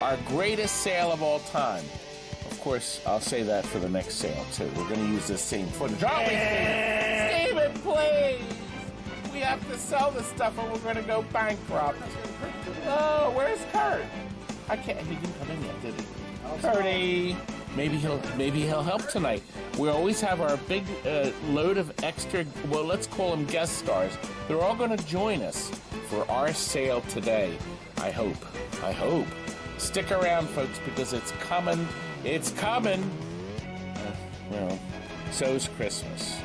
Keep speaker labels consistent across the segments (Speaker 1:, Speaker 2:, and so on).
Speaker 1: Our greatest sale of all time. Of course, I'll say that for the next sale, too. We're going to use this same footage. Aren't we, Steven? Steven, please! We have to sell this stuff or we're going to go bankrupt. Oh, where's Kurt? I can't. He didn't come in yet, did he? Kurtie. Maybe he'll help tonight. We always have our big load of extra, well, let's call them guest stars. They're all going to join us for our sale today. I hope. Stick around, folks, because it's coming. It's coming. Well, so's Christmas.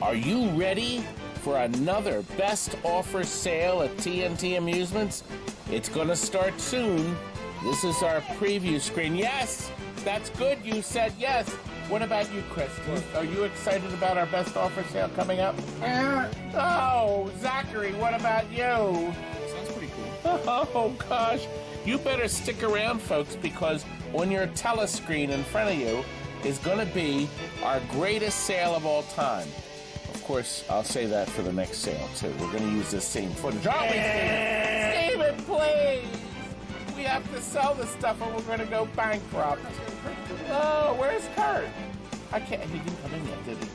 Speaker 1: Are you ready for another best offer sale at TNT Amusements? It's going to start soon. This is our preview screen. Yes, that's good. You said yes. What about you, Chris? Are you excited about our best offer sale coming up? Oh, Zachary, what about you?
Speaker 2: Sounds pretty cool.
Speaker 1: Oh, gosh. You better stick around, folks, because on your telescreen in front of you is going to be our greatest sale of all time. Of course, I'll say that for the next sale, too. We're going to use this same footage. Aren't we, Steven? Steven, please! We have to sell this stuff or we're going to go bankrupt. Oh, where's Kurt? I can't. He didn't come in yet, did he?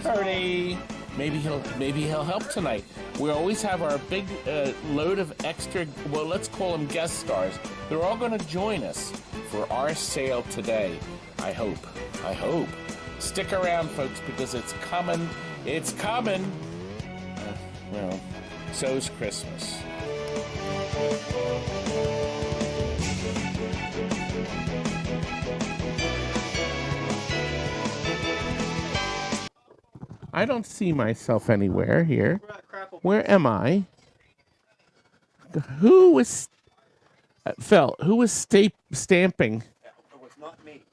Speaker 1: Kurtie. Maybe he'll help tonight. We always have our big load of extra, well, let's call them guest stars. They're all going to join us for our sale today. I hope. Stick around, folks, because it's coming. It's coming. Well, so's Christmas. I don't see myself anywhere here. Where am I? Who was... Phil, who was stamping?
Speaker 2: It was not me.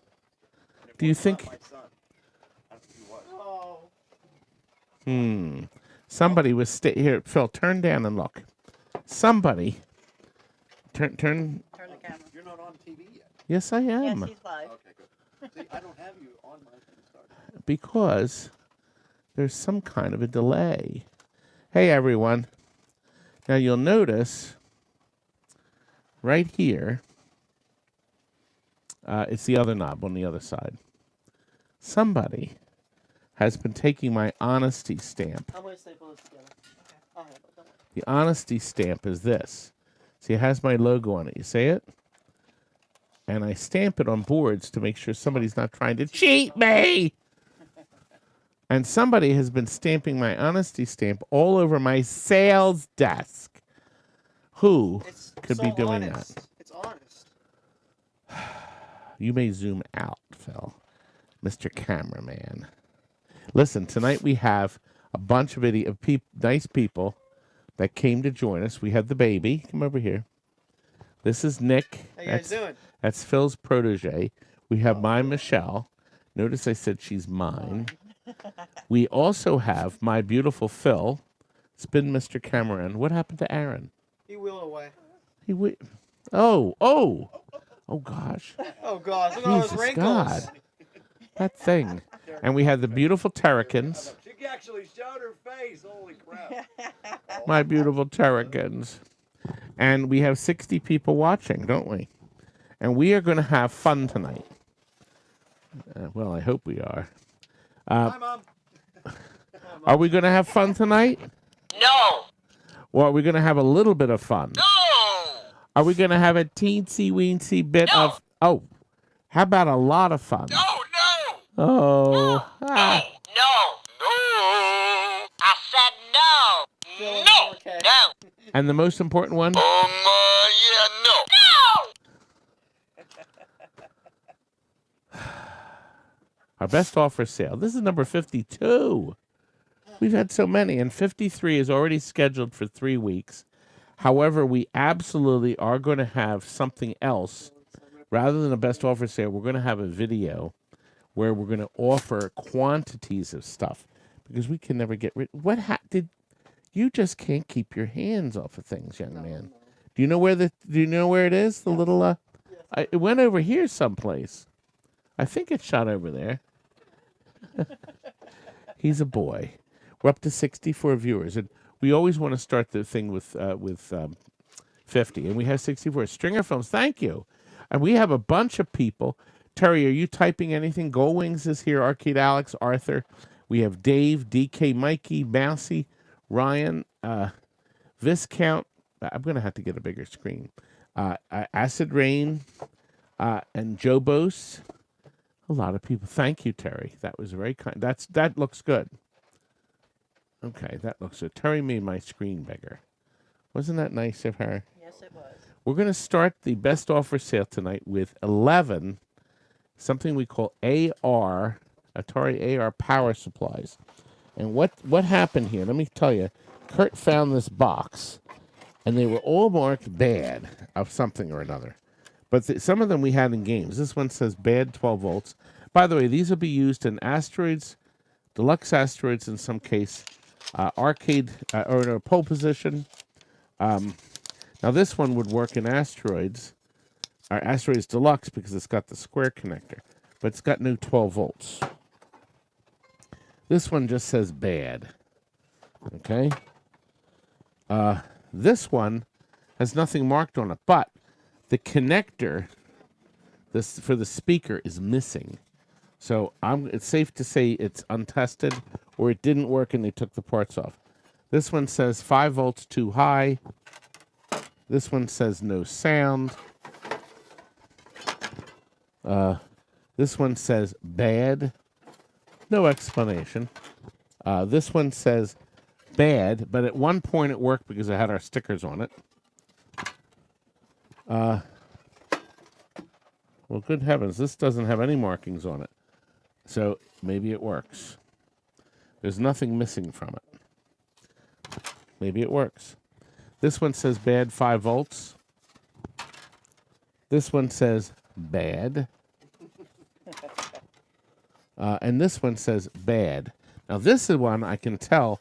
Speaker 1: Do you think...
Speaker 2: Oh.
Speaker 1: Somebody was here. Phil, turn down and look. Somebody. Turn
Speaker 3: the camera.
Speaker 2: You're not on TV yet.
Speaker 1: Yes, I am.
Speaker 3: Yes, he's live.
Speaker 2: Okay, good. See, I don't have you on my thing started.
Speaker 1: Because there's some kind of a delay. Hey, everyone. Now, you'll notice right here, it's the other knob on the other side. Somebody has been taking my honesty stamp.
Speaker 3: I'm going to staple this together. Okay. I'll handle it. Don't worry.
Speaker 1: The honesty stamp is this. See, it has my logo on it. You see it? And I stamp it on boards to make sure somebody's not trying to cheat me. And somebody has been stamping my honesty stamp all over my sales desk. Who could be doing that?
Speaker 2: It's honest.
Speaker 1: You may zoom out, Phil. Mr. Cameraman. Listen, tonight we have a bunch of nice people that came to join us. We have the baby. Come over here. This is Nick.
Speaker 2: How you guys doing?
Speaker 1: That's Phil's protege. We have my Michelle. Notice I said she's mine. We also have my beautiful Phil. Spin Mr. Cameron. What happened to Aaron?
Speaker 2: He wheeled away.
Speaker 1: Oh gosh.
Speaker 2: Oh, gosh. Look at all those
Speaker 1: Jesus
Speaker 2: wrinkles.
Speaker 1: God. That thing. And we have the beautiful terrapins.
Speaker 2: She actually showed her face. Holy crap.
Speaker 1: My beautiful terrapins. And we have 60 people watching, don't we? And we are going to have fun tonight. Well, I hope we are.
Speaker 2: Hi, Mom.
Speaker 1: Are we going to have fun tonight?
Speaker 4: No.
Speaker 1: Or are we going to have a little bit of fun?
Speaker 4: No.
Speaker 1: Are we going to have a teensy-weensy bit of... Oh, how about a lot of fun?
Speaker 4: No.
Speaker 1: Oh. Ah.
Speaker 4: No. I said no. No.
Speaker 2: Okay.
Speaker 4: No.
Speaker 1: And the most important one?
Speaker 4: Yeah, no.
Speaker 1: Our best offer sale. This is number 52. We've had so many, and 53 is already scheduled for 3 weeks. However, we absolutely are going to have something else. Rather than a best offer sale, we're going to have a video where we're going to offer quantities of stuff because we can never get rid. Did you just can't keep your hands off of things, young man?
Speaker 2: No.
Speaker 1: Do you know where it is? The little it went over here someplace. I think it shot over there. He's a boy. We're up to 64 viewers, and we always want to start the thing with 50, and we have 64. Stringer Films, thank you. And we have a bunch of people. Terry, are you typing anything? Goldwings is here. Arcade Alex, Arthur. We have Dave, DK, Mikey, Mousy, Ryan, Viscount. I'm going to have to get a bigger screen. Acid Rain, and Jobos. A lot of people. Thank you, Terry. That was very kind. That looks good. Okay, that looks good. Terry made my screen bigger. Wasn't that nice of her?
Speaker 3: Yes, it was.
Speaker 1: We're going to start the best offer sale tonight with 11, something we call AR, Atari AR power supplies. And what happened here? Let me tell you. Kurt found this box, and they were all marked bad of something or another. But some of them we had in games. This one says bad 12 volts. By the way, these will be used in asteroids, deluxe asteroids in some case, arcade or in a pole position. Now this one would work in asteroids, or asteroids deluxe because it's got the square connector, but it's got no 12 volts. This one just says bad. Okay. This one has nothing marked on it, but the connector for the speaker is missing. So it's safe to say it's untested or it didn't work and they took the parts off. This one says 5 volts too high. This one says no sound. This one says bad. No explanation. This one says bad, but at one point it worked because it had our stickers on it. Well, good heavens, this doesn't have any markings on it. So maybe it works. There's nothing missing from it. Maybe it works. This one says bad 5 volts. This one says bad. And this one says bad. Now this is one I can tell,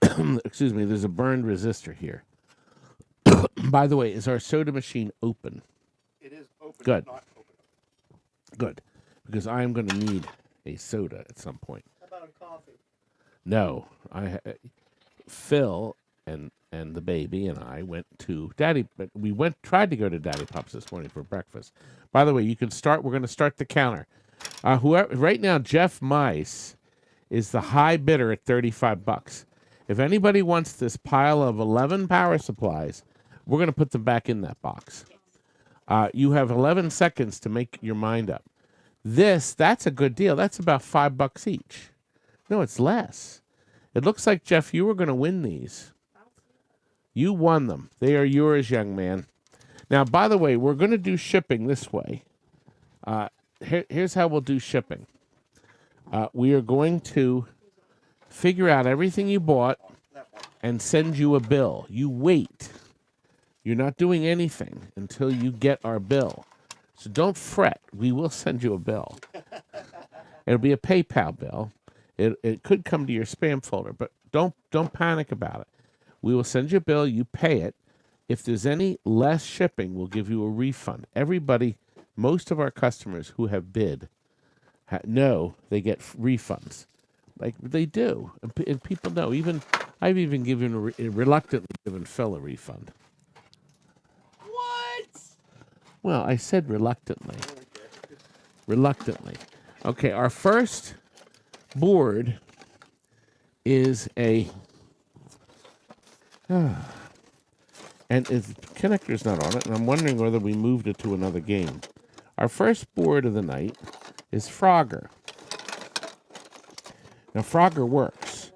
Speaker 1: excuse me, there's a burned resistor here. By the way, is our soda machine open?
Speaker 2: It is open.
Speaker 1: Good.
Speaker 2: Not open.
Speaker 1: Good. Because I am going to need a soda at some point.
Speaker 3: How about a coffee?
Speaker 1: No. Phil and the baby and I went to tried to go to Daddy Pop's this morning for breakfast. By the way, we're going to start the counter. Right now, Jeff Mice is the high bidder at $35. If anybody wants this pile of 11 power supplies, we're going to put them back in that box. You have 11 seconds to make your mind up. That's a good deal. That's about $5 each. No, it's less. It looks like, Jeff, you were going to win these. You won them. They are yours, young man. Now, by the way, we're going to do shipping this way. Here's how we'll do shipping. We are going to figure out everything you bought and send you a bill. You wait. You're not doing anything until you get our bill. So don't fret. We will send you a bill. It'll be a PayPal bill. It could come to your spam folder, but don't panic about it. We will send you a bill. You pay it. If there's any less shipping, we'll give you a refund. Most of our customers who have bid know they get refunds. Like they do. And people know. I've even reluctantly given Phil a refund.
Speaker 3: What?
Speaker 1: Well, I said reluctantly. Reluctantly. Okay, our first board is and its connector's not on it, and I'm wondering whether we moved it to another game. Our first board of the night is Frogger. Now, Frogger works.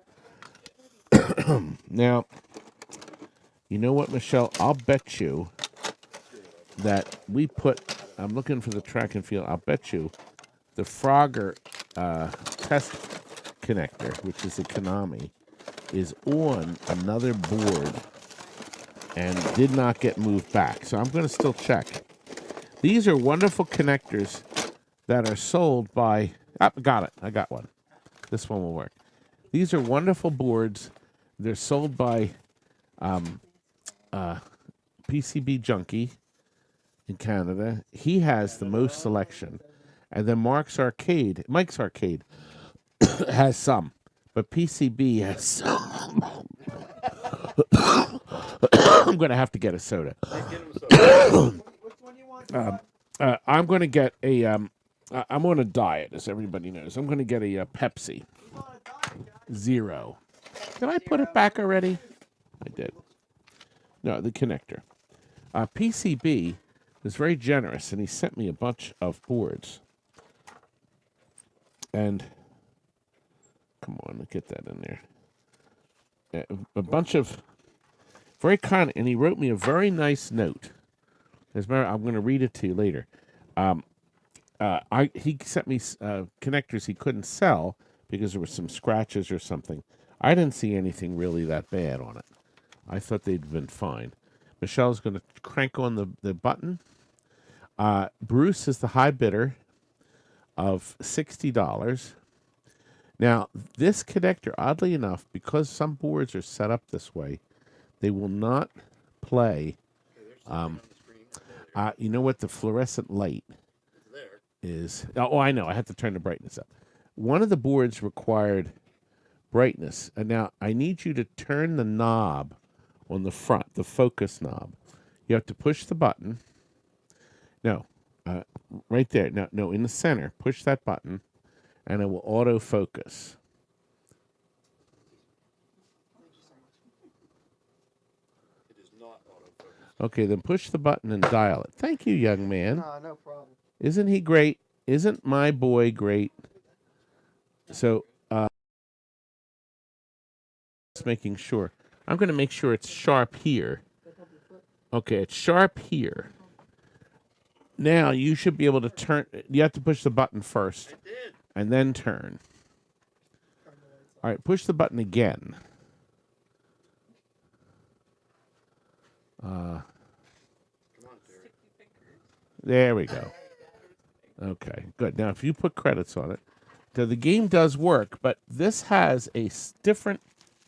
Speaker 1: Now, you know what, Michelle? I'll bet you that I'm looking for the track and field. I'll bet you the Frogger test connector, which is a Konami, is on another board and did not get moved back. So I'm going to still check. These are wonderful connectors that are sold by... got it. I got one. This one will work. These are wonderful boards. They're sold by PCB Junkie in Canada. He has the most selection. And then Mike's Arcade has some. But PCB has some. I'm going to have to get a soda.
Speaker 2: Which one you want?
Speaker 1: I'm going to get a... I'm on a diet, as everybody knows. I'm going to get a Pepsi. Zero. Did I put it back already? I did. No, the connector. PCB is very generous, and he sent me a bunch of boards. And, come on, get that in there. A bunch of, very kind, and he wrote me a very nice note. As a matter, I'm going to read it to you later. He sent me connectors he couldn't sell because there were some scratches or something. I didn't see anything really that bad on it. I thought they'd been fine. Michelle's going to crank on the button. Bruce is the high bidder of $60. Now, this connector, oddly enough, because some boards are set up this way, they will not play. You know what the fluorescent light is? Oh, I know. I have to turn the brightness up. One of the boards required brightness. And now I need you to turn the knob on the front, the focus knob. You have to push the button. No, right there. No, in the center. Push that button, and it will autofocus.
Speaker 2: It is not autofocus.
Speaker 1: Okay, then push the button and dial it. Thank you, young man.
Speaker 2: No problem.
Speaker 1: Isn't he great? Isn't my boy great? So, just making sure. I'm going to make sure it's sharp here. Okay, it's sharp here. Now, you should be able to turn. You have to push the button first.
Speaker 2: I did.
Speaker 1: And then turn. All right, push the button again.
Speaker 2: Come on, Terry.
Speaker 1: There we go. Okay, good. Now, if you put credits on it, so the game does work, but this has a different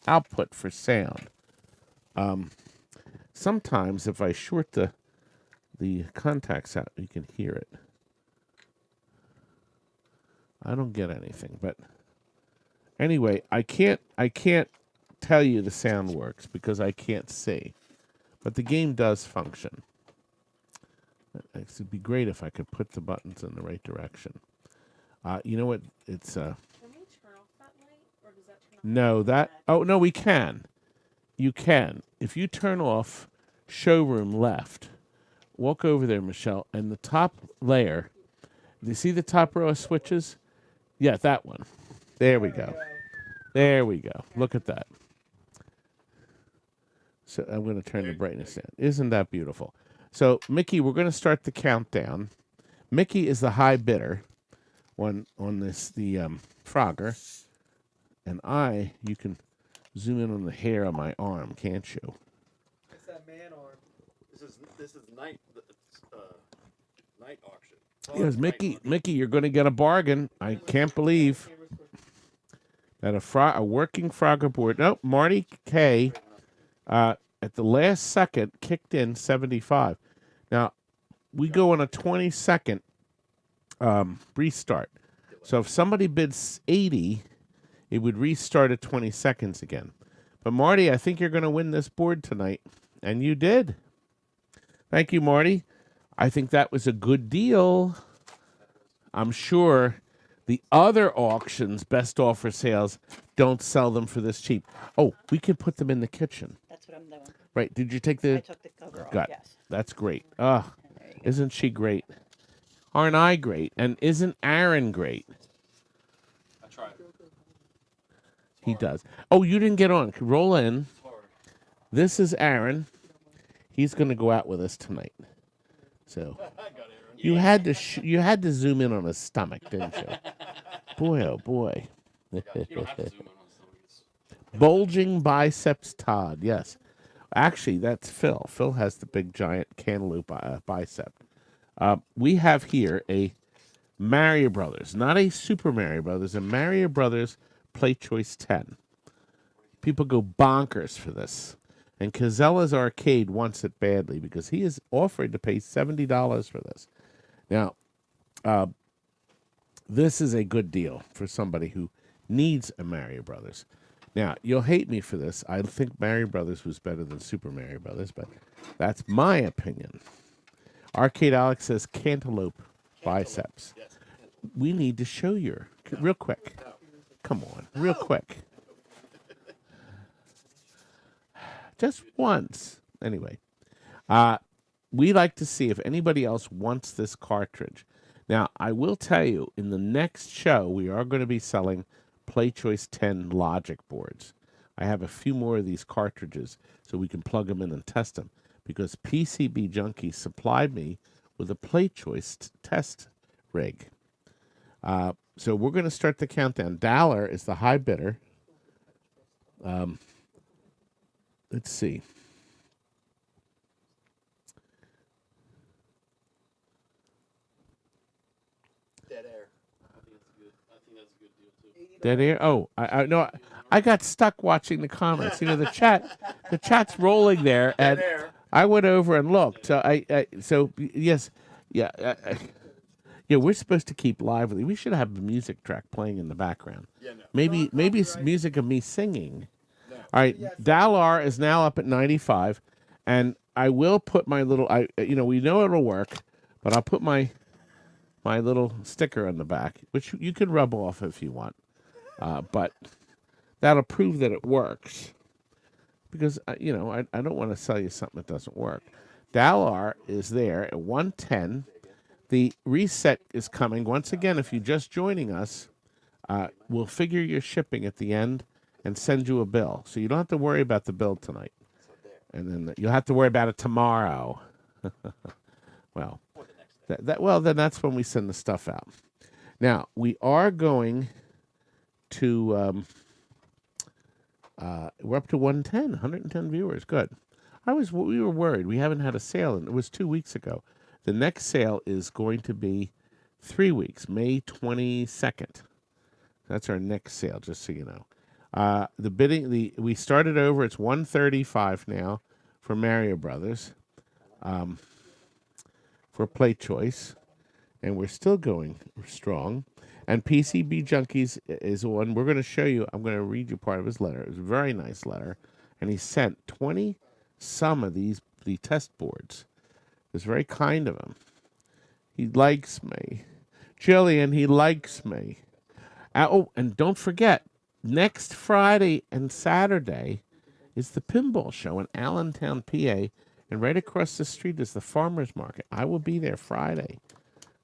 Speaker 1: output for sound. Sometimes, if I short the contacts out, you can hear it. I don't get anything, but anyway, I can't tell you the sound works because I can't see, but the game does function. It would be great if I could put the buttons in the right direction. You know what? It's
Speaker 3: Can we turn off that light, or does that turn off?
Speaker 1: no that. Oh no, we can. You can if you turn off showroom left. Walk over there, Michelle, and the top layer. Do you see the top row of switches? Yeah, that one. There we go. There we go. Look at that. So I'm going to turn the brightness down. Isn't that beautiful? So, Mickey, we're going to start the countdown. Mickey is the high bidder on this, the Frogger. And you can zoom in on the hair on my arm, can't you?
Speaker 2: It's that man arm. This is night auction.
Speaker 1: Yes, Mickey, you're going to get a bargain. I can't believe that a working Frogger board. Nope, Marty K. At the last second kicked in 75. Now we go on a 20-second restart. So if somebody bids 80, it would restart at 20 seconds again. But Marty, I think you're going to win this board tonight, and you did. Thank you, Marty. I think that was a good deal. I'm sure the other auctions, best offer sales, don't sell them for this cheap. Oh, we could put them in the kitchen.
Speaker 3: That's what I'm doing.
Speaker 1: Right. Did you take
Speaker 3: I
Speaker 1: the...
Speaker 3: took the cover off,
Speaker 1: Got it.
Speaker 3: yes.
Speaker 1: That's great.
Speaker 3: There you go.
Speaker 1: Isn't she great? Aren't I great? And isn't Aaron great?
Speaker 2: I tried.
Speaker 1: He does. Oh, you didn't get on. Roll in. This is Aaron. He's going to go out with us tonight. So
Speaker 2: I got Aaron.
Speaker 1: you had to zoom in on his stomach, didn't you? boy, oh boy.
Speaker 5: You don't have to zoom in on somebody's.
Speaker 1: Bulging biceps Todd, yes. Actually, that's Phil. Phil has the big giant cantaloupe bicep. We have here a Mario Brothers, not a Super Mario Brothers, a Mario Brothers Playchoice 10. People go bonkers for this. And Cazella's Arcade wants it badly because he is offered to pay $70 for this. Now, this is a good deal for somebody who needs a Mario Brothers. Now, you'll hate me for this. I think Mario Brothers was better than Super Mario Brothers, but that's my opinion. Arcade Alex says cantaloupe biceps. We need to show you real quick. Come on, real quick. Just once. Anyway, we like to see if anybody else wants this cartridge. Now, I will tell you, in the next show, we are going to be selling Playchoice 10 logic boards. I have a few more of these cartridges so we can plug them in and test them because PCB Junkie supplied me with a Playchoice test rig. So we're going to start the countdown. Dollar is the high bidder. Let's see.
Speaker 2: Dead air.
Speaker 5: I think that's a good deal too.
Speaker 1: Dead air. Oh, I no. I got stuck watching the comments. You know, the chat's rolling there, and I went over and looked. So yes, yeah, yeah. We're supposed to keep lively. We should have a music track playing in the background.
Speaker 2: Yeah, no.
Speaker 1: Maybe it's music of me singing. All right, Dalar is now up at 95, and I will put my little. We know it'll work, but I'll put my little sticker on the back, which you can rub off if you want, but that'll prove that it works. Because I don't want to sell you something that doesn't work. Dalar is there at 110. The reset is coming once again. If you're just joining us, we'll figure your shipping at the end and send you a bill. So you don't have to worry about the bill tonight. And then you'll have to worry about it tomorrow. Well, then that's when we send the stuff out. Now, we are going to, we're up to 110 viewers. Good. We were worried. We haven't had a sale, and it was 2 weeks ago. The next sale is going to be 3 weeks, May 22nd. That's our next sale, just so you know. We started over. It's 135 now for Mario Brothers, for Playchoice, and we're still going strong. And PCB Junkies is one. We're going to show you. I'm going to read you part of his letter. It was a very nice letter, and he sent 20 some of the test boards. It was very kind of him. He likes me, Jillian. He likes me. And don't forget. Next Friday and Saturday is the Pinball Show in Allentown, PA, and right across the street is the Farmers Market. I will be there Friday.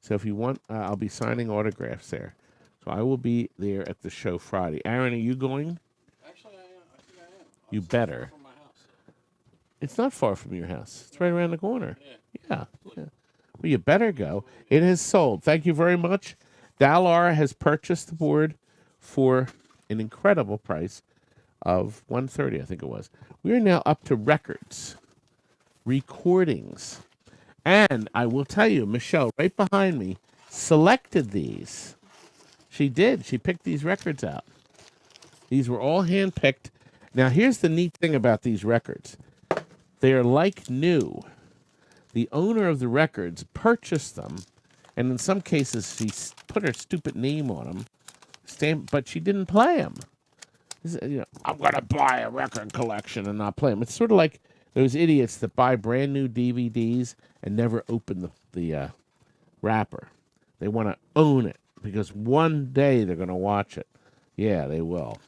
Speaker 1: So if you want, I'll be signing autographs there. So I will be there at the show Friday. Aaron, are you going?
Speaker 5: Actually, I think I am.
Speaker 1: You better.
Speaker 5: From my house.
Speaker 1: It's not far from your house. It's right around the corner. Yeah. Well, you better go. It has sold. Thank you very much. Dalar has purchased the board for an incredible price of $130, I think it was. We are now up to records, recordings. And I will tell you, Michelle, right behind me, selected these. She did. She picked these records out. These were all hand-picked. Now, here's the neat thing about these records. They are like new. The owner of the records purchased them, and in some cases, she put her stupid name on them. But she didn't play them. I'm going to buy a record collection and not play them. It's sort of like those idiots that buy brand new DVDs and never open the wrapper. They want to own it because one day they're going to watch it. Yeah, they will.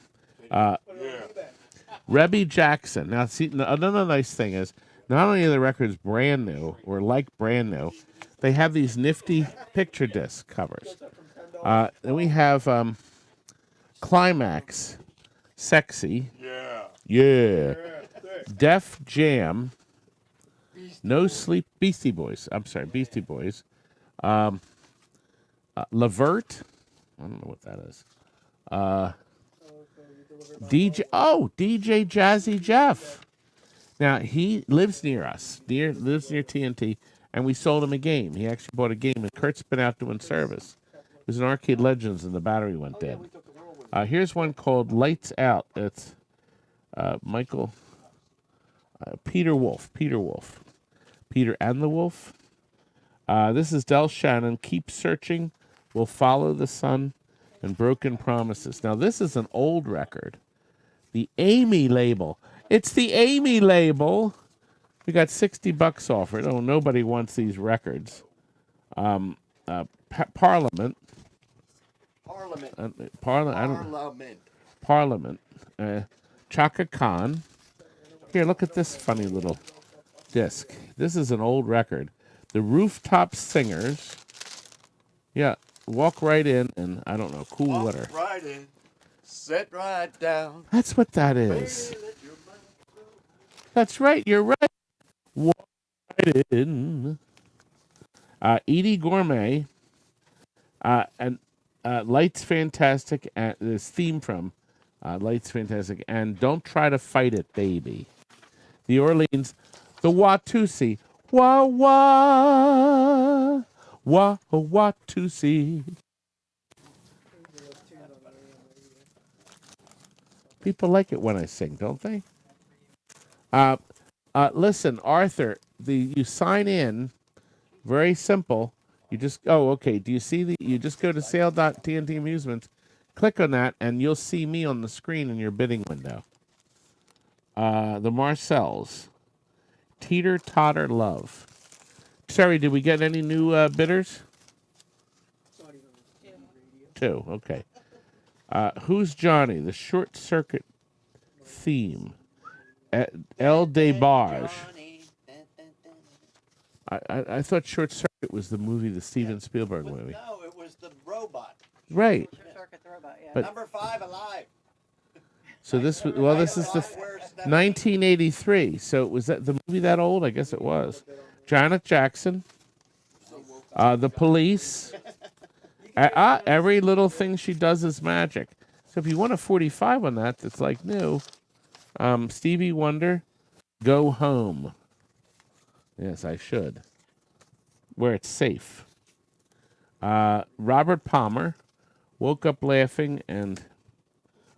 Speaker 1: Rebby Jackson. Now, see, another nice thing is not only are the records brand new or like brand new, they have these nifty picture disc covers. Then we have Climax, Sexy, yeah, Def Jam, No Sleep, Beastie Boys. I'm sorry, Beastie Boys. Levert, I don't know what that is. DJ Jazzy Jeff. Now, he lives near us, lives near TNT, and we sold him a game. He actually bought a game, and Kurt's been out doing service. It was an Arcade Legends, and the battery went dead. Here's one called Lights Out. It's Michael, Peter Wolf. Peter and the Wolf. This is Del Shannon. Keep Searching, Will Follow the Sun, and Broken Promises. Now, this is an old record. The Amy label. It's the Amy label. We got $60 off it. Oh, nobody wants these records. Parliament. Parliament. Chaka Khan. Here, look at this funny little disc. This is an old record. The Rooftop Singers. Yeah, Walk Right In and, I don't know, Cool Water.
Speaker 2: Walk right in, sit right down.
Speaker 1: That's what that is. That's right, you're right. Walk right in. Edie Gourmet. And Lights Fantastic. This theme from Lights Fantastic. And Don't Try to Fight It, Baby. The Orleans. The Watusi. Wah, wah. Wah, Watusi. People like it when I sing, don't they? Listen, Arthur, you sign in, very simple. You just, okay. Do you see you just go to sale.tnt Amusements, click on that, and you'll see me on the screen in your bidding window. The Marcells, Teeter Totter Love. Sorry, did we get any new bidders? Two, okay. Who's Johnny? The Short Circuit Theme. El DeBarge. I thought Short Circuit was the movie, the Steven Spielberg movie.
Speaker 2: No, it was the robot.
Speaker 1: Right.
Speaker 3: Short Circuit the robot, yeah.
Speaker 1: But-
Speaker 2: Number 5 alive.
Speaker 1: So this was, well, this is the 1983. So was that the movie that old? I guess it was. Janet Jackson. The Police. Every little thing she does is magic. So if you want a 45 on that, that's like new. Stevie Wonder, Go Home. Yes, I should. Where it's safe. Robert Palmer, Woke Up Laughing and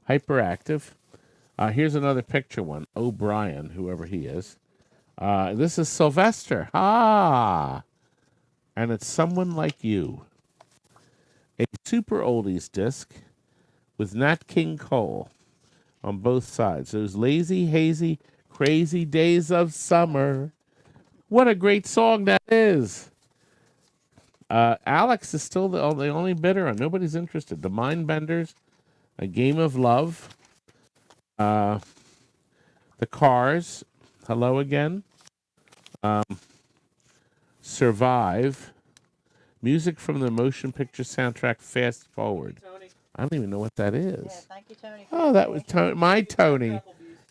Speaker 1: Hyperactive. Here's another picture one. O'Brien, whoever he is. This is Sylvester. And it's Someone Like You. A super oldies disc with Nat King Cole on both sides. Those lazy, hazy, crazy days of summer. What a great song that is. Alex is still the only bidder, and nobody's interested. The Mindbenders, A Game of Love. The Cars, Hello Again. Survive. Music from the motion picture soundtrack Fast Forward. I don't even know what that is.
Speaker 3: Yeah, thank you, Tony.
Speaker 1: Oh, that was my Tony.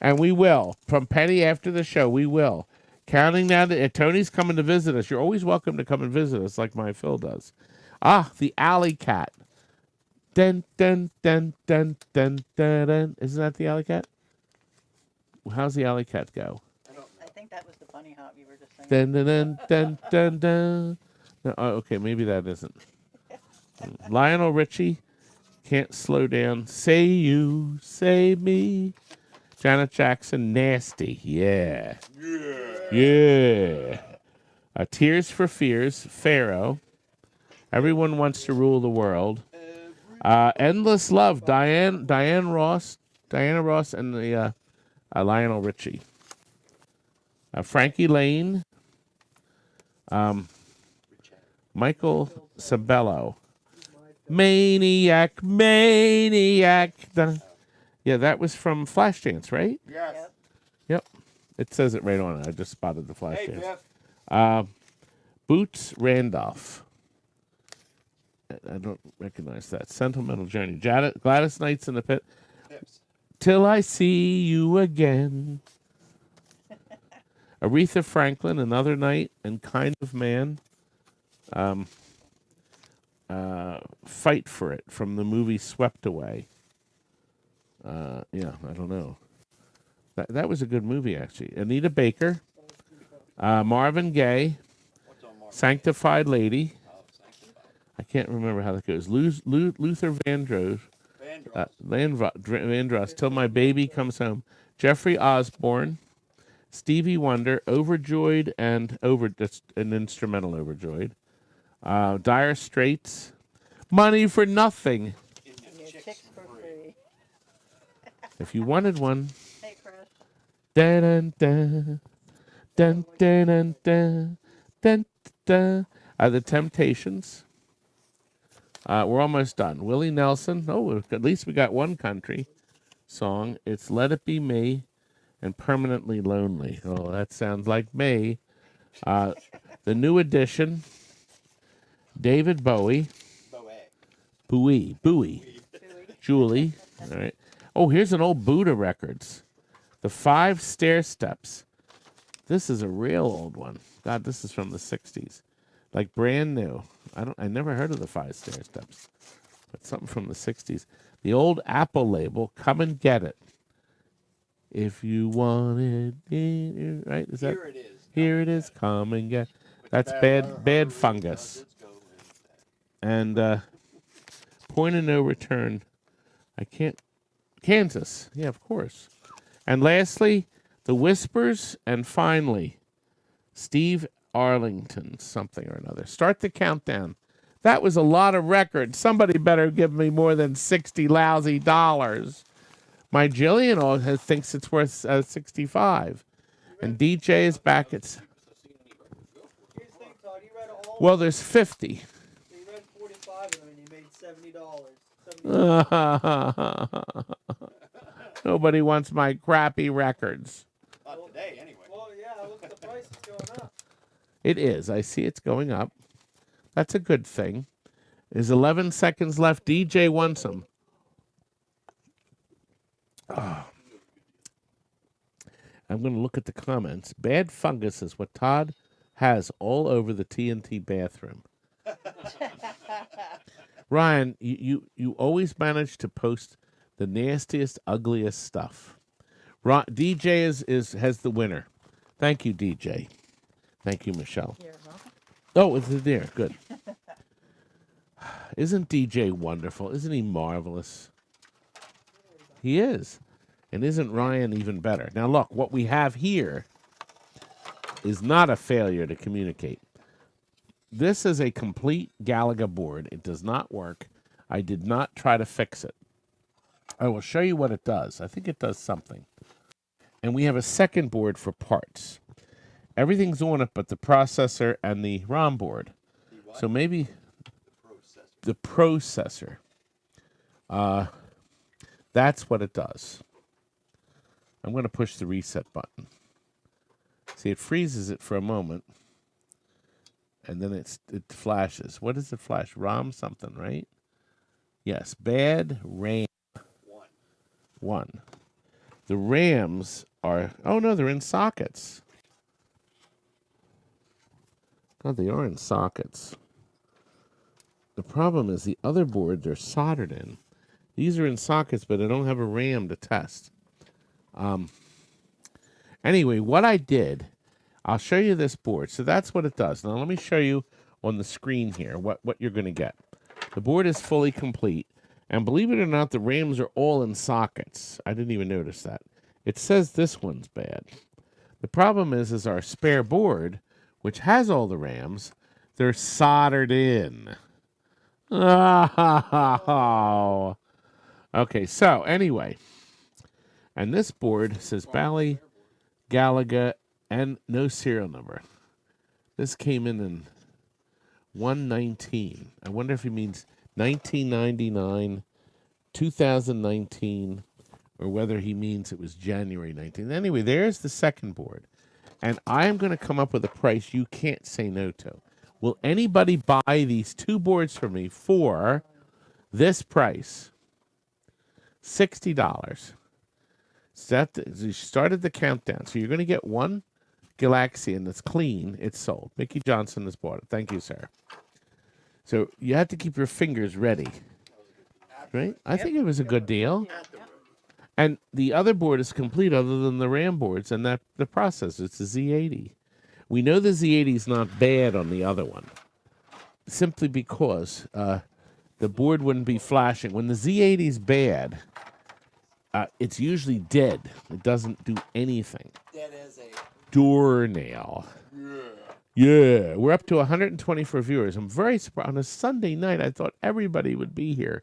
Speaker 1: And we will. From Penny after the show, we will. Counting down to Tony's coming to visit us. You're always welcome to come and visit us like my Phil does. The Alley Cat. Dun, dun, dun, dun, dun, dun, dun. Isn't that the Alley Cat? How's the Alley Cat go?
Speaker 3: I think that was the bunny hop you were just saying.
Speaker 1: Dun, dun, dun, dun, dun, dun. No, okay, maybe that isn't. Lionel Richie, Can't Slow Down. Say You, Say Me. Janet Jackson, Nasty. Yeah. Tears for Fears, Pharaoh. Everyone Wants to Rule the World. Endless Love, Diana Ross, and the Lionel Richie. Frankie Lane. Michael Sabello. Maniac. Yeah, that was from Flashdance, right?
Speaker 2: Yes.
Speaker 1: Yep. It says it right on it. I just spotted the Flashdance.
Speaker 2: Hey, Biff.
Speaker 1: Boots Randolph. I don't recognize that. Sentimental Journey. Gladys Knights in the Pit.
Speaker 2: Pips.
Speaker 1: Till I See You Again. Aretha Franklin, Another Night, and Kind of Man. Fight for It from the movie Swept Away. Yeah, I don't know. That was a good movie, actually. Anita Baker, Marvin Gaye, Sanctified Lady. I can't remember how that goes. Luther Vandross. Vandross, Till My Baby Comes Home. Jeffrey Osborne, Stevie Wonder, Overjoyed, and that's an instrumental Overjoyed. Dire Straits, Money for Nothing.
Speaker 3: And your chicks for free.
Speaker 1: If you wanted one.
Speaker 3: Hey, Crush.
Speaker 1: Dun, dun, dun, dun, dun, dun, dun, dun. The Temptations. We're almost done. Willie Nelson. Oh, at least we got one country song. It's Let It Be Me and Permanently Lonely. Oh, that sounds like me. The New Edition. David Bowie. Bowie. Julie. All right. Oh, here's an old Buddha Records. The 5 Stair Steps. This is a real old one. God, this is from the 60s. Like brand new. I never heard of the 5 Stair Steps. But something from the 60s. The old Apple label, Come and Get It. If you want it, right? Is that?
Speaker 2: Here it is.
Speaker 1: Here it is. Come and get. That's bad fungus. And Point of No Return. I can't. Kansas. Yeah, of course. And lastly, The Whispers, and finally, Steve Arlington, something or another. Start the countdown. That was a lot of records. Somebody better give me more than $60 lousy dollars. My Jillian thinks it's worth 65, and DJ is back at.
Speaker 2: Here's the thing, Todd. You read all.
Speaker 1: Well, there's 50.
Speaker 2: You read 45 of them, and you made $70.
Speaker 1: Nobody wants my crappy records.
Speaker 2: Not today, anyway. Well, yeah. Look at the price is going up.
Speaker 1: It is. I see it's going up. That's a good thing. There's 11 seconds left. DJ wants them. Oh. I'm going to look at the comments. Bad fungus is what Todd has all over the TNT bathroom. Ryan, you always manage to post the nastiest, ugliest stuff. DJ has the winner. Thank you, DJ. Thank you, Michelle.
Speaker 3: You're welcome.
Speaker 1: Oh, it's there. Good. Isn't DJ wonderful? Isn't he marvelous? He is. And isn't Ryan even better? Now, look, what we have here is not a failure to communicate. This is a complete Galaga board. It does not work. I did not try to fix it. I will show you what it does. I think it does something. And we have a second board for parts. Everything's on it but the processor and the ROM board. So maybe the processor. That's what it does. I'm going to push the reset button. See, it freezes it for a moment. And then it flashes. What does it flash? ROM something, right? Yes, bad RAM. One. The RAMs are... Oh, no, they're in sockets. God, they are in sockets. The problem is the other boards are soldered in. These are in sockets, but I don't have a RAM to test. Anyway, what I did, I'll show you this board. So that's what it does. Now, let me show you on the screen here what you're going to get. The board is fully complete. And believe it or not, the RAMs are all in sockets. I didn't even notice that. It says this one's bad. The problem is our spare board, which has all the RAMs, they're soldered in. Oh. Okay, so anyway. And this board says Bally, Galaga, and no serial number. This came in 119. I wonder if he means 1999, 2019, or whether he means it was January 19th. Anyway, there's the second board. And I'm going to come up with a price you can't say no to. Will anybody buy these two boards for me for this price? $60. So you started the countdown. So you're going to get one Galaxian that's clean. It's sold. Mickey Johnson has bought it. Thank you, sir. So you have to keep your fingers ready. Right? I think it was a good deal. And the other board is complete other than the RAM boards and that the processor. It's the Z80. We know the Z80 is not bad on the other one. Simply because the board wouldn't be flashing. When the Z80 is bad, it's usually dead. It doesn't do anything.
Speaker 2: Dead as a
Speaker 1: Doornail. Yeah. We're up to 124 viewers. I'm very surprised. On a Sunday night, I thought everybody would be here.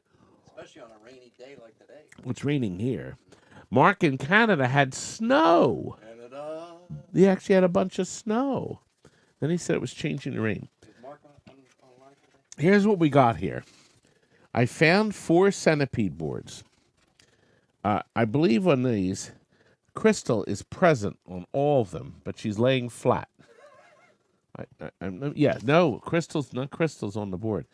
Speaker 2: especially on a rainy day like today.
Speaker 1: It's raining here. Mark in Canada had snow.
Speaker 2: Canada.
Speaker 1: He actually had a bunch of snow. Then he said it was changing to rain.
Speaker 2: Is Mark online today?
Speaker 1: Here's what we got here. I found 4 Centipede boards. I believe on these, Crystal is present on all of them, but she's laying flat. No, Crystal's on the board.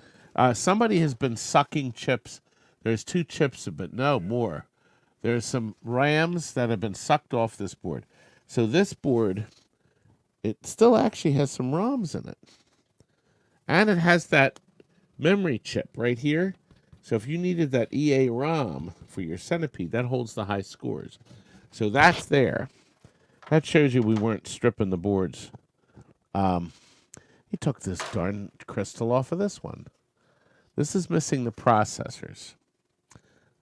Speaker 1: Somebody has been sucking chips. There's 2 chips, but no more. There's some RAMs that have been sucked off this board. So this board, it still actually has some ROMs in it. And it has that memory chip right here. So if you needed that EA ROM for your Centipede, that holds the high scores. So that's there. That shows you we weren't stripping the boards. He took this darn Crystal off of this one. This is missing the processors.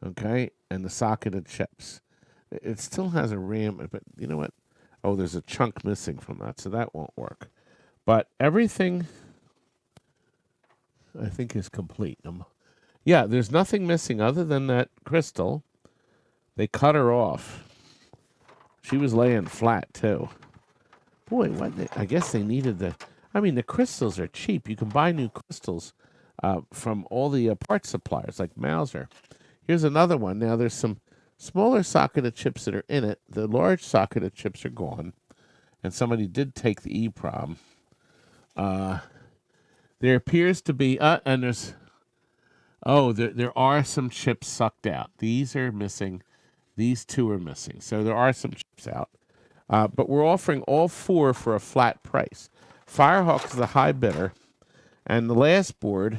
Speaker 1: Okay? And the socketed chips. It still has a RAM, but you know what? Oh, there's a chunk missing from that, so that won't work. But everything, I think, is complete. Yeah, there's nothing missing other than that Crystal. They cut her off. She was laying flat, too. Boy, I guess they needed the crystals are cheap. You can buy new crystals from all the part suppliers, like Mauser. Here's another one. Now, there's some smaller socketed chips that are in it. The large socketed chips are gone. And somebody did take the EEPROM. There appears to be... and there's... Oh, there are some chips sucked out. These are missing. These 2 are missing. So there are some chips out. But we're offering all 4 for a flat price. Firehawk is the high bidder. And the last board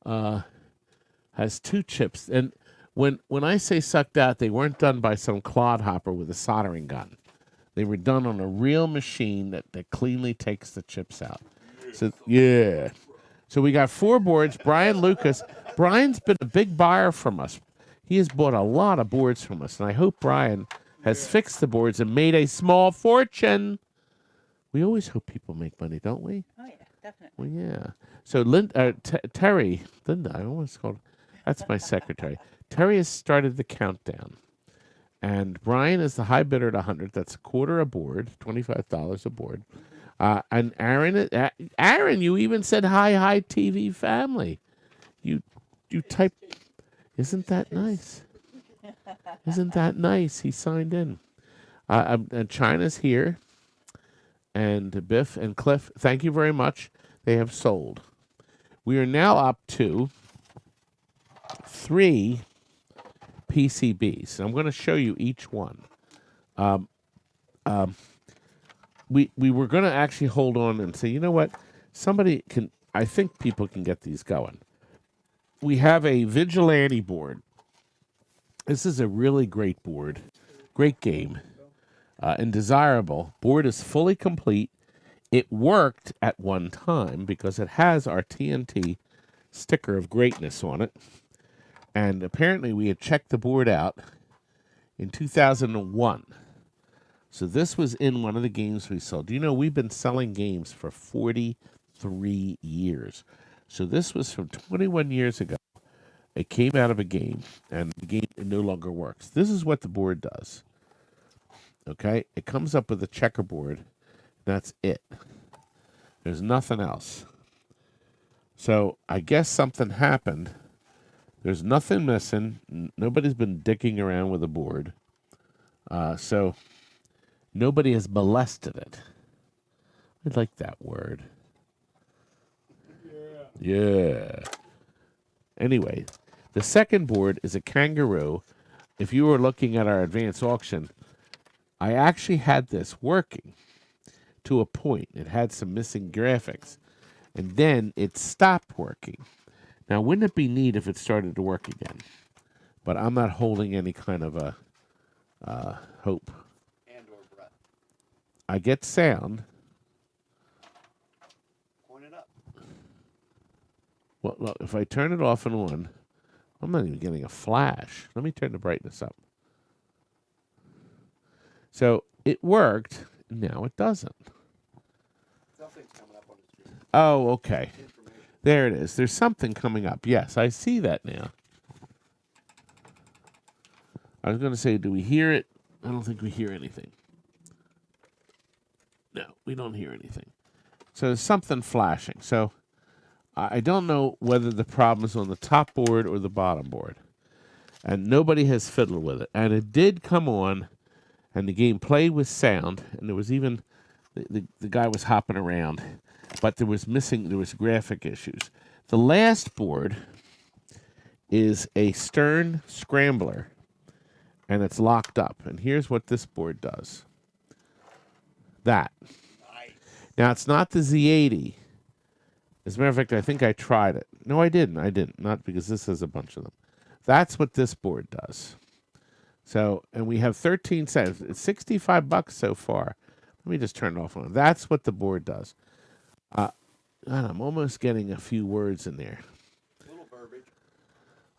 Speaker 1: has 2 chips. And when I say sucked out, they weren't done by some clodhopper with a soldering gun. They were done on a real machine that cleanly takes the chips out. So, yeah. So we got 4 boards. Brian Lucas. Brian's been a big buyer from us. He has bought a lot of boards from us. And I hope Brian has fixed the boards and made a small fortune. We always hope people make money, don't we?
Speaker 3: Oh, yeah, definitely.
Speaker 1: Well, yeah. So Terry, Linda, I almost called, that's my secretary. Terry has started the countdown. And Brian is the high bidder at 100. That's a quarter a board, $25 a board. And Aaron, you even said hi TV family. You typed, isn't that nice? Isn't that nice? He signed in. And China's here. And Biff and Cliff, thank you very much. They have sold. We are now up to 3 PCBs. I'm going to show you each one. We were going to actually hold on and say, you know what? I think people can get these going. We have a Vigilante board. This is a really great board. Great game. And desirable. Board is fully complete. It worked at one time because it has our TNT sticker of greatness on it. And apparently we had checked the board out in 2001. So this was in one of the games we sold. You know, we've been selling games for 43 years. So this was from 21 years ago. It came out of a game, and the game no longer works. This is what the board does. Okay? It comes up with a checkerboard. That's it. There's nothing else. So I guess something happened. There's nothing missing. Nobody's been dicking around with the board. So nobody has molested it. I like that word. Yeah. Anyway, the second board is a kangaroo. If you were looking at our advanced auction, I actually had this working to a point. It had some missing graphics. and then it stopped working. Now, wouldn't it be neat if it started to work again? But I'm not holding any kind of a hope.
Speaker 2: And or breath.
Speaker 1: I get sound.
Speaker 2: Point it up.
Speaker 1: Well, look, if I turn it off and on, I'm not even getting a flash. Let me turn the brightness up. So it worked. Now it doesn't.
Speaker 2: Something's coming up on the screen.
Speaker 1: Oh, okay.
Speaker 2: Information.
Speaker 1: There it is. There's something coming up. Yes, I see that now. I was going to say, do we hear it? I don't think we hear anything. No, we don't hear anything. So there's something flashing. So I don't know whether the problem is on the top board or the bottom board. And nobody has fiddled with it. And it did come on, and the game played with sound, and there was even, the guy was hopping around, but there was graphic issues. The last board is a Stern Scrambler, and it's locked up. And here's what this board does. That.
Speaker 2: Nice.
Speaker 1: Now, it's not the Z80. As a matter of fact, I think I tried it. No, I didn't. Not because this has a bunch of them. That's what this board does. So, and we have 13 cents. It's $65 so far. Let me just turn it off on. That's what the board does. God, I'm almost getting a few words in there.
Speaker 2: A little verbiage.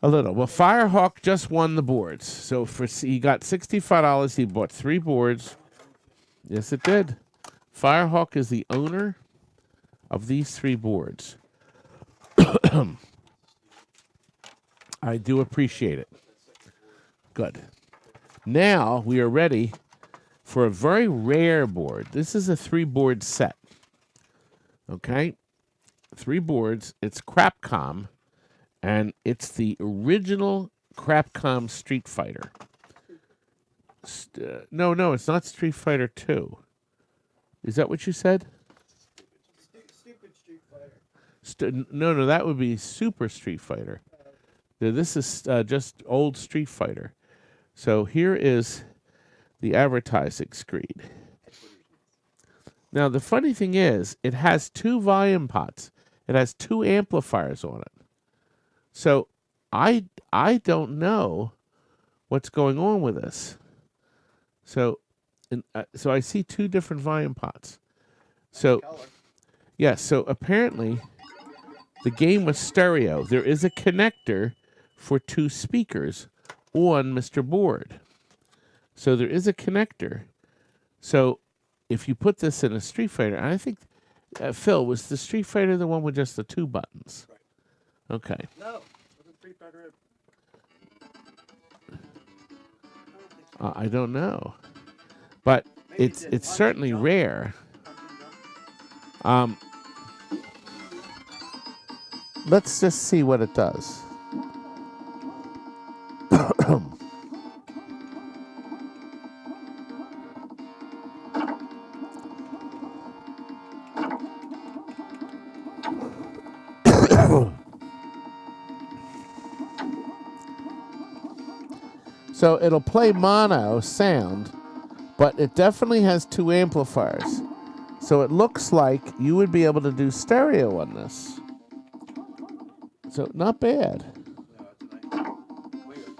Speaker 1: A little. Well, Firehawk just won the boards. So he got $65. He bought 3 boards. Yes, it did. Firehawk is the owner of these 3 boards. I do appreciate it. Good. Now we are ready for a very rare board. This is a 3-board set. Okay? 3 boards. It's Crapcom, and it's the original Crapcom Street Fighter. No, it's not Street Fighter 2. Is that what you said?
Speaker 2: Stupid Street Fighter.
Speaker 1: No, that would be Super Street Fighter. This is just old Street Fighter. So here is the advertising screen. Now, the funny thing is, it has 2 volume pots. It has 2 amplifiers on it. So I don't know what's going on with this. So, so I see 2 different volume pots. So, yes. So apparently, the game was stereo. There is a connector for 2 speakers on Mr. Board. So there is a connector. So if you put this in a Street Fighter, I think, Phil, was the Street Fighter the one with just the 2 buttons?
Speaker 2: Right.
Speaker 1: Okay.
Speaker 2: No, it was Street Fighter.
Speaker 1: I don't know. But
Speaker 2: Maybe
Speaker 1: it's certainly rare. Let's just see what it does. So it'll play mono sound, but it definitely has 2 amplifiers. So it looks like you would be able to do stereo on this. So not bad.
Speaker 2: No, it's nice. Weird.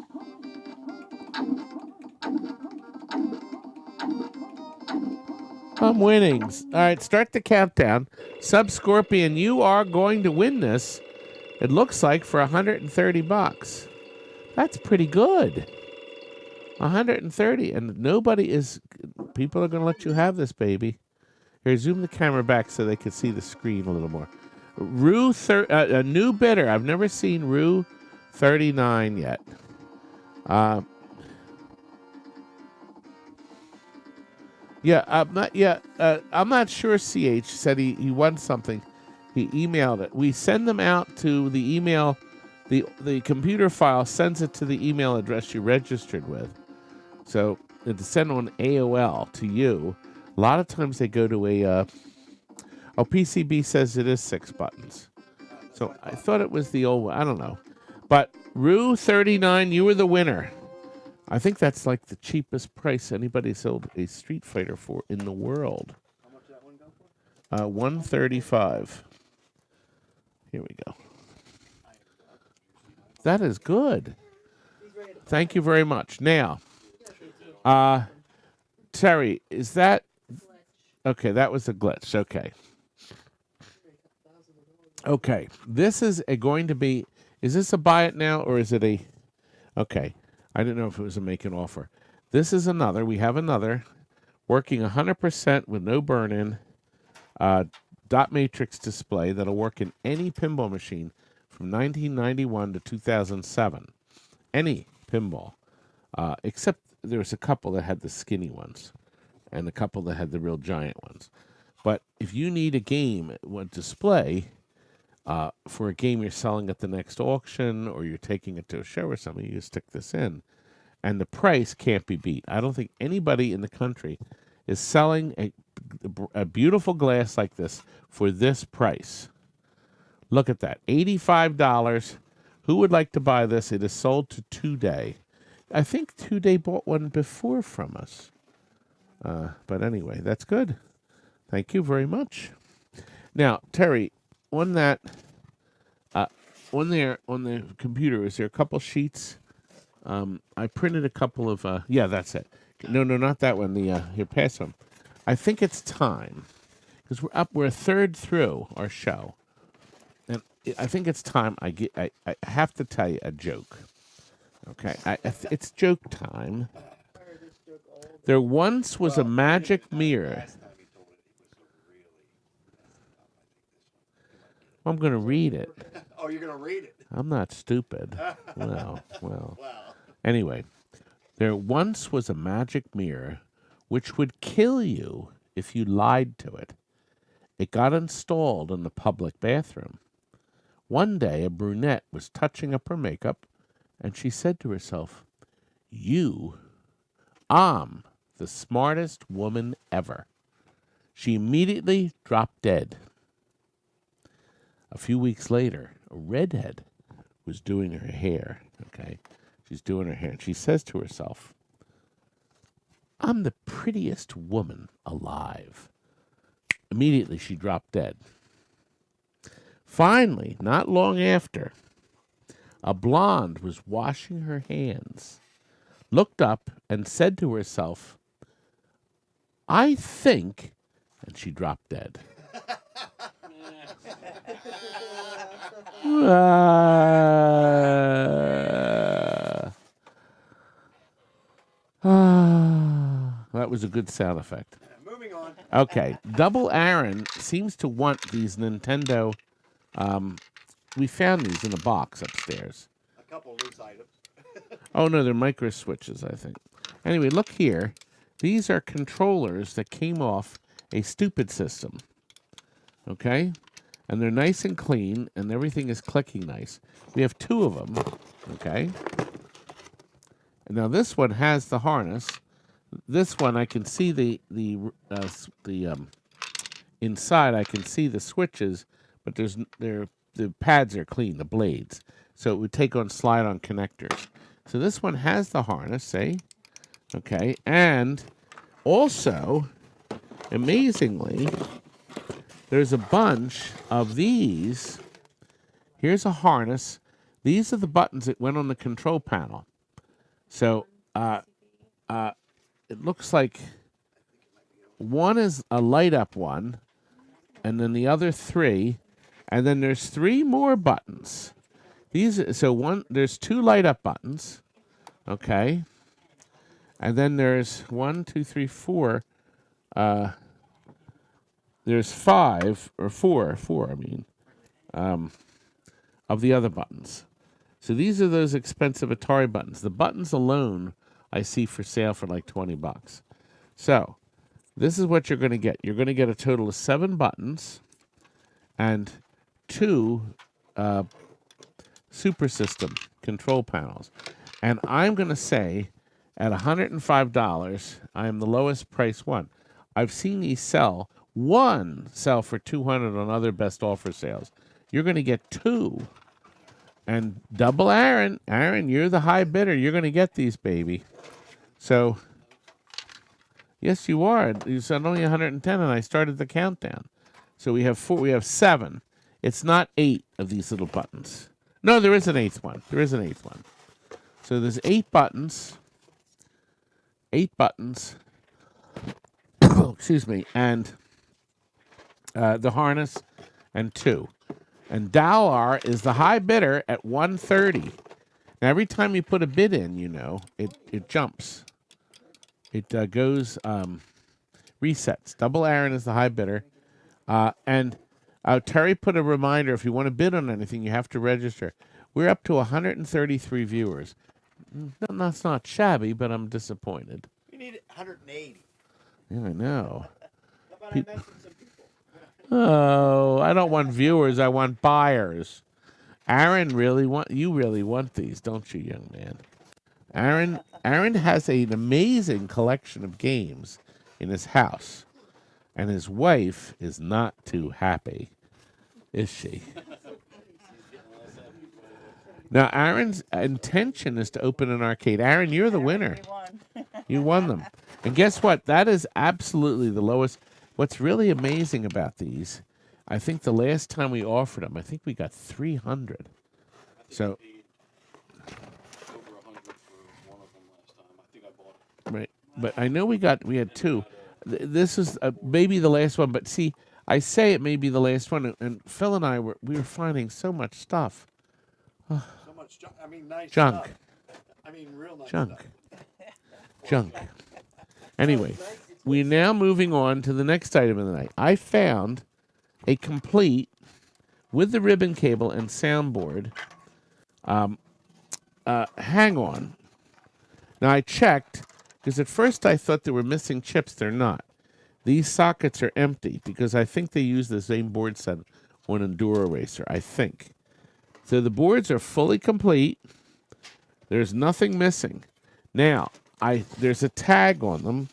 Speaker 1: I'm winning. All right, start the countdown. Sub-Scorpion, you are going to win this. It looks like for $130. That's pretty good. 130, and nobody is. People are going to let you have this, baby. Here, zoom the camera back so they can see the screen a little more. A new bidder. I've never seen Rue 39 yet. I'm not sure. CH said he won something. He emailed it. We send them out to the email. The computer file sends it to the email address you registered with. So it's sent on AOL to you. A lot of times they go to a. PCB says it is 6 buttons. So I thought it was the old one. I don't know. But Rue 39, you were the winner. I think that's like the cheapest price anybody sold a Street Fighter for in the world.
Speaker 2: How much did that one go for?
Speaker 1: $135. Here we go. That is good. Thank you very much. Now, Terry, is that... Okay, that was a glitch. Okay. Okay, this is going to be... Is this a buy it now, or is it a... Okay, I didn't know if it was a make an offer. This is another. We have another. Working 100% with no burn-in. Dot matrix display that'll work in any pinball machine from 1991 to 2007. Any pinball. Except there was a couple that had the skinny ones and a couple that had the real giant ones. But if you need a game, a display for a game you're selling at the next auction or you're taking it to a show or something, you stick this in. And the price can't be beat. I don't think anybody in the country is selling a beautiful glass like this for this price. Look at that. $85. Who would like to buy this? It is sold to Today. I think Today bought one before from us. But anyway, that's good. Thank you very much. Now, Terry, on that, on the computer, is there a couple sheets? I printed a couple of, yeah, that's it. No, not that one. Here, pass them. I think it's time, because we're a third through our show. And I think it's time I have to tell you a joke. Okay, it's joke time. There once was a magic mirror. I'm going to read it.
Speaker 2: Oh, you're going to read it?
Speaker 1: I'm not stupid. Well. Anyway, there once was a magic mirror which would kill you if you lied to it. It got installed in the public bathroom. One day, a brunette was touching up her makeup, and she said to herself, I'm the smartest woman ever. She immediately dropped dead. A few weeks later, a redhead was doing her hair, okay? She's doing her hair, and she says to herself, I'm the prettiest woman alive. Immediately, she dropped dead. Finally, not long after, a blonde was washing her hands, looked up, and said to herself, I think, and she dropped dead. That was a good sound effect.
Speaker 2: Moving on.
Speaker 1: Okay, Double Aaron seems to want these Nintendo. We found these in a box upstairs.
Speaker 2: A couple loose items.
Speaker 1: Oh no, they're micro switches, I think. Anyway, look here. These are controllers that came off a stupid system. Okay? And they're nice and clean, and everything is clicking nice. We have two of them. Okay? And now this one has the harness. This one I can see the inside. I can see the switches, but the pads are clean, the blades. So it would take on slide-on connectors. So this one has the harness, see? Okay, and also, amazingly, there's a bunch of these. Here's a harness. These are the buttons that went on the control panel. So it looks like one is a light-up one, and then the other three, and then there's three more buttons. There's two light-up buttons, okay, and then there's 1, 2, 3, 4. There's 5 or 4. I mean, of the other buttons. So these are those expensive Atari buttons. The buttons alone I see for sale for like $20. So this is what you're going to get. You're going to get a total of 7 buttons and 2 Super System control panels. And I'm going to say at $105, I am the lowest price one. I've seen these sell for $200 on other best offer sales. You're going to get 2. And Double Aaron, you're the high bidder. You're going to get these, baby. So, yes, you are. You said only 110, and I started the countdown. So we have 7. It's not 8 of these little buttons. No, there is an 8th one. There is an 8th one. So there's 8 buttons. 8 buttons. Excuse me. And the harness and 2. And Dalar is the high bidder at 130. Now, every time you put a bid in, you know, it jumps. It goes, resets. Double Aaron is the high bidder. And Terry put a reminder, if you want to bid on anything, you have to register. We're up to 133 viewers. That's not shabby, but I'm disappointed.
Speaker 2: You need 180.
Speaker 1: Yeah, I know.
Speaker 2: How about I mention some people?
Speaker 1: Oh, I don't want viewers. I want buyers. Aaron you really want these, don't you, young man? Aaron has an amazing collection of games in his house, and his wife is not too happy, is she? Now, Aaron's intention is to open an arcade. Aaron, you're the winner. You won them. And guess what? That is absolutely the lowest. What's really amazing about these, I think the last time we offered them, I think we got 300. So,
Speaker 5: Over 100 for one of them last time. I think I bought it.
Speaker 1: right. But I know we had 2. This is maybe the last one, but see, I say it may be the last one, and Phil and I were finding so much stuff.
Speaker 2: So much junk. I mean, nice
Speaker 1: Junk.
Speaker 2: stuff. I mean, real nice
Speaker 1: Junk.
Speaker 2: stuff.
Speaker 1: Junk. Anyway, we're now moving on to the next item of the night. I found a complete, with the ribbon cable and soundboard, hang-on. Now, I checked, because at first I thought they were missing chips. They're not. These sockets are empty, because I think they use the same board set on Enduro Racer, I think. So the boards are fully complete. There's nothing missing. Now, there's a tag on them,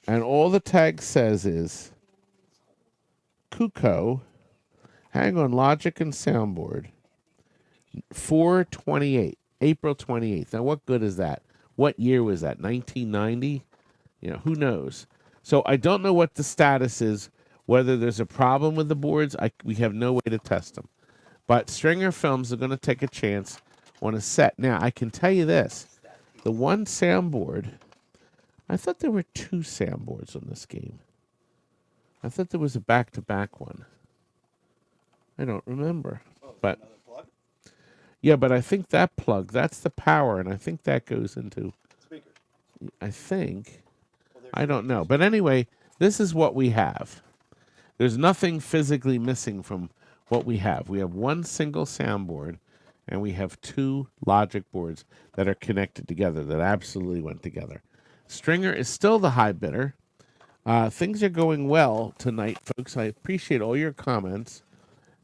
Speaker 1: and all the tag says is Kuko, hang on, logic and soundboard, 4/28, April 28th. Now, what good is that? What year was that? 1990? You know, who knows? So I don't know what the status is, whether there's a problem with the boards. We have no way to test them. But Stringer Films are going to take a chance on a set. Now, I can tell you this. The one soundboard, I thought there were 2 soundboards on this game. I thought there was a back-to-back one. I don't remember. But
Speaker 2: Another plug?
Speaker 1: yeah, but I think that plug, that's the power, and I think that goes into,
Speaker 2: Speaker.
Speaker 1: I think,
Speaker 2: Well, there's
Speaker 1: I don't know. But anyway, this is what we have. There's nothing physically missing from what we have. We have one single soundboard, and we have 2 logic boards that are connected together, that absolutely went together. Stringer is still the high bidder. Things are going well tonight, folks. I appreciate all your comments.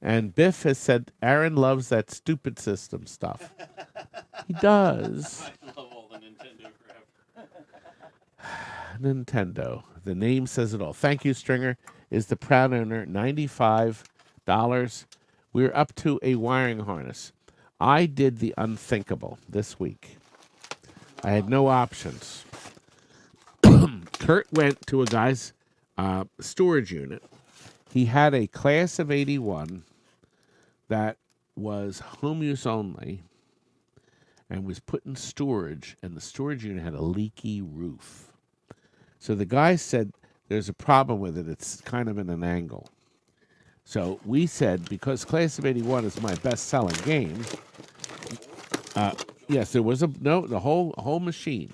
Speaker 1: And Biff has said Aaron loves that stupid system stuff. He does.
Speaker 5: I love all the Nintendo crap.
Speaker 1: Nintendo. The name says it all. Thank you, Stringer. Is the proud owner. $95. We're up to a wiring harness. I did the unthinkable this week. I had no options. Kurt went to a guy's storage unit. He had a class of 81 that was home use only and was put in storage, and the storage unit had a leaky roof. So the guy said, there's a problem with it. It's kind of in an angle. So we said, because Class of 81 is my best-selling game, yes, there was the whole machine.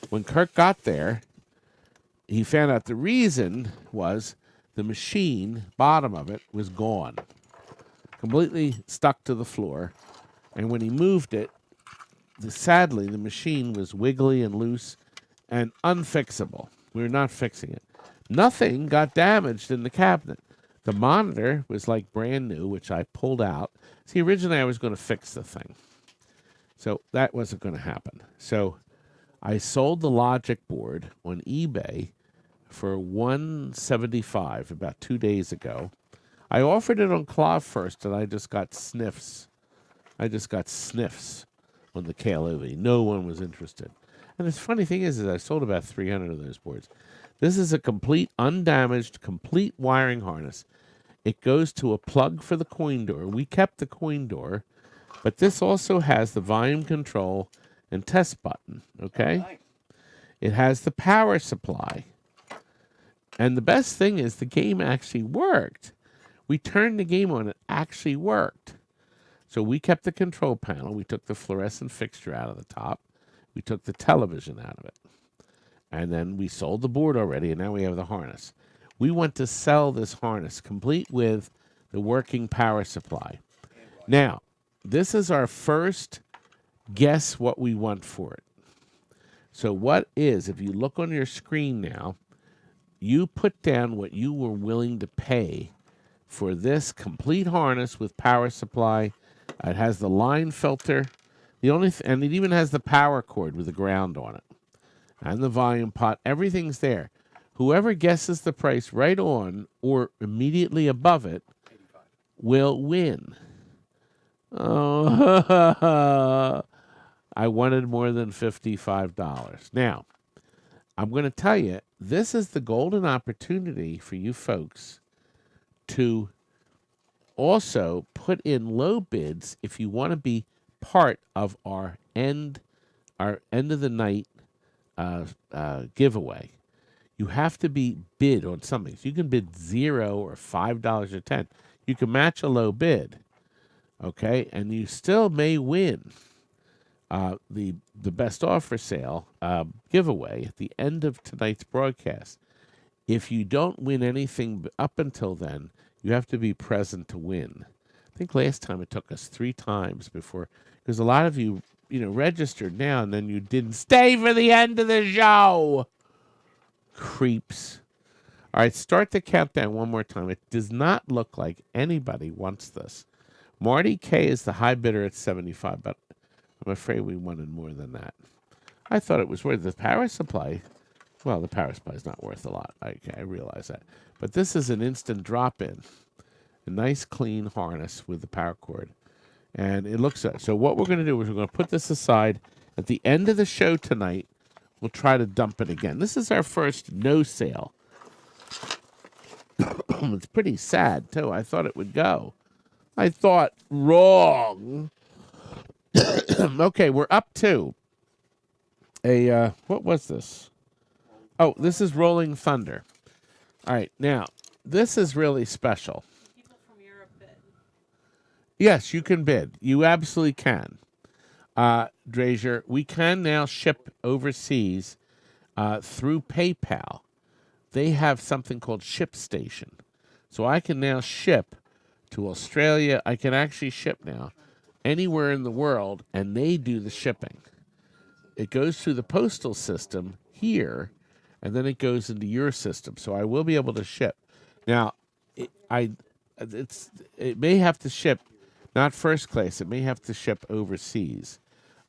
Speaker 1: When Kirk got there, he found out the reason was the machine, bottom of it, was gone. Completely stuck to the floor. And when he moved it, sadly, the machine was wiggly and loose and unfixable. We were not fixing it. Nothing got damaged in the cabinet. The monitor was like brand new, which I pulled out. See, originally I was going to fix the thing. So that wasn't going to happen. So I sold the logic board on eBay for $175 about 2 days ago. I offered it on Claw first, and I just got sniffs. on the KLOV. No one was interested. And the funny thing is I sold about 300 of those boards. This is a complete, undamaged, complete wiring harness. it goes to a plug for the coin door. We kept the coin door, but this also has the volume control and test button, okay?
Speaker 2: Nice.
Speaker 1: It has the power supply. And the best thing is the game actually worked. We turned the game on, it actually worked. So we kept the control panel. We took the fluorescent fixture out of the top. We took the television out of it. And then we sold the board already, and now we have the harness. We want to sell this harness complete with the working power supply. Now, this is our first guess what we want for it. So what is, if you look on your screen now, you put down what you were willing to pay for this complete harness with power supply. It has the line filter, and it even has the power cord with the ground on it, and the volume pot. Everything's there. Whoever guesses the price right on or immediately above it will win. Oh, I wanted more than $55. Now, I'm going to tell you, this is the golden opportunity for you folks to also put in low bids if you want to be part of our end of the night giveaway. You have to be bid on something. So you can bid $0 or $5 or $10. You can match a low bid, okay, and you still may win the best offer sale giveaway at the end of tonight's broadcast. If you don't win anything up until then, you have to be present to win. I think last time it took us 3 times before, because a lot of you, registered now and then you didn't stay for the end of the show. Creeps. All right, start the countdown one more time. It does not look like anybody wants this. Marty K is the high bidder at 75, but I'm afraid we wanted more than that. I thought it was worth the power supply. Well, the power supply is not worth a lot. I realize that. But this is an instant drop-in. A nice, clean harness with the power cord. And it looks at. So what we're going to do is we're going to put this aside. At the end of the show tonight, we'll try to dump it again. This is our first no sale. It's pretty sad, too. I thought it would go. I thought wrong. Okay, we're up to a, what was this? Oh, this is Rolling Thunder. All right, now, this is really special.
Speaker 3: People from Europe bid.
Speaker 1: Yes, you can bid. You absolutely can. Drazier, we can now ship overseas through PayPal. They have something called ShipStation. So I can now ship to Australia. I can actually ship now anywhere in the world, and they do the shipping. It goes through the postal system here, and then it goes into your system. So I will be able to ship. Now, it may have to ship, not first class. It may have to ship overseas.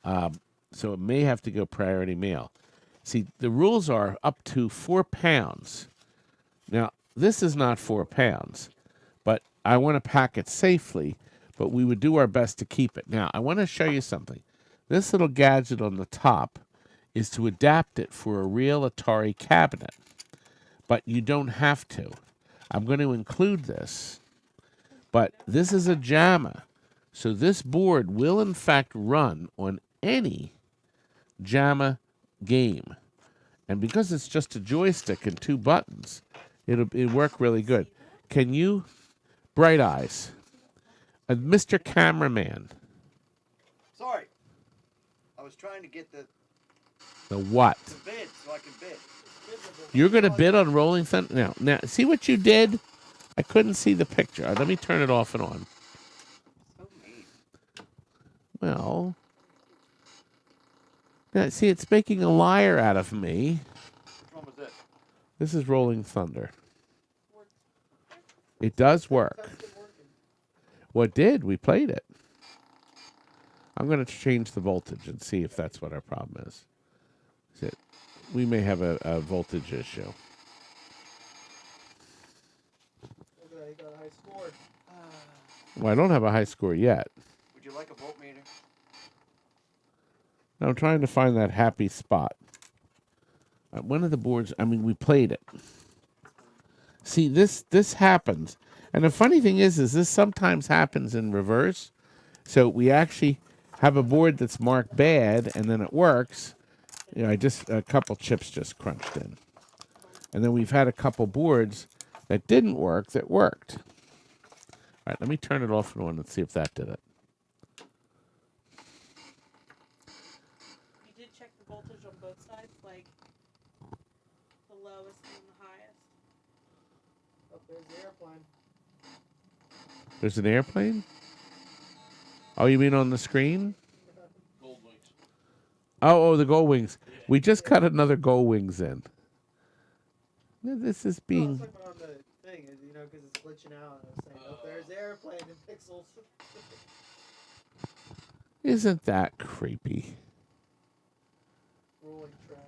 Speaker 1: So it may have to go priority mail. See, the rules are up to 4 pounds. Now, this is not 4 pounds, but I want to pack it safely, but we would do our best to keep it. Now, I want to show you something. This little gadget on the top is to adapt it for a real Atari cabinet, but you don't have to. I'm going to include this, but this is a JAMA, so this board will in fact run on any JAMA game. And because it's just a joystick and 2 buttons, it'll work really good. Can you, Bright Eyes, Mr. Cameraman?
Speaker 2: Sorry. I was trying to get the
Speaker 1: What?
Speaker 2: bid so I can bid.
Speaker 1: You're going to bid on Rolling Thunder? Now, see what you did? I couldn't see the picture. Let me turn it off and on.
Speaker 2: So mean.
Speaker 1: Well, now, see, it's making a liar out of me.
Speaker 2: Which one was this?
Speaker 1: This is Rolling Thunder. It does work. Well, it did. We played it. I'm going to change the voltage and see if that's what our problem is. We may have a voltage issue.
Speaker 2: Okay, you got a high score.
Speaker 1: Well, I don't have a high score yet.
Speaker 2: Would you like a voltmeter?
Speaker 1: I'm trying to find that happy spot. One of the boards, we played it. See, this happens. And the funny thing is this sometimes happens in reverse. So we actually have a board that's marked bad, and then it works. You know, a couple chips just crunched in. And then we've had a couple boards that didn't work that worked. All right, let me turn it off for one and see if that did it.
Speaker 3: You did check the voltage on both sides, like the lowest and the highest.
Speaker 2: Oh, there's the airplane.
Speaker 1: There's an airplane? Oh, you mean on the screen?
Speaker 5: Gold wings.
Speaker 1: Oh, the gold wings. We just cut another gold wings in. This is being...
Speaker 2: No, it's like on the thing, you know, because it's glitching out. And it's saying, oh, there's the airplane in pixels.
Speaker 1: Isn't that creepy?
Speaker 2: Rolling trash.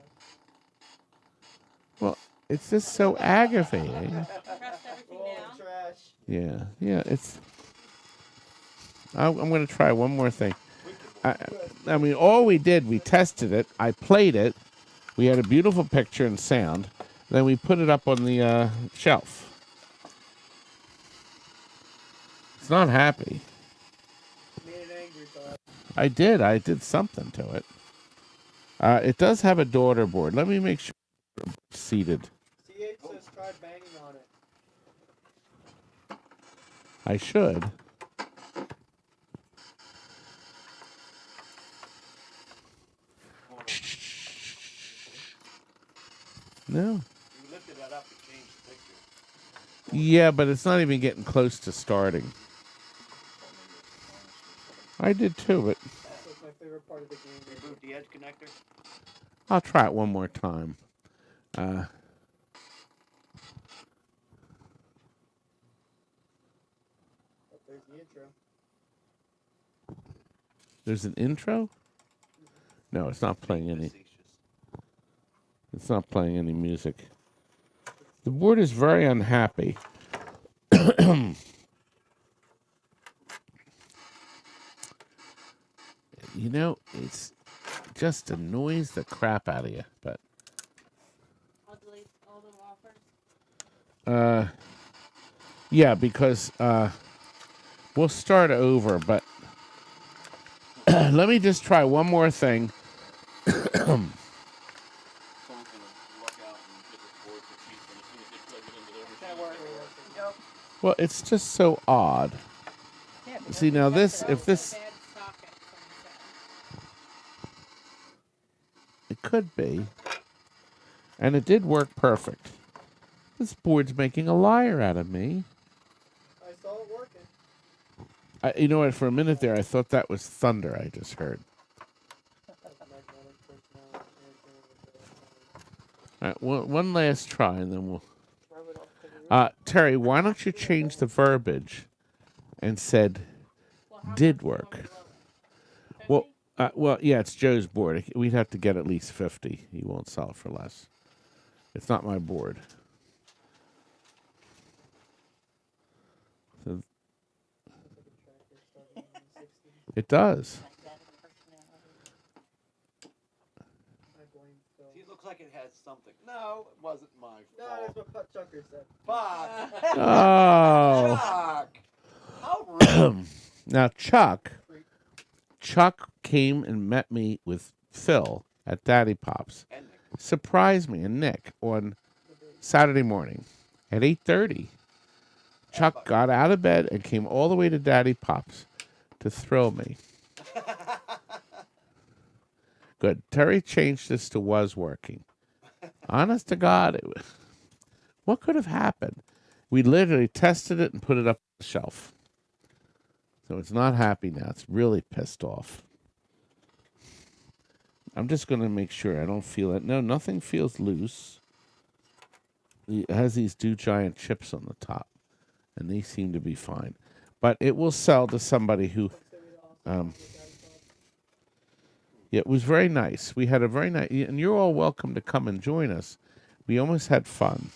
Speaker 1: Well, it's just so aggravating.
Speaker 3: Pressed everything
Speaker 2: Rolling
Speaker 3: down.
Speaker 2: trash.
Speaker 1: Yeah, it's... I'm going to try one more thing. I mean, all we did, we tested it. I played it. We had a beautiful picture and sound. Then we put it up on the shelf. It's not happy.
Speaker 2: Made it angry, Todd.
Speaker 1: I did something to it. It does have a daughter board. Let me make sure it's seated.
Speaker 2: C8 says try banging on it.
Speaker 1: I should. No.
Speaker 5: You lifted that up and changed the picture.
Speaker 1: Yeah, but it's not even getting close to starting. I did too, but
Speaker 2: That's my favorite part of the game.
Speaker 5: Remove the edge connector.
Speaker 1: I'll try it one more time.
Speaker 2: Oh, there's the intro.
Speaker 1: There's an intro? No, it's not playing any. It's not playing any music. The board is very unhappy. You know, it's just annoys the crap out of you. But
Speaker 3: I'll delete all the offers.
Speaker 1: yeah, because we'll start over. But let me just try one more thing.
Speaker 5: Someone's gonna luck out and get this board for cheap, and as soon as they plug it into their
Speaker 2: Can't
Speaker 5: machine,
Speaker 2: worry.
Speaker 5: it'll work.
Speaker 1: Well, it's just so odd.
Speaker 3: Yeah, but
Speaker 1: See,
Speaker 3: don't
Speaker 1: now
Speaker 3: you
Speaker 1: this-
Speaker 3: check
Speaker 1: if
Speaker 3: the
Speaker 1: this-
Speaker 3: bad socket from the
Speaker 1: It could be. And it did work perfect. This board's making a liar out of me.
Speaker 2: I saw it working.
Speaker 1: You know what? For a minute there, I thought that was thunder I just heard. All right, one last try, and then we'll... Terry, why don't you change the verbiage and said
Speaker 3: Well, how
Speaker 1: did
Speaker 3: much do you
Speaker 1: work?
Speaker 3: want me to lower it?
Speaker 1: Well,
Speaker 3: 50?
Speaker 1: well, yeah, it's Joe's board. We'd have to get at least 50. He won't sell it for less. It's not my board. So it does.
Speaker 5: See, it looks like it has something. No, it wasn't my
Speaker 2: No,
Speaker 5: fault.
Speaker 2: that's what Putt Chucker said.
Speaker 5: Fuck.
Speaker 1: Oh.
Speaker 5: Fuck. How rude.
Speaker 1: Now, Chuck came and met me with Phil at Daddy Pop's.
Speaker 5: And Nick.
Speaker 1: Surprised me and Nick on Saturday morning at 8:30. Chuck got out of bed and came all the way to Daddy Pop's to thrill me. Good. Terry changed this to was working. Honest to God, what could have happened? We literally tested it and put it up on the shelf. So it's not happy now. It's really pissed off. I'm just going to make sure I don't feel it. No, nothing feels loose. It has these giant chips on the top, and they seem to be fine. But it will sell to somebody who... yeah, it was very nice. We had a very nice... And you're all welcome to come and join us. We almost had fun.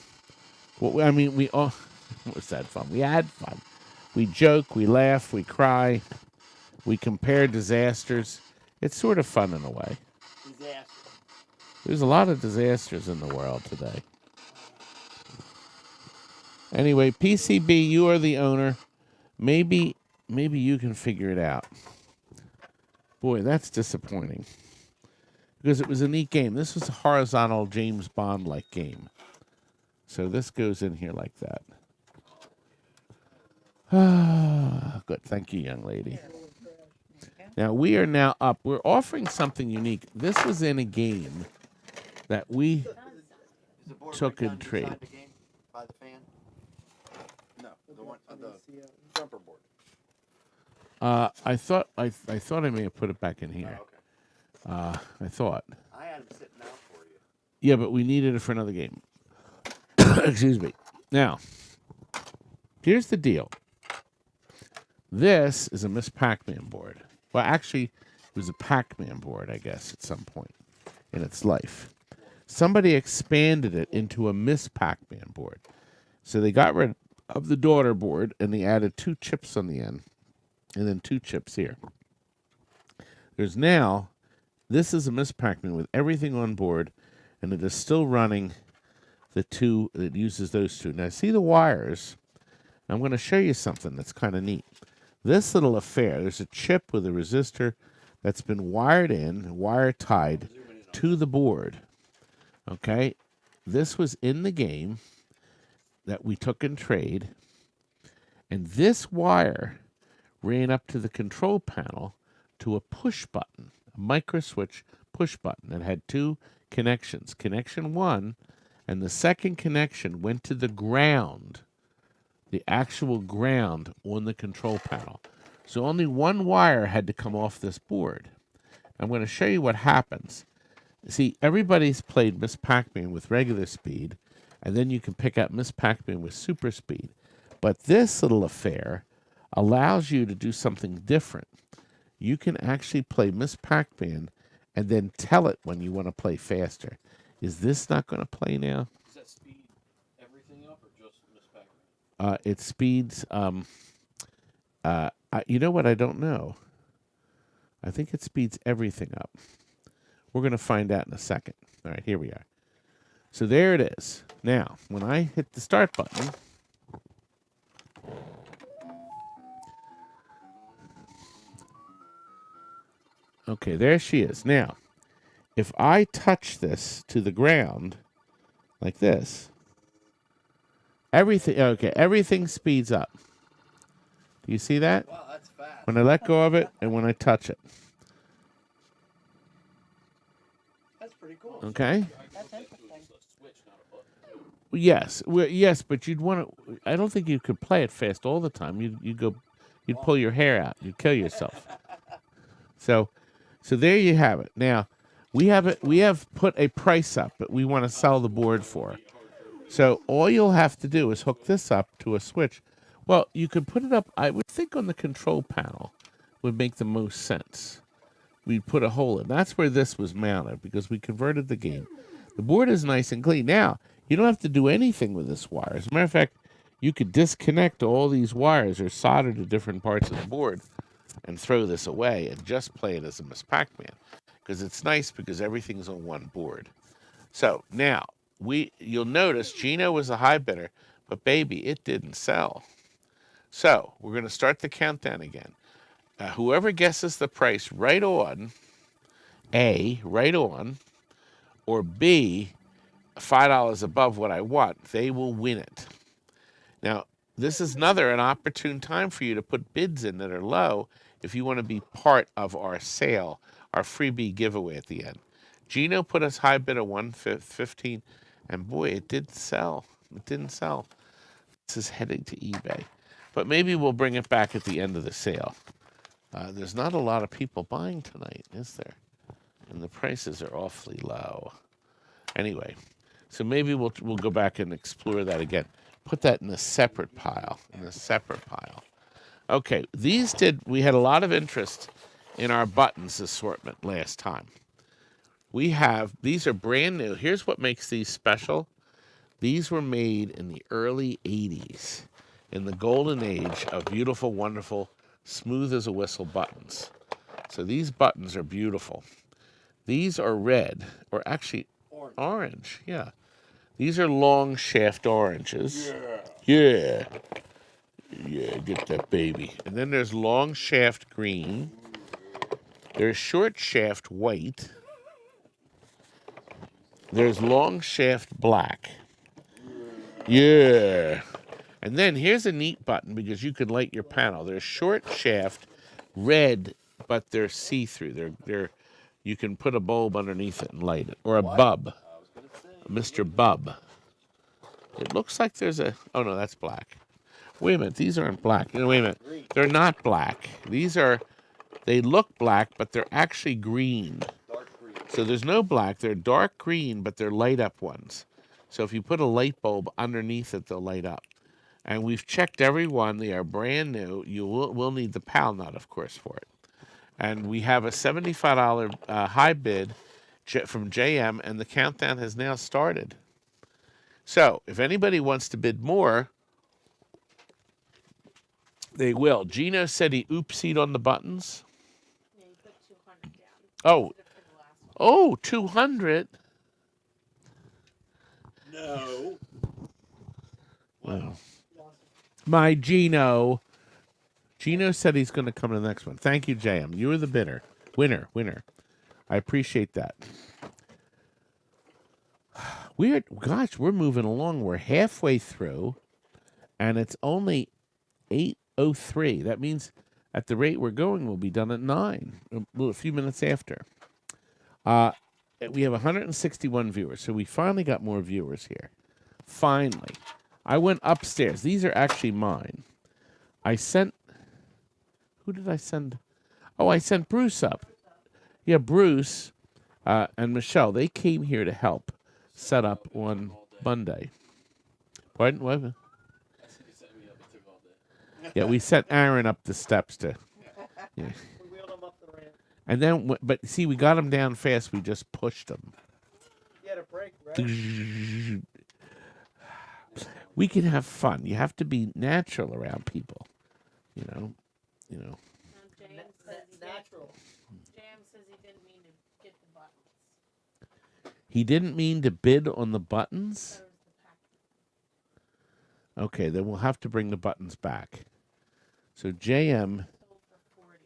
Speaker 1: Well, I mean, we all... almost had fun. We had fun. We joke, we laugh, we cry. We compare disasters. It's sort of fun in a way.
Speaker 5: Disaster.
Speaker 1: There's a lot of disasters in the world today. Anyway, PCB, you are the owner. Maybe you can figure it out. Boy, that's disappointing. Because it was a neat game. This was a horizontal James Bond-like game. So this goes in here like that. Good. Thank you, young lady. Now, we are now up. We're offering something unique. This was in a game that we
Speaker 6: Is the board
Speaker 1: took
Speaker 6: right
Speaker 1: in
Speaker 6: down
Speaker 1: trade.
Speaker 6: inside the game by the fan?
Speaker 5: No, the one on the
Speaker 2: See,
Speaker 5: jumper board.
Speaker 1: I thought I may have put it back in here.
Speaker 5: Oh, okay.
Speaker 1: I thought.
Speaker 6: I had them sitting out for you.
Speaker 1: Yeah, but we needed it for another game. Excuse me. Now, here's the deal. This is a Miss Pac-Man board. Well, actually, it was a Pac-Man board, I guess, at some point in its life. Somebody expanded it into a Miss Pac-Man board. So they got rid of the daughter board, and they added 2 chips on the end, and then 2 chips here. There's now, this is a Miss Pac-Man with everything on board, and it is still running the 2 that uses those 2. Now, see the wires? I'm going to show you something that's kind of neat. This little affair, there's a chip with a resistor that's been wired in, wire tied to the board. Okay? This was in the game that we took in trade. And this wire ran up to the control panel to a push button, a micro switch push button that had 2 connections. Connection 1, and the second connection went to the ground. The actual ground on the control panel. So only 1 wire had to come off this board. I'm going to show you what happens. See, everybody's played Miss Pac-Man with regular speed, and then you can pick up Miss Pac-Man with super speed. But this little affair allows you to do something different. You can actually play Miss Pac-Man and then tell it when you want to play faster. Is this not going to play now?
Speaker 5: Does that speed everything up or just Miss Pac-Man?
Speaker 1: It speeds. You know what? I don't know. I think it speeds everything up. We're going to find out in a second. All right, here we are. So there it is. Now, when I hit the start button, okay, there she is. Now, if I touch this to the ground like this, everything speeds up. Do you see that?
Speaker 6: Wow, that's fast.
Speaker 1: When I let go of it and when I touch it.
Speaker 6: That's pretty cool.
Speaker 1: Okay?
Speaker 3: That's interesting.
Speaker 1: Yes, but you'd want to. I don't think you could play it fast all the time. You'd pull your hair out. You'd kill yourself. So there you have it. Now, we have put a price up that we want to sell the board for. So all you'll have to do is hook this up to a switch. Well, you could put it up, I would think on the control panel would make the most sense. We'd put a hole in. That's where this was mounted because we converted the game. The board is nice and clean. Now, you don't have to do anything with this wire. As a matter of fact, you could disconnect all these wires or solder to different parts of the board and throw this away and just play it as a Miss Pac-Man. Because it's nice because everything's on one board. So now, you'll notice Gino was a high bidder, but baby, it didn't sell. So we're going to start the countdown again. Whoever guesses the price right on, A, right on, or B, $5 above what I want, they will win it. Now, this is an opportune time for you to put bids in that are low if you want to be part of our sale, our freebie giveaway at the end. Gino put us high bid of $115, and boy, it didn't sell. It didn't sell. This is heading to eBay. But maybe we'll bring it back at the end of the sale. There's not a lot of people buying tonight, is there? And the prices are awfully low. Anyway, so maybe we'll go back and explore that again. Put that in a separate pile. Okay, we had a lot of interest in our buttons assortment last time. These are brand new. Here's what makes these special. These were made in the early 80s, in the golden age of beautiful, wonderful, smooth as a whistle buttons. So these buttons are beautiful. These are red, or actually orange, yeah. These are long shaft oranges.
Speaker 5: Yeah.
Speaker 1: Yeah. Yeah, get that baby. And then there's long shaft green. There's short shaft white. There's long shaft black. Yeah. And then here's a neat button because you can light your panel. There's short shaft red, but they're see-through. They're you can put a bulb underneath it and light it. Or a bub. Mr. Bub. It looks like there's a... Oh, no, that's black. Wait a minute. These aren't black. No, wait a minute. They're not black. These are... They look black, but they're actually green.
Speaker 6: Dark green.
Speaker 1: So there's no black. They're dark green, but they're light-up ones. So if you put a light bulb underneath it, they'll light up. And we've checked every one. They are brand new. You will need the PAL nut, of course, for it. And we have a $75 high bid from JM, and the countdown has now started. So if anybody wants to bid more, they will. Gino said he oopsied on the buttons.
Speaker 3: Yeah, you put 200 down.
Speaker 1: Oh.
Speaker 3: Instead of for the last one.
Speaker 1: Oh, 200.
Speaker 5: No.
Speaker 1: Wow. My Gino. Gino said he's going to come to the next one. Thank you, JM. You were the bidder. Winner. I appreciate that. We're moving along. We're halfway through, and it's only 8:03. That means at the rate we're going, we'll be done at 9, a few minutes after. We have 161 viewers, so we finally got more viewers here. Finally. I went upstairs. These are actually mine. I sent... Who did I send? Oh, I sent Bruce up. Yeah, Bruce and Michelle, they came here to help set up on Monday. Pardon? What? Yeah, we sent Aaron up the steps to... Yeah.
Speaker 2: We wheeled him up the ramp.
Speaker 1: And then, but see, we got him down fast. We just pushed him.
Speaker 2: He had a break, right?
Speaker 1: We can have fun. You have to be natural around people, you know.
Speaker 3: James says
Speaker 2: Natural.
Speaker 3: James says he didn't mean to get the buttons.
Speaker 1: He didn't mean to bid on the buttons?
Speaker 3: So was the Pac-Man.
Speaker 1: Okay, then we'll have to bring the buttons back. So JM...
Speaker 3: Sold for 40.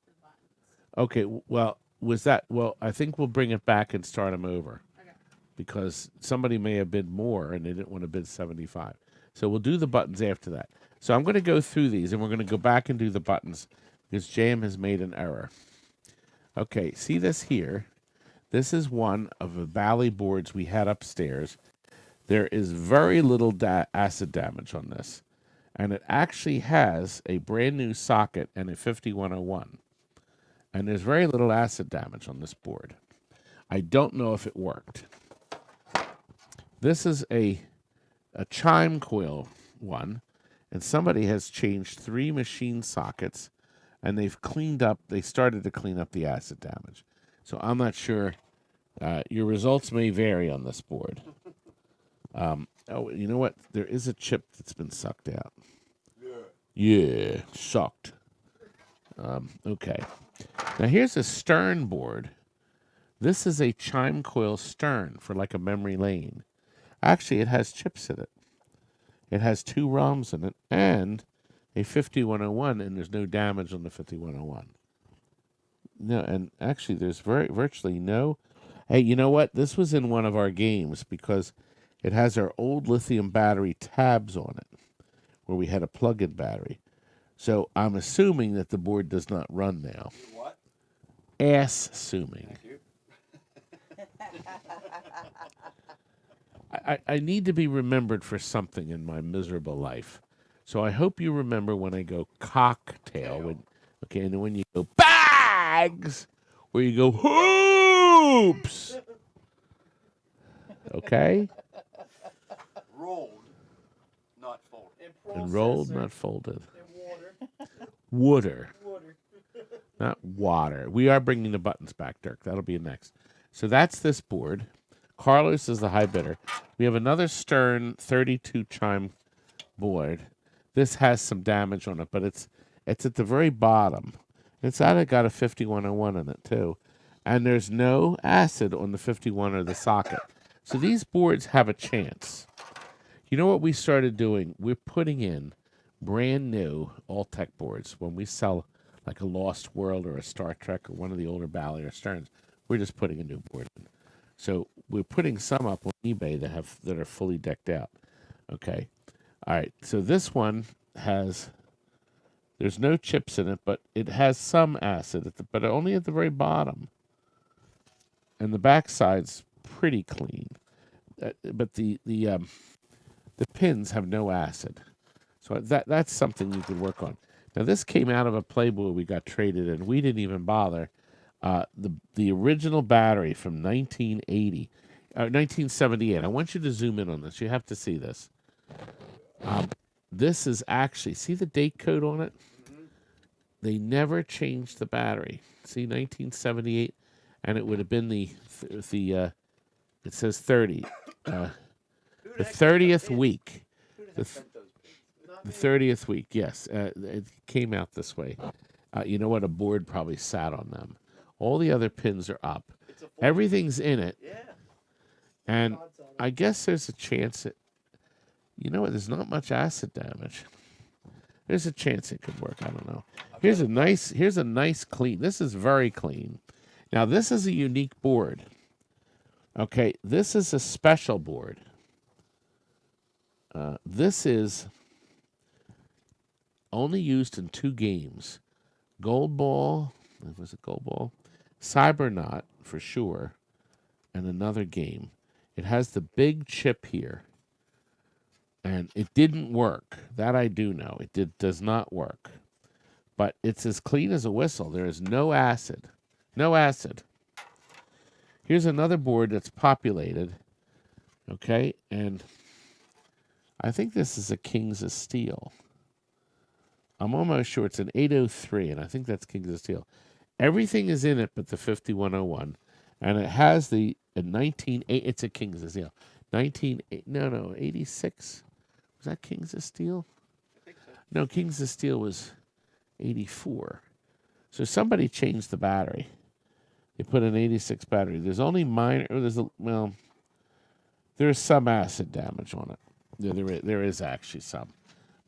Speaker 3: The buttons.
Speaker 1: Okay, well, was that... Well, I think we'll bring it back and start them over.
Speaker 3: Okay.
Speaker 1: Because somebody may have bid more and they didn't want to bid 75. So we'll do the buttons after that. So I'm going to go through these, and we're going to go back and do the buttons because JM has made an error. Okay, see this here? This is one of the Bally boards we had upstairs. There is very little acid damage on this, and it actually has a brand new socket and a 5101. And there's very little acid damage on this board. I don't know if it worked. This is a chime coil one. And somebody has changed 3 machine sockets, and they've cleaned up. They started to clean up the acid damage. So I'm not sure. Your results may vary on this board. Oh, you know what? There is a chip that's been sucked out. Yeah, sucked. Okay. Now here's a stern board. This is a chime coil stern for like a memory lane. Actually, it has chips in it. It has 2 ROMs in it and a 5101, and there's no damage on the 5101. No, and actually there's virtually no... Hey, you know what? This was in one of our games because it has our old lithium battery tabs on it where we had a plug-in battery. So I'm assuming that the board does not run now.
Speaker 6: What?
Speaker 1: Assuming.
Speaker 6: Thank you.
Speaker 1: I need to be remembered for something in my miserable life. So I hope you remember when I go cocktail. And then when you go bags, where you go hoops. Okay?
Speaker 6: Rolled, not folded.
Speaker 1: And rolled, not folded.
Speaker 2: And
Speaker 1: Water.
Speaker 2: water.
Speaker 1: Not water. We are bringing the buttons back, Dirk. That'll be next. So that's this board. Carlos is the high bidder. We have another Stern 32 chime board. This has some damage on it, but it's at the very bottom. It's got a 5101 in it too. And there's no acid on the 51 or the socket. So these boards have a chance. You know what we started doing? We're putting in brand new all-tech boards. When we sell like a Lost World or a Star Trek or one of the older Bally or Stearns, we're just putting a new board in. So we're putting some up on eBay that are fully decked out. Okay. All right. So this one there's no chips in it, but it has some acid, but only at the very bottom. And the backside's pretty clean. But the pins have no acid. So that's something you can work on. Now, this came out of a Playboy we got traded in. We didn't even bother. The original battery from 1978. I want you to zoom in on this. You have to see this. This is actually, see the date code on it? Mm-hmm. They never changed the battery. See, 1978, and it would have been it says 30. The 30th week. The 30th week, yes. It came out this way. You know what? A board probably sat on them. All the other pins are up. Everything's in it. Yeah. And I guess there's a chance that, you know what? There's not much acid damage. There's a chance it could work. I don't know. Here's a nice clean. This is very clean. Now, this is a unique board. Okay, this is a special board. This is only used in 2 games. Gold Ball, was it Gold Ball? Cybernaut, for sure, and another game. It has the big chip here, and it didn't work. That I do know. It does not work. But it's as clean as a whistle. There is no acid. No acid. Here's another board that's populated, okay, and I think this is a Kings of Steel. I'm almost sure it's an 803, and I think that's Kings of Steel. Everything is in it but the 5101, and it has the 1980. It's a Kings of Steel. 86. Was that Kings of Steel?
Speaker 6: I think so.
Speaker 1: No, Kings of Steel was 84. So somebody changed the battery. They put an 86 battery. There's only minor. There's some acid damage on it. There is actually some.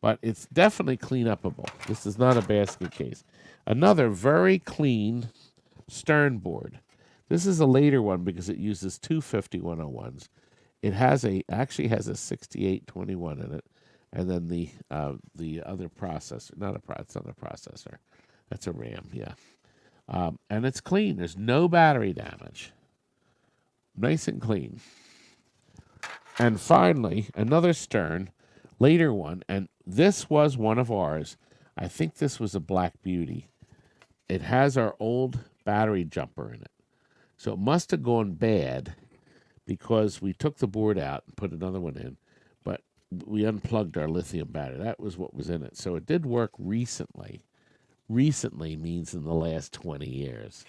Speaker 1: But it's definitely clean upable. This is not a basket case. Another very clean Stern board. This is a later one because it uses 2 5101s. It actually has a 6821 in it, and then the other processor. It's not a processor. That's a RAM. Yeah, and it's clean. There's no battery damage. Nice and clean. And finally, another Stern, later one, and this was one of ours. I think this was a Black Beauty. It has our old battery jumper in it. So it must have gone bad because we took the board out and put another one in, but we unplugged our lithium battery. That was what was in it. So it did work recently. Recently means in the last 20 years.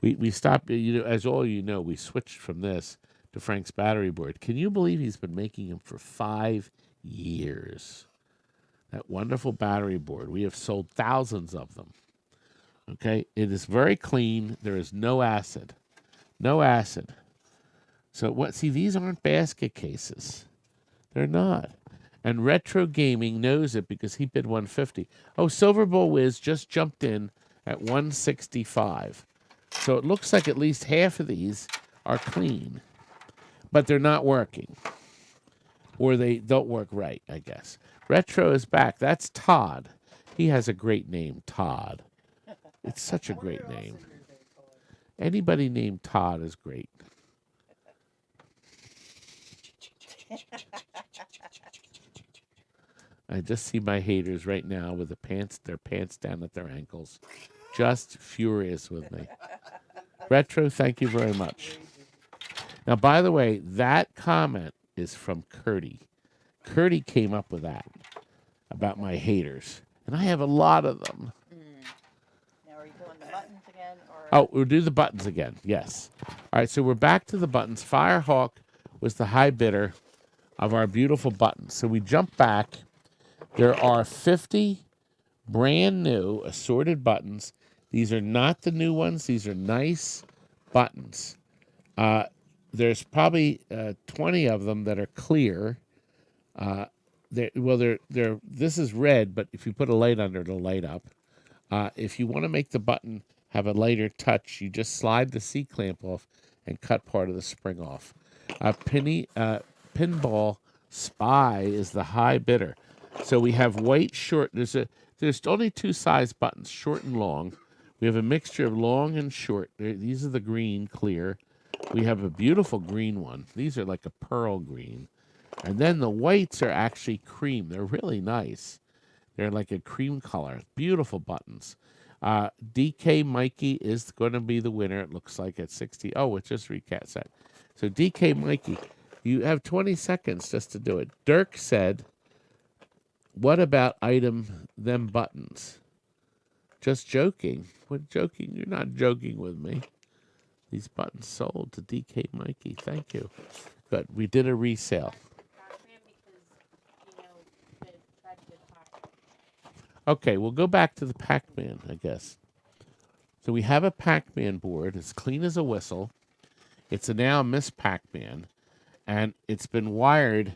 Speaker 1: We stopped, as all you know, we switched from this to Frank's battery board. Can you believe he's been making them for 5 years? That wonderful battery board. We have sold thousands of them. Okay? It is very clean. There is no acid. No acid. So see, these aren't basket cases. They're not. And Retro Gaming knows it because he bid $150. Oh, Silver Bowl Wiz just jumped in at $165. So it looks like at least half of these are clean, but they're not working. Or they don't work right, I guess. Retro is back. That's Todd. He has a great name, Todd. It's such a great name. Anybody named Todd is great. I just see my haters right now with their pants down at their ankles. Just furious with me. Retro, thank you very much. Now, by the way, that comment is from Curdy. Curdy came up with that about my haters. And I have a lot of them.
Speaker 7: Now, are you doing the buttons again? Or?
Speaker 1: Oh, we'll do the buttons again, yes. All right, so we're back to the buttons. Firehawk was the high bidder of our beautiful buttons. So we jump back. There are 50 brand new assorted buttons. These are not the new ones. These are nice buttons. there's probably 20 of them that are clear. This is red, but if you put a light under, it'll light up. If you want to make the button have a lighter touch, you just slide the C-clamp off and cut part of the spring off. Pinball Spy is the high bidder. So we have white short. There's only two size buttons, short and long. We have a mixture of long and short. These are the green, clear. We have a beautiful green one. These are like a pearl green. And then the whites are actually cream. They're really nice. They're like a cream color. Beautiful buttons. DK Mikey is going to be the winner, it looks like, at 60. Oh, it's just recat set. So DK Mikey, you have 20 seconds just to do it. Dirk said, what about them buttons? Just joking. What joking? You're not joking with me. These buttons sold to DK Mikey. Thank you. Good. We did a resale. Okay, we'll go back to the Pac-Man, I guess. So we have a Pac-Man board. It's clean as a whistle. It's now Miss Pac-Man, and it's been wired.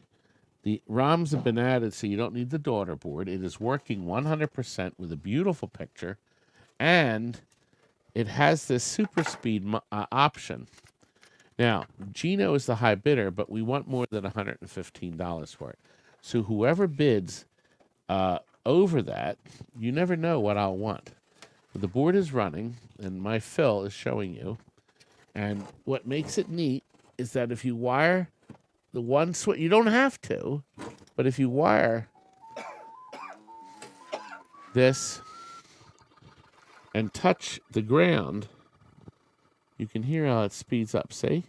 Speaker 1: The ROMs have been added, so you don't need the daughter board. It is working 100% with a beautiful picture, and it has this super speed option. Now, Gino is the high bidder, but we want more than $115 for it. So whoever bids over that, you never know what I'll want. But the board is running, and my fill is showing you. And what makes it neat is that if you wire the one switch, you don't have to, but if you wire this and touch the ground, you can hear how it speeds up, see?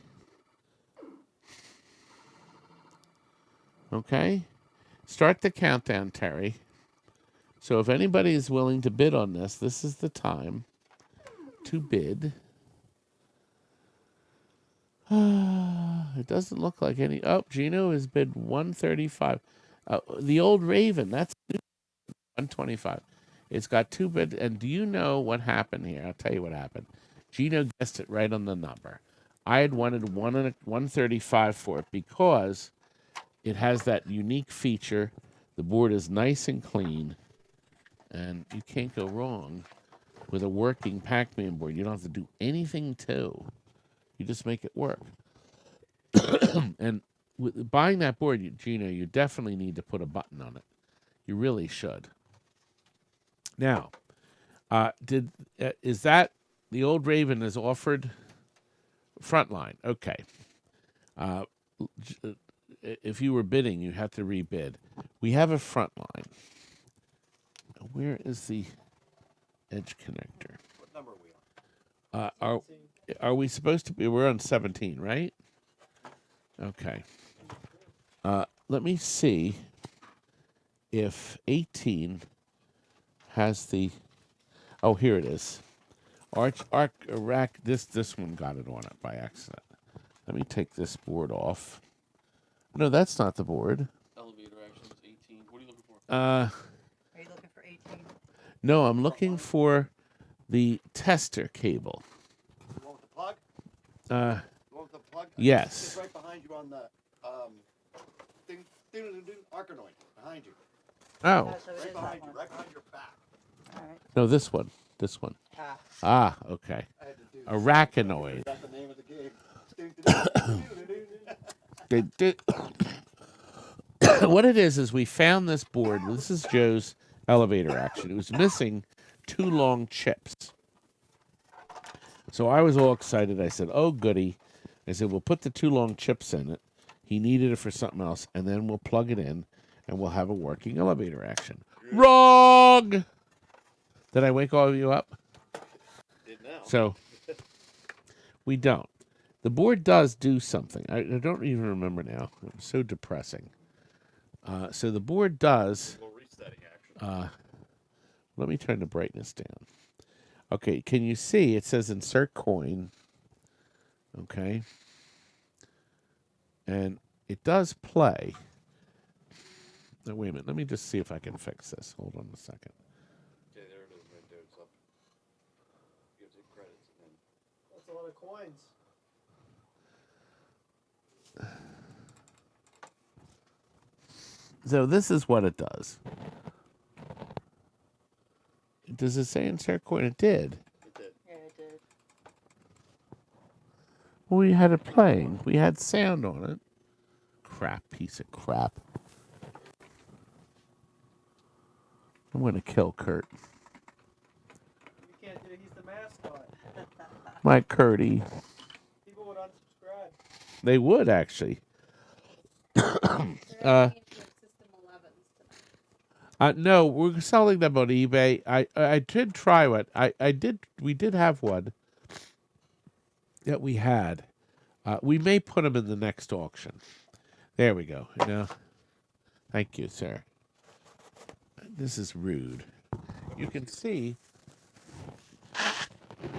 Speaker 1: Okay? Start the countdown, Terry. So if anybody is willing to bid on this, this is the time to bid. It doesn't look like any. Oh, Gino has bid 135. The old Raven, that's 125. It's got two bids. And do you know what happened here? I'll tell you what happened. Gino guessed it right on the number. I had wanted 135 for it because it has that unique feature. The board is nice and clean, and you can't go wrong with a working Pac-Man board. You don't have to do anything to. You just make it work. And with buying that board, Gino, you definitely need to put a button on it. You really should. Now, is that the old Raven is offered Frontline? Okay. If you were bidding, you have to rebid. We have a Frontline. Where is the edge connector?
Speaker 6: What number are we on?
Speaker 1: Are we supposed to be? We're on 17, right? Okay. Let me see if 18 has the. Oh, here it is. Rack. This one got it on it by accident. Let me take this board off. No, that's not the board.
Speaker 5: Elevator action is 18. What are you looking for?
Speaker 7: Are you looking for 18?
Speaker 1: No, I'm looking for the tester cable.
Speaker 6: The one with the plug?
Speaker 1: The
Speaker 6: one with the plug?
Speaker 1: Yes.
Speaker 6: It's right behind you on the Arcanoid. Behind you.
Speaker 1: Oh.
Speaker 7: So it
Speaker 6: Right
Speaker 7: is
Speaker 6: behind
Speaker 7: that
Speaker 6: you.
Speaker 7: one.
Speaker 6: Right behind your back.
Speaker 7: All right.
Speaker 1: No, this one. This one.
Speaker 7: Ah.
Speaker 1: Okay.
Speaker 6: I had to do
Speaker 1: Arachnoid.
Speaker 6: That's the name of the game.
Speaker 1: What it is we found this board. This is Joe's elevator action. It was missing two long chips. So I was all excited. I said, oh, goody. I said, we'll put the two long chips in it. He needed it for something else, and then we'll plug it in, and we'll have a working elevator action. Wrong! Did I wake all of you up?
Speaker 6: Did now.
Speaker 1: So we don't. The board does do something. I don't even remember now. It was so depressing. So the board does.
Speaker 6: Little resetting action.
Speaker 1: Let me turn the brightness down. Okay, can you see? It says insert coin. Okay. And it does play. Now, wait a minute. Let me just see if I can fix this. Hold on a second.
Speaker 6: Okay, there it is. Right there. It's up. Gives it credits and then.
Speaker 2: That's a lot of coins.
Speaker 1: So this is what it does. Does it say insert coin? It did.
Speaker 6: It did.
Speaker 7: Yeah, I did.
Speaker 1: Well, we had it playing. We had sound on it. Crap, piece of crap. I'm going to kill Kurt.
Speaker 2: You can't do it. He's the mascot.
Speaker 1: My Kurtie.
Speaker 2: People would unsubscribe.
Speaker 1: They would, actually.
Speaker 3: They're changing System 11s tonight.
Speaker 1: No, we're selling them on eBay. I did try one. We did have one that we had. We may put them in the next auction. There we go. You know. Thank you, sir. This is rude. You can see.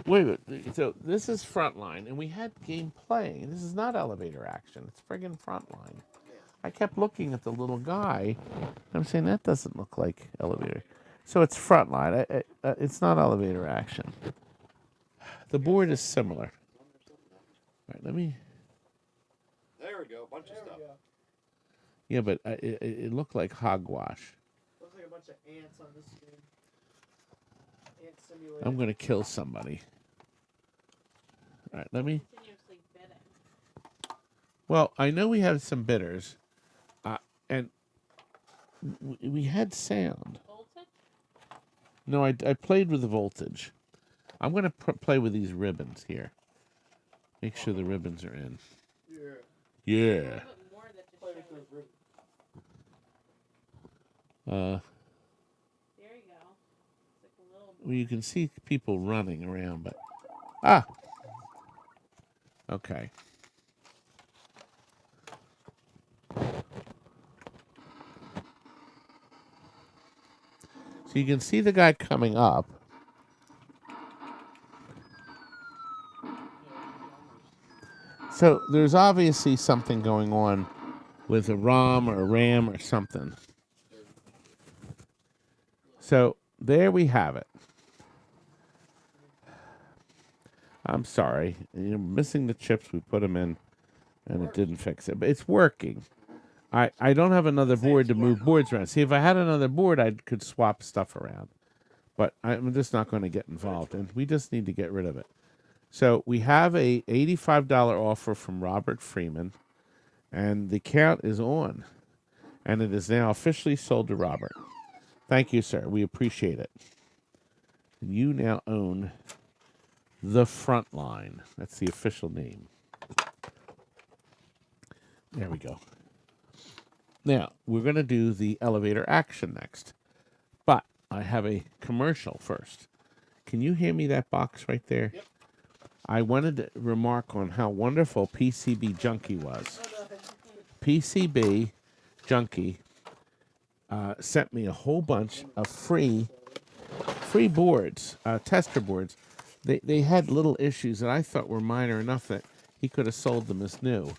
Speaker 1: Wait a minute. So this is Frontline, and we had game playing. This is not elevator action. It's friggin' Frontline. I kept looking at the little guy. I'm saying that doesn't look like elevator. So it's Frontline. It's not elevator action. The board is similar. All right, let me.
Speaker 6: There we go. A bunch of
Speaker 2: There
Speaker 6: stuff.
Speaker 2: we go.
Speaker 1: Yeah, but it looked like hogwash.
Speaker 2: Looks like a bunch of ants on this screen. Ant simulator.
Speaker 1: I'm going to kill somebody. All right, let me.
Speaker 3: Continuously bidding.
Speaker 1: Well, I know we have some bidders, and we had sound.
Speaker 3: Voltage?
Speaker 1: No, I played with the voltage. I'm going to play with these ribbons here. Make sure the ribbons are in.
Speaker 2: Yeah.
Speaker 1: Yeah.
Speaker 3: A little bit more that just
Speaker 2: Play
Speaker 3: show
Speaker 2: with those
Speaker 3: it.
Speaker 2: ribbons.
Speaker 3: There you go. It's like a little.
Speaker 1: Well, you can see people running around, but okay. So you can see the guy coming up. So there's obviously something going on with a ROM or a RAM or something. So there we have it. I'm sorry. You're missing the chips. We put them in, and it didn't fix it. But it's working. I don't have another board to move boards around. See, if I had another board, I could swap stuff around. But I'm just not going to get involved, and we just need to get rid of it. So we have a $85 offer from Robert Freeman, and the count is on, and it is now officially sold to Robert. Thank you, sir. We appreciate it. You now own the Frontline. That's the official name. There we go. Now, we're going to do the elevator action next. But I have a commercial first. Can you hand me that box right there?
Speaker 6: Yep.
Speaker 1: I wanted to remark on how wonderful PCB Junkie was. PCB Junkie sent me a whole bunch of free boards, tester boards. They had little issues that I thought were minor enough that he could have sold them as new.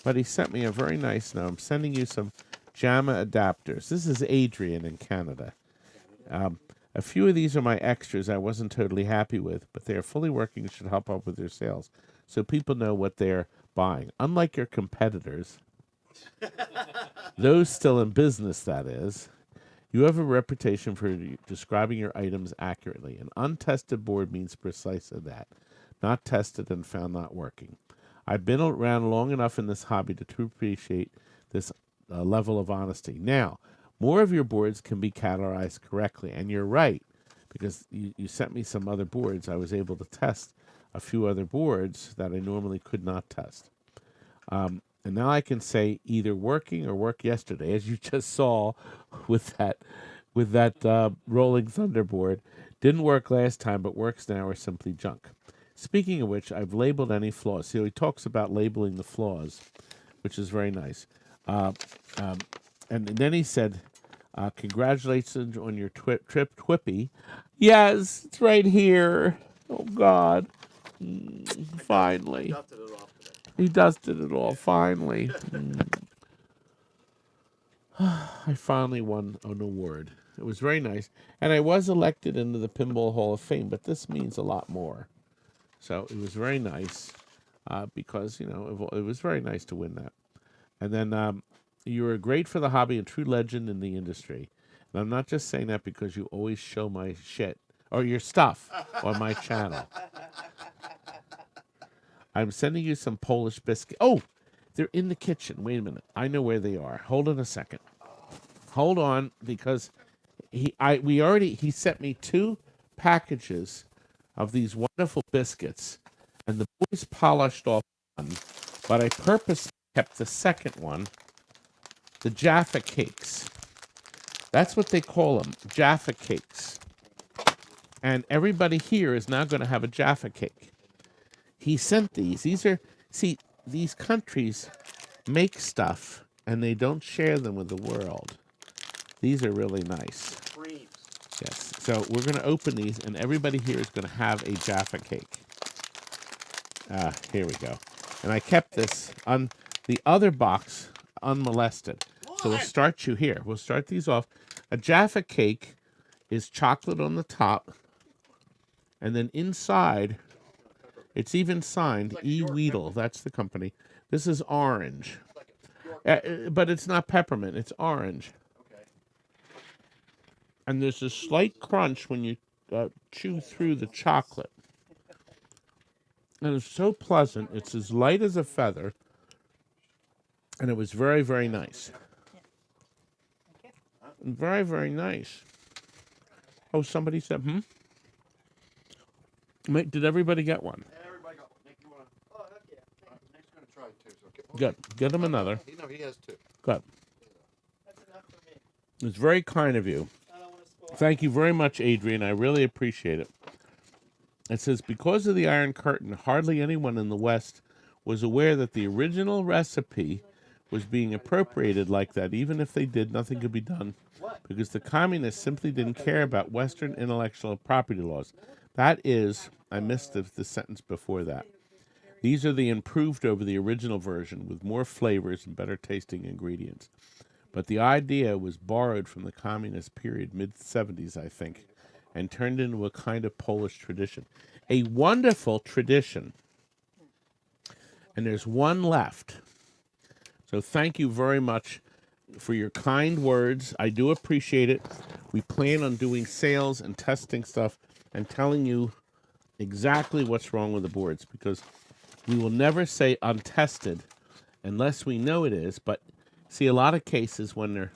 Speaker 1: But he sent me a very nice note. I'm sending you some JAMA adapters. This is Adrian in Canada. A few of these are my extras I wasn't totally happy with, but they are fully working and should help out with their sales. So people know what they're buying. Unlike your competitors, those still in business, that is, you have a reputation for describing your items accurately. An untested board means precisely that. Not tested and found not working. I've been around long enough in this hobby to appreciate this level of honesty. Now, more of your boards can be categorized correctly, and you're right, because you sent me some other boards. I was able to test a few other boards that I normally could not test. And now I can say either working or work yesterday, as you just saw with that Rolling Thunder board. Didn't work last time, but works now, or simply junk. Speaking of which, I've labeled any flaws. So he talks about labeling the flaws, which is very nice. And then he said, congratulations on your trip, Twippy. Yes, it's right here. Oh, God. Finally.
Speaker 6: Dusted it off today.
Speaker 1: He dusted it all, finally. I finally won an award. It was very nice. And I was elected into the Pinball Hall of Fame, but this means a lot more. So it was very nice. because, it was very nice to win that. And then you were great for the hobby and true legend in the industry. And I'm not just saying that because you always show my shit or your stuff on my channel. I'm sending you some Polish biscuit. Oh, they're in the kitchen. Wait a minute. I know where they are. Hold on a second. Hold on, because he sent me 2 packages of these wonderful biscuits, and the boys polished off one, but I purposely kept the second one, the Jaffa cakes. That's what they call them, Jaffa cakes. And everybody here is now going to have a Jaffa cake. He sent these. These countries make stuff, and they don't share them with the world. These are really nice.
Speaker 6: Creams.
Speaker 1: Yes. So we're going to open these, and everybody here is going to have a Jaffa cake. Here we go. And I kept this on the other box unmolested. So we'll start you here. We'll start these off. A Jaffa cake is chocolate on the top, and then inside, it's even signed E. Weedle. That's the company. This is orange. But it's not peppermint. It's orange.
Speaker 6: Okay.
Speaker 1: And there's a slight crunch when you chew through the chocolate. And it's so pleasant. It's as light as a feather. And it was very, very nice. Very, very nice. Oh, somebody said, Did everybody get one?
Speaker 6: Everybody got one. Nick, you want to?
Speaker 2: Oh, heck yeah.
Speaker 6: Nick's going to try it too. So
Speaker 1: Good. Get him another.
Speaker 6: He has 2.
Speaker 1: Good.
Speaker 2: That's enough for me.
Speaker 1: It's very kind of you.
Speaker 2: I don't want to spoil.
Speaker 1: Thank you very much, Adrian. I really appreciate it. It says, because of the Iron Curtain, hardly anyone in the West was aware that the original recipe was being appropriated like that. Even if they did, nothing could be done because the communists simply didn't care about Western intellectual property laws. That is, I missed the sentence before that. These are the improved over the original version with more flavors and better tasting ingredients. But the idea was borrowed from the communist period, mid-70s, I think, and turned into a kind of Polish tradition. A wonderful tradition. And there's one left. So thank you very much for your kind words. I do appreciate it. We plan on doing sales and testing stuff and telling you exactly what's wrong with the boards, because we will never say untested unless we know it is. But see, a lot of cases when they're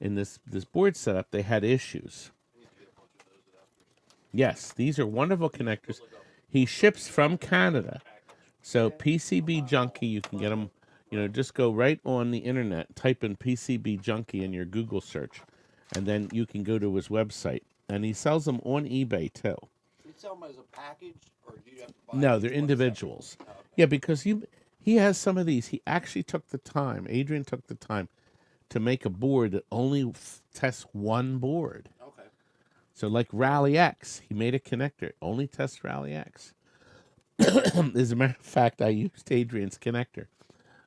Speaker 1: in this board setup, they had issues. Yes, these are wonderful connectors. He ships from Canada. So PCB Junkie, you can get them, just go right on the internet, type in PCB Junkie in your Google search, and then you can go to his website. And he sells them on eBay, too.
Speaker 6: Do you sell them as a package, or do you have to buy
Speaker 1: No,
Speaker 6: each
Speaker 1: they're
Speaker 6: one
Speaker 1: individuals.
Speaker 6: separate? Oh, okay.
Speaker 1: Yeah, because he has some of these. He actually took the time, Adrian took the time to make a board that only tests one board.
Speaker 6: Okay.
Speaker 1: So like Rally X, he made a connector, only tests Rally X. As a matter of fact, I used Adrian's connector.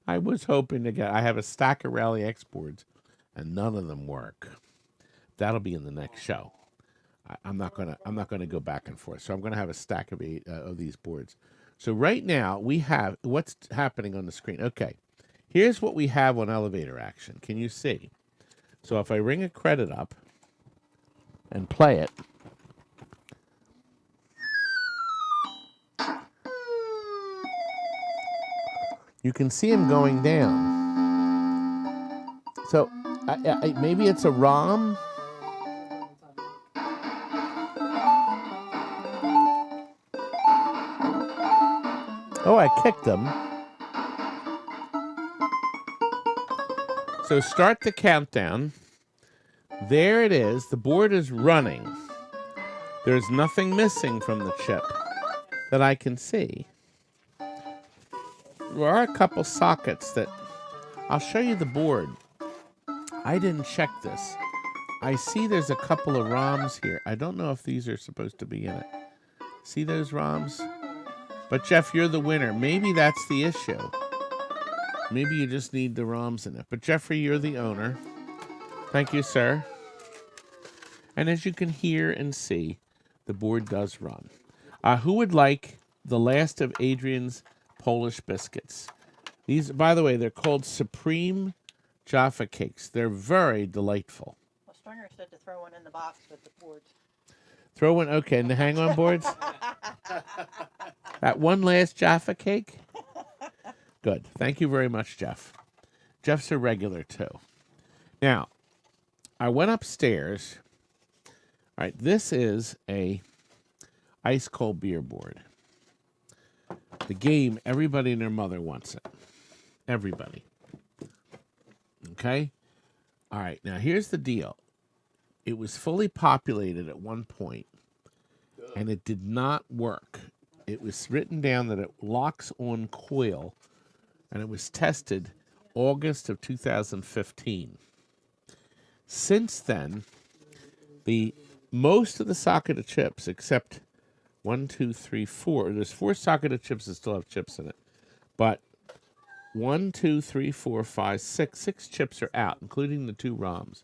Speaker 1: I was hoping to I have a stack of Rally X boards, and none of them work. That'll be in the next show. I'm not gonna go back and forth. So I'm gonna have a stack of 8 of these boards. So right now we have what's happening on the screen. Okay, here's what we have on elevator action. Can you see? So if I ring a credit up and play it, you can see him going down. So maybe it's a ROM. Oh, I kicked him. So start the countdown. There it is. The board is running. There's nothing missing from the chip that I can see. There are a couple sockets that... I'll show you the board. I didn't check this. I see there's a couple of ROMs here. I don't know if these are supposed to be in it. See those ROMs? But Jeff, you're the winner. Maybe that's the issue. Maybe you just need the ROMs in it. But Jeffrey, you're the owner. Thank you, sir. And as you can hear and see, the board does run. Who would like the last of Adrian's Polish biscuits. These, by the way, they're called Supreme Jaffa Cakes. They're very delightful.
Speaker 7: Well, Stringer said to throw one in the box with the boards.
Speaker 1: Throw one, okay, in the hang-on boards? That one last Jaffa Cake? Good. Thank you very much, Jeff. Jeff's a regular, too. Now, I went upstairs. All right, this is a ice cold beer board. The game, everybody and their mother wants it. Everybody. Okay? All right, now here's the deal. It was fully populated at one point, and it did not work. It was written down that it locks on coil, and it was tested August of 2015. Since then, most of the socketed chips, except 1, 2, 3, 4. There's 4 socketed chips that still have chips in it. But 1, 2, 3, 4, 5, 6. 6 chips are out, including the 2 ROMs.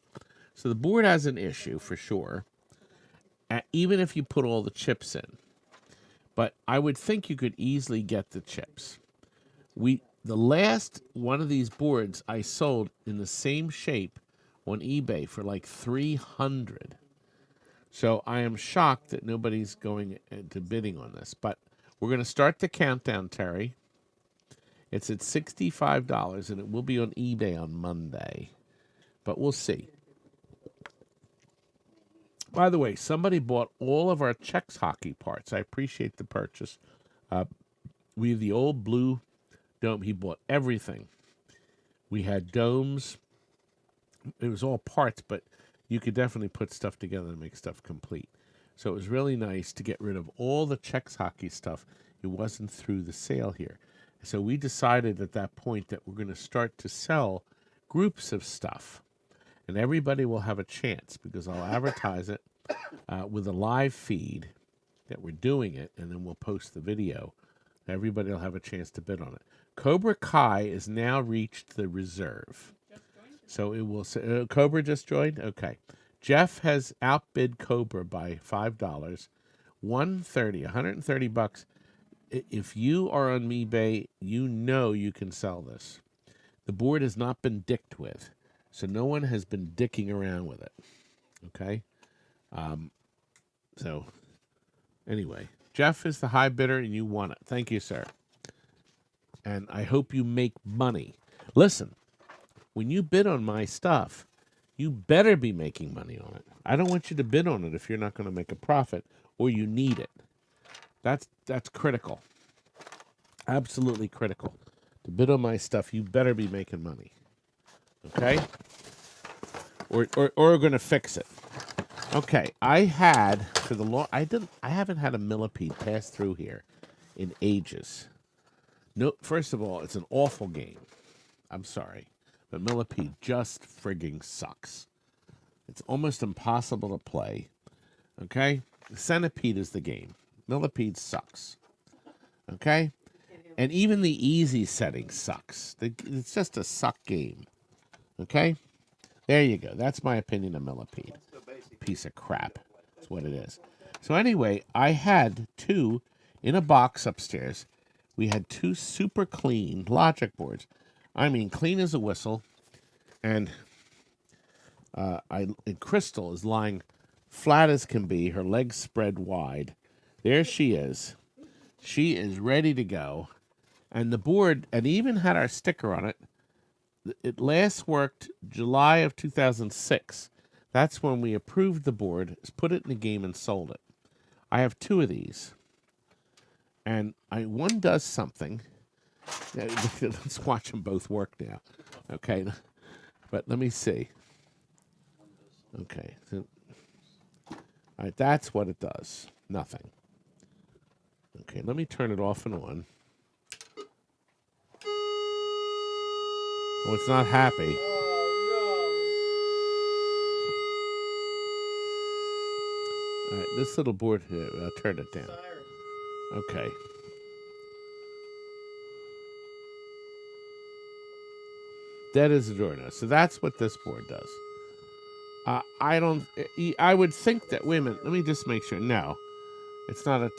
Speaker 1: So the board has an issue for sure, even if you put all the chips in. But I would think you could easily get the chips. The last one of these boards I sold in the same shape on eBay for like $300. So I am shocked that nobody's going to bidding on this. But we're going to start the countdown, Terry. It's at $65, and it will be on eBay on Monday. But we'll see. By the way, somebody bought all of our Chex hockey parts. I appreciate the purchase. We have the old blue dome. He bought everything. We had domes. It was all parts, but you could definitely put stuff together and make stuff complete. So it was really nice to get rid of all the Chex hockey stuff. It wasn't through the sale here. So we decided at that point that we're going to start to sell groups of stuff. And everybody will have a chance because I'll advertise it with a live feed that we're doing it, and then we'll post the video. Everybody will have a chance to bid on it. Cobra Kai has now reached the reserve. So it will say, Cobra just joined? Okay. Jeff has outbid Cobra by $5. $130 If you are on eBay, you know you can sell this. The board has not been dicked with, so no one has been dicking around with it. Okay? So, anyway, Jeff is the high bidder, and you won it. Thank you, sir. And I hope you make money. Listen, when you bid on my stuff, you better be making money on it. I don't want you to bid on it if you're not going to make a profit or you need it. That's critical. Absolutely critical. To bid on my stuff, you better be making money. Okay? Or we're going to fix it. Okay, I had for the long I haven't had a Millipede pass through here in ages. No, first of all, it's an awful game. I'm sorry, but Millipede just frigging sucks. It's almost impossible to play. Okay? Centipede is the game. Millipede sucks. Okay? And even the easy setting sucks. It's just a suck game. Okay? There you go. That's my opinion of Millipede. Piece of crap. That's what it is. So anyway, I had 2 in a box upstairs. We had 2 super clean logic boards. I mean, clean as a whistle. And Crystal is lying flat as can be, her legs spread wide. There she is. She is ready to go. And the board, and even had our sticker on it. It last worked July of 2006. That's when we approved the board, put it in the game, and sold it. I have 2 of these. And one does something. Let's watch them both work now. Okay. But let me see. Okay. So, all right, that's what it does. Nothing. Okay, let me turn it off and on. Oh, it's not happy. All right, this little board here, I'll turn it down. Okay. Dead as a doornail. So that's what this board does. I would think that, wait a minute, let me just make sure. No, it's not a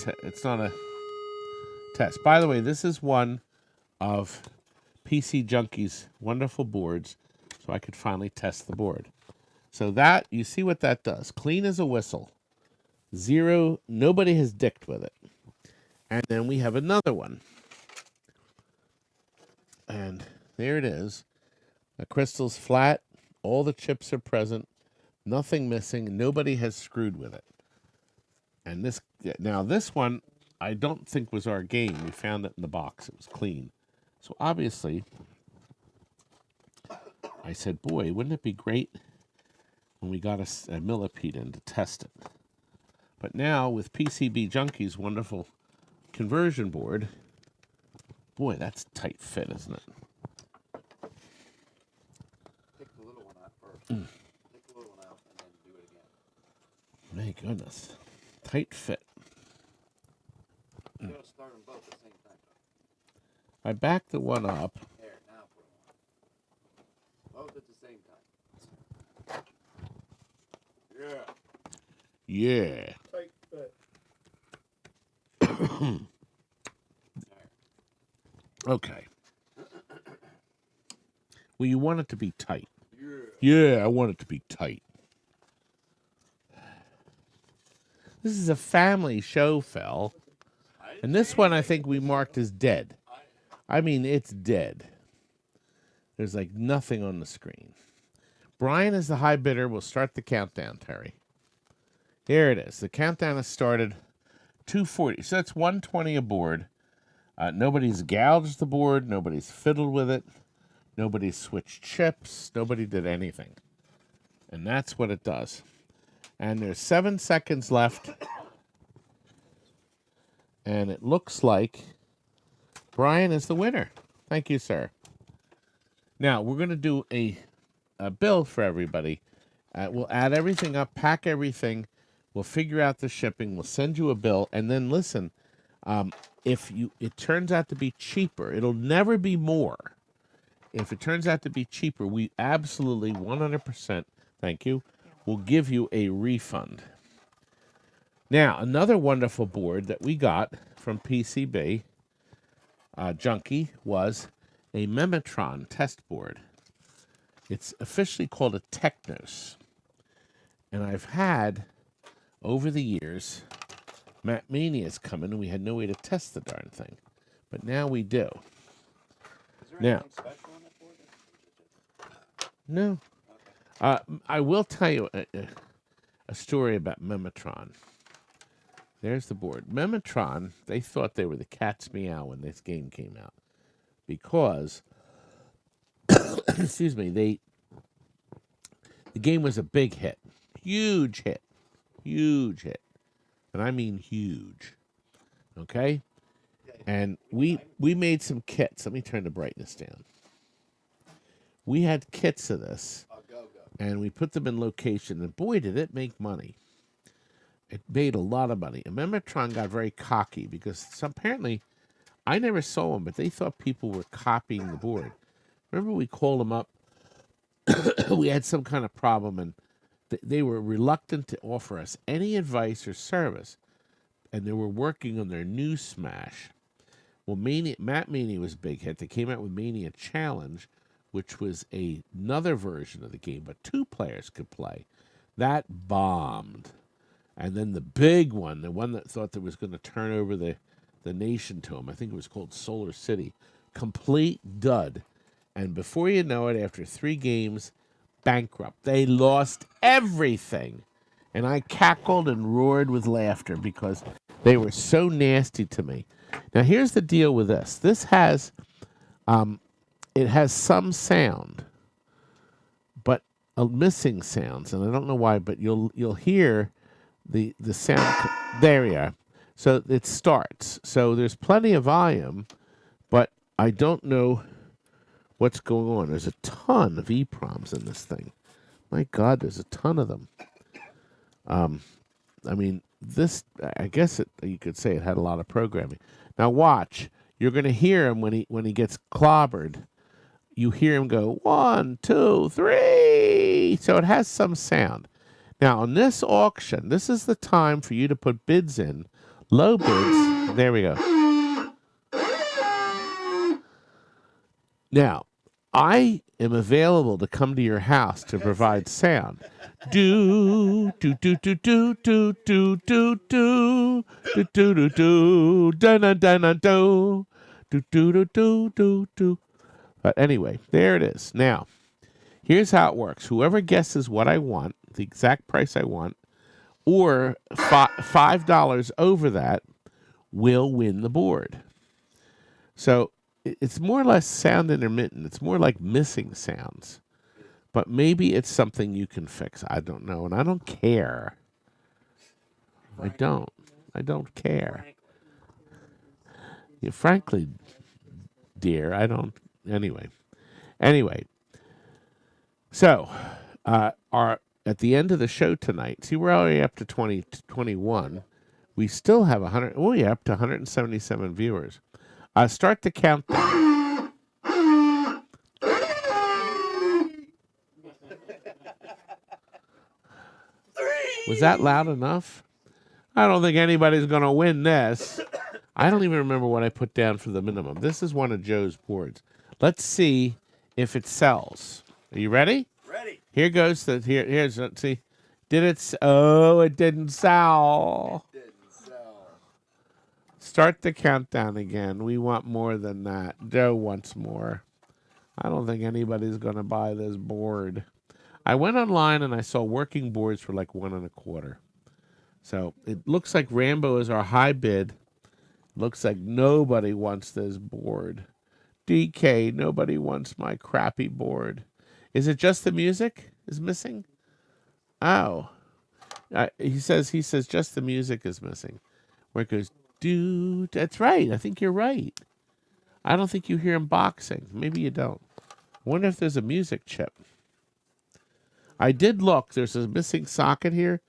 Speaker 1: test. By the way, this is one of PC Junkie's wonderful boards so I could finally test the board. So that, you see what that does. Clean as a whistle. Zero, nobody has dicked with it. And then we have another one. And there it is. The crystal's flat. All the chips are present. Nothing missing. Nobody has screwed with it. And this one, I don't think was our game. We found it in the box. It was clean. So obviously, I said, boy, wouldn't it be great when we got a Millipede in to test it? But now, with PCB Junkie's wonderful conversion board, boy, that's a tight fit, isn't it?
Speaker 6: Take the little one out first. Take the little one out and then do it again.
Speaker 1: My goodness. Tight fit.
Speaker 6: You gotta start them both at the same time.
Speaker 1: I backed the one up.
Speaker 6: There, now put them on. Both at the same time. Yeah.
Speaker 1: Yeah.
Speaker 2: Tight fit.
Speaker 1: Okay. Well, you want it to be tight.
Speaker 6: Yeah.
Speaker 1: Yeah, I want it to be tight. This is a family show, Phil. And this one I think we marked as dead. I mean, it's dead. There's like nothing on the screen. Brian is the high bidder. We'll start the countdown, Terry. Here it is. The countdown has started. 240. So that's 120 a board. Nobody's gouged the board. Nobody's fiddled with it. Nobody's switched chips. Nobody did anything. And that's what it does. And there's 7 seconds left. And it looks like Brian is the winner. Thank you, sir. Now, we're going to do a bill for everybody. We'll add everything up, pack everything. We'll figure out the shipping. We'll send you a bill. And then, listen, if it turns out to be cheaper, it'll never be more. If it turns out to be cheaper, we absolutely 100%, thank you, will give you a refund. Now, another wonderful board that we got from PCB Junkie was a Memetron test board. It's officially called a Technos. And I've had, over the years, Matt Mania's come in and we had no way to test the darn thing. But now we do.
Speaker 6: Is there
Speaker 1: Now,
Speaker 6: anything special on that board?
Speaker 1: no. I will tell you a story about Memetron. There's the board. Memetron, they thought they were the cat's meow when this game came out. Because, excuse me, the game was a big hit. Huge hit. Huge hit. And I mean huge. Okay? And we made some kits. Let me turn the brightness down. We had kits of this. And we put them in location, and boy, did it make money. It made a lot of money. And Memetron got very cocky because apparently, I never saw them, but they thought people were copying the board. Remember we called them up? We had some kind of problem, and they were reluctant to offer us any advice or service. And they were working on their new smash. Well, Matt Mania was a big hit. They came out with Mania Challenge, which was another version of the game, but 2 players could play. That bombed. And then the big one, the one that thought that was going to turn over the nation to them, I think it was called Solar City, complete dud. And before you know it, after 3 games, bankrupt. They lost everything. And I cackled and roared with laughter because they were so nasty to me. Now, here's the deal with this. This has... it has some sound, but missing sounds, and I don't know why, but you'll hear the sound. There we are. So it starts. So there's plenty of volume, but I don't know what's going on. There's a ton of EEPROMs in this thing. My God, there's a ton of them. I mean, this, I guess you could say it had a lot of programming. Now watch. You're going to hear him when he gets clobbered. You hear him go 1, 2, 3. So it has some sound. Now on this auction, this is the time for you to put bids in. Low bids. There we go. Now, I am available to come to your house to provide sound. Do do do do do do do do do do do do do da da da da do do do do do do do. But anyway, there it is. Now, here's how it works. Whoever guesses what I want, the exact price I want, or $5 over that, will win the board. So it's more or less sound intermittent. It's more like missing sounds. But maybe it's something you can fix. I don't know, and I don't care. I don't care. Yeah, frankly, dear, I don't. Anyway. So, at the end of the show tonight, see, we're already up to 21. We still have 100. Oh, yeah, up to 177 viewers. Start the countdown. Was that loud enough? I don't think anybody's going to win this. I don't even remember what I put down for the minimum. This is one of Joe's boards. Let's see if it sells. Are you ready?
Speaker 6: Ready.
Speaker 1: Here goes here's let's see. Did it? Oh, it didn't sell. Start the countdown again. We want more than that. Joe wants more. I don't think anybody's going to buy this board. I went online and I saw working boards for like $1.25. So it looks like Rambo is our high bid. Looks like nobody wants this board. DK, nobody wants my crappy board. Is it just the music is missing? Oh. He says just the music is missing. Where it goes, dude, that's right. I think you're right. I don't think you hear him boxing. Maybe you don't. I wonder if there's a music chip. I did look. There's a missing socket here.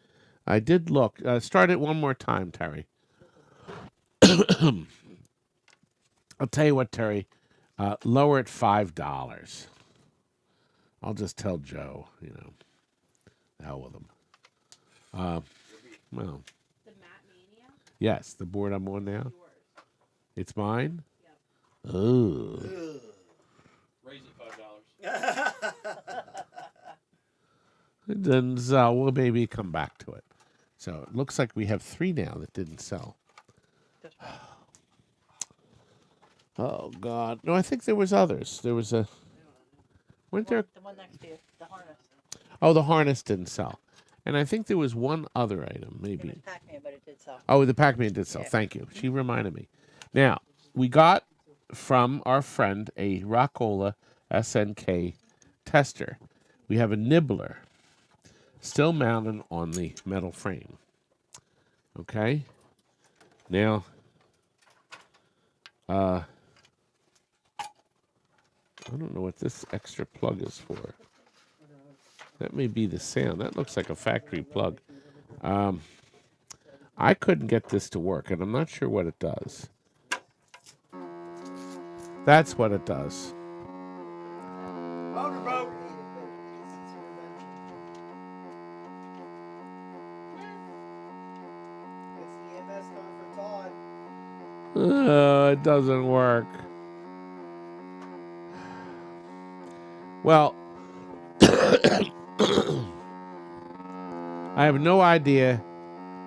Speaker 1: I did look. Start it one more time, Terry. I'll tell you what, Terry. Lower it $5. I'll just tell Joe, the hell with him. Well.
Speaker 3: The Matt Mania?
Speaker 1: Yes, the board I'm on now.
Speaker 3: Yours.
Speaker 1: It's mine?
Speaker 3: Yep.
Speaker 1: Oh.
Speaker 5: Raise it $5.
Speaker 1: It didn't sell. We'll maybe come back to it. So it looks like we have 3 now that didn't sell. Oh, God. No, I think there was others. There was a... Weren't there...
Speaker 7: The one next to you, the harness.
Speaker 1: Oh, the harness didn't sell. And I think there was one other item,
Speaker 7: It
Speaker 1: maybe.
Speaker 7: was Pac-Man, but it did sell.
Speaker 1: Oh, the Pac-Man did sell.
Speaker 7: Yeah.
Speaker 1: Thank you. She reminded me. Now, we got from our friend a Rockola SNK tester. We have a Nibbler still mounted on the metal frame. Okay? Now, I don't know what this extra plug is for. That may be the sound. That looks like a factory plug. I couldn't get this to work, and I'm not sure what it does. That's what it does.
Speaker 6: Motorboat.
Speaker 2: It's EMS coming for Todd.
Speaker 1: It doesn't work. Well, I have no idea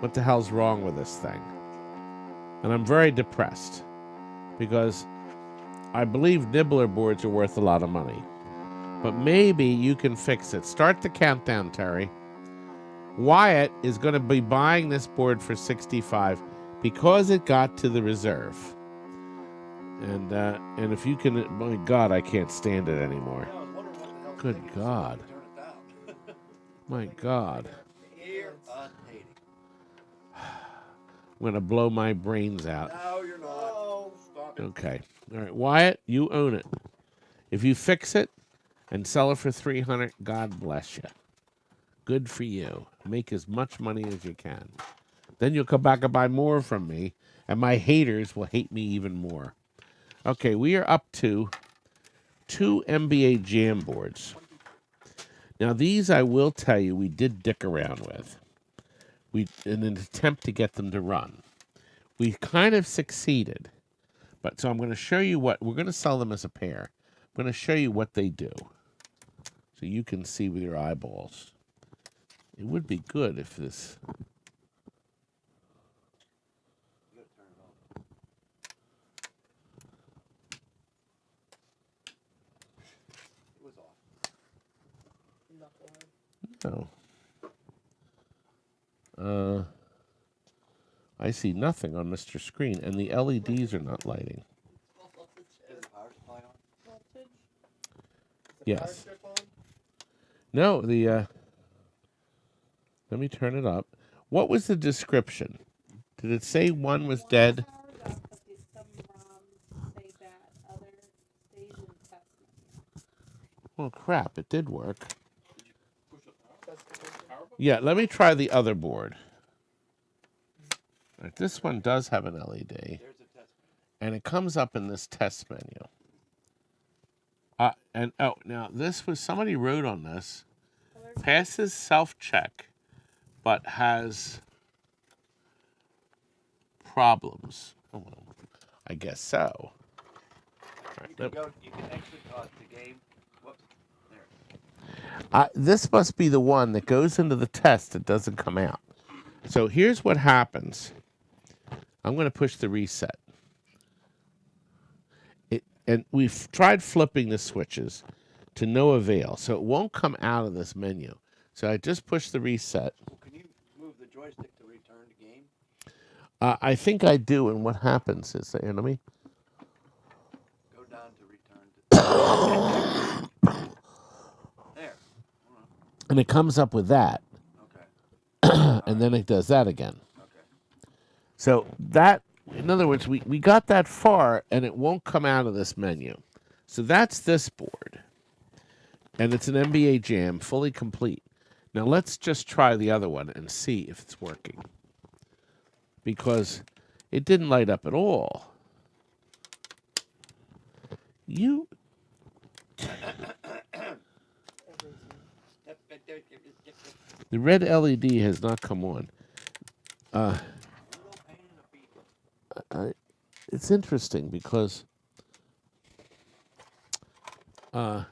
Speaker 1: what the hell's wrong with this thing. And I'm very depressed because I believe Nibbler boards are worth a lot of money. But maybe you can fix it. Start the countdown, Terry. Wyatt is going to be buying this board for $65 because it got to the reserve. And if you can, my God, I can't stand it anymore. Good God. My God. I'm going to blow my brains out.
Speaker 6: No, you're not. Stop it.
Speaker 1: Okay. All right, Wyatt, you own it. If you fix it and sell it for $300, God bless you. Good for you. Make as much money as you can. Then you'll come back and buy more from me, and my haters will hate me even more. Okay, we are up to 2 NBA Jam boards. Now, these, I will tell you, we did dick around with. In an attempt to get them to run. We kind of succeeded. So I'm going to show you what, we're going to sell them as a pair. going to show you what they do so you can see with your eyeballs. It would be good if this...
Speaker 6: You gotta turn it on. It was off.
Speaker 1: No. I see nothing on Mr. Screen, and the LEDs are not lighting.
Speaker 6: Is the power supply on?
Speaker 3: Voltage.
Speaker 1: Yes. No, the... Let me turn it up. What was the description? Did it say one was dead?
Speaker 3: Powered up, but some ROMs say that other stays in test mode.
Speaker 1: Oh, crap. It did work.
Speaker 5: Push the power button?
Speaker 1: Yeah, let me try the other board. All right, this one does have an LED,
Speaker 6: There's a test menu.
Speaker 1: and it comes up in this test menu. Now this was, somebody wrote on this, passes self-check, but has problems. Oh, well, I guess so. All right,
Speaker 6: You can exit the game. Whoops. There.
Speaker 1: this must be the one that goes into the test that doesn't come out. So here's what happens. I'm going to push the reset. And we've tried flipping the switches to no avail, so it won't come out of this menu. So I just push the reset.
Speaker 6: Well, can you move the joystick to return to game?
Speaker 1: I think I do, and what happens is, here, let me...
Speaker 6: Go down to return to... There.
Speaker 1: And it comes up with that,
Speaker 6: Okay.
Speaker 1: and then it does that again.
Speaker 6: Okay.
Speaker 1: So that, in other words, we got that far, and it won't come out of this menu. So that's this board. And it's an NBA Jam, fully complete. Now let's just try the other one and see if it's working. Because it didn't light up at all. You... The red LED has not come on. It's interesting because I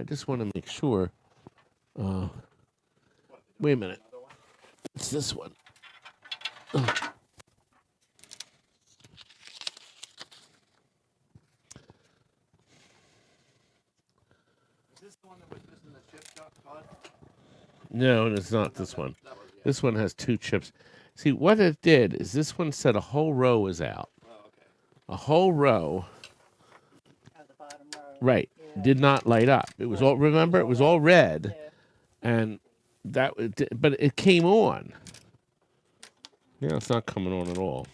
Speaker 1: just want to make sure. Wait a minute. It's this one.
Speaker 6: Is this the one that was missing the chip, Todd?
Speaker 1: No, it's not this one.
Speaker 6: That was, yeah.
Speaker 1: This one has 2 chips. See, what it did is this one said a whole row was out.
Speaker 6: Oh, okay.
Speaker 1: A whole row,
Speaker 7: Oh, the bottom row.
Speaker 1: right,
Speaker 7: Yeah.
Speaker 1: did not light up. It was all, remember, it was all red.
Speaker 7: Yeah.
Speaker 1: And that, but it came on. Yeah, it's not coming on at all.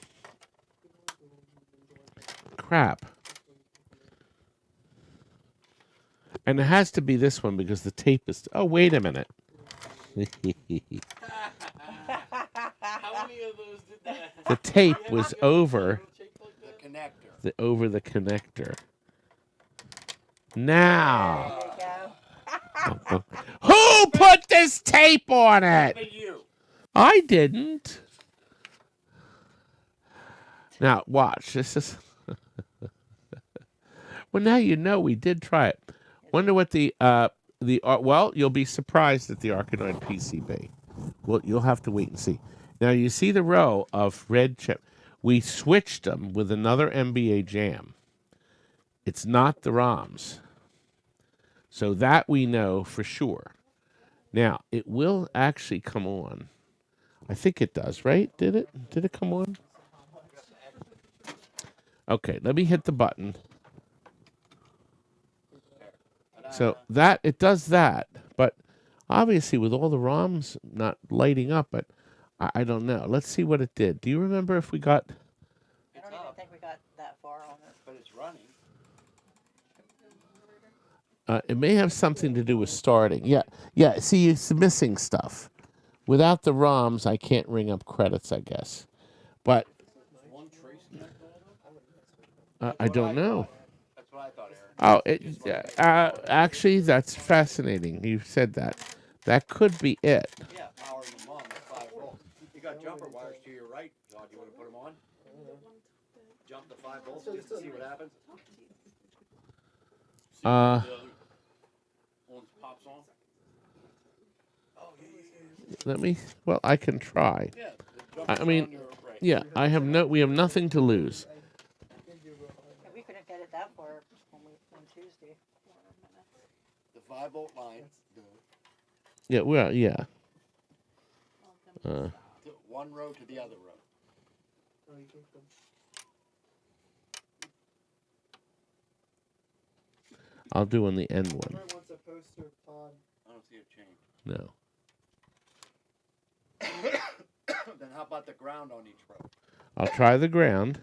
Speaker 1: Crap. And it has to be this one because the tape is... Oh, wait a minute.
Speaker 5: How many of those did that?
Speaker 1: The tape was over
Speaker 6: The connector.
Speaker 1: over the connector. Now,
Speaker 7: There you go.
Speaker 1: who put this tape on it?
Speaker 6: But you.
Speaker 1: I didn't. Now, watch. This is... Well, now you know we did try it. Wonder what well, you'll be surprised at the Arkanoid PCB. Well, you'll have to wait and see. Now, you see the row of red chip. We switched them with another NBA Jam. It's not the ROMs. So that we know for sure. Now, it will actually come on. I think it does, right? Did it? Did it come on? Okay, let me hit the button. So that, it does that, but obviously with all the ROMs not lighting up, but I don't know. Let's see what it did. Do you remember if we got...
Speaker 7: I don't even think we got that far on it.
Speaker 6: But it's running.
Speaker 1: it may have something to do with starting. Yeah, see, it's missing stuff. Without the ROMs, I can't ring up credits, I guess. But
Speaker 5: One trace connect all
Speaker 1: I don't know.
Speaker 6: That's what I thought, Aaron.
Speaker 1: Oh, actually, that's fascinating. You said that. That could be it.
Speaker 6: Yeah, powering them on at 5 volts. You got jumper wires to your right, Todd. You want to put them on? Jump the 5 volts so you can see what happens.
Speaker 5: See if the other one pops on. Oh, yeah.
Speaker 1: Let me. Well, I can try.
Speaker 5: Yeah.
Speaker 1: I mean, yeah. We have nothing to lose.
Speaker 7: Yeah, we couldn't get it that far on Tuesday.
Speaker 6: The 5-volt line.
Speaker 1: Yeah. Well, yeah.
Speaker 6: To one row to the other row.
Speaker 2: Oh, you think the-
Speaker 1: I'll do on the end one.
Speaker 2: Everyone wants a poster of Todd.
Speaker 6: I don't see a change.
Speaker 1: No.
Speaker 6: Then how about the ground on each row?
Speaker 1: I'll try the ground.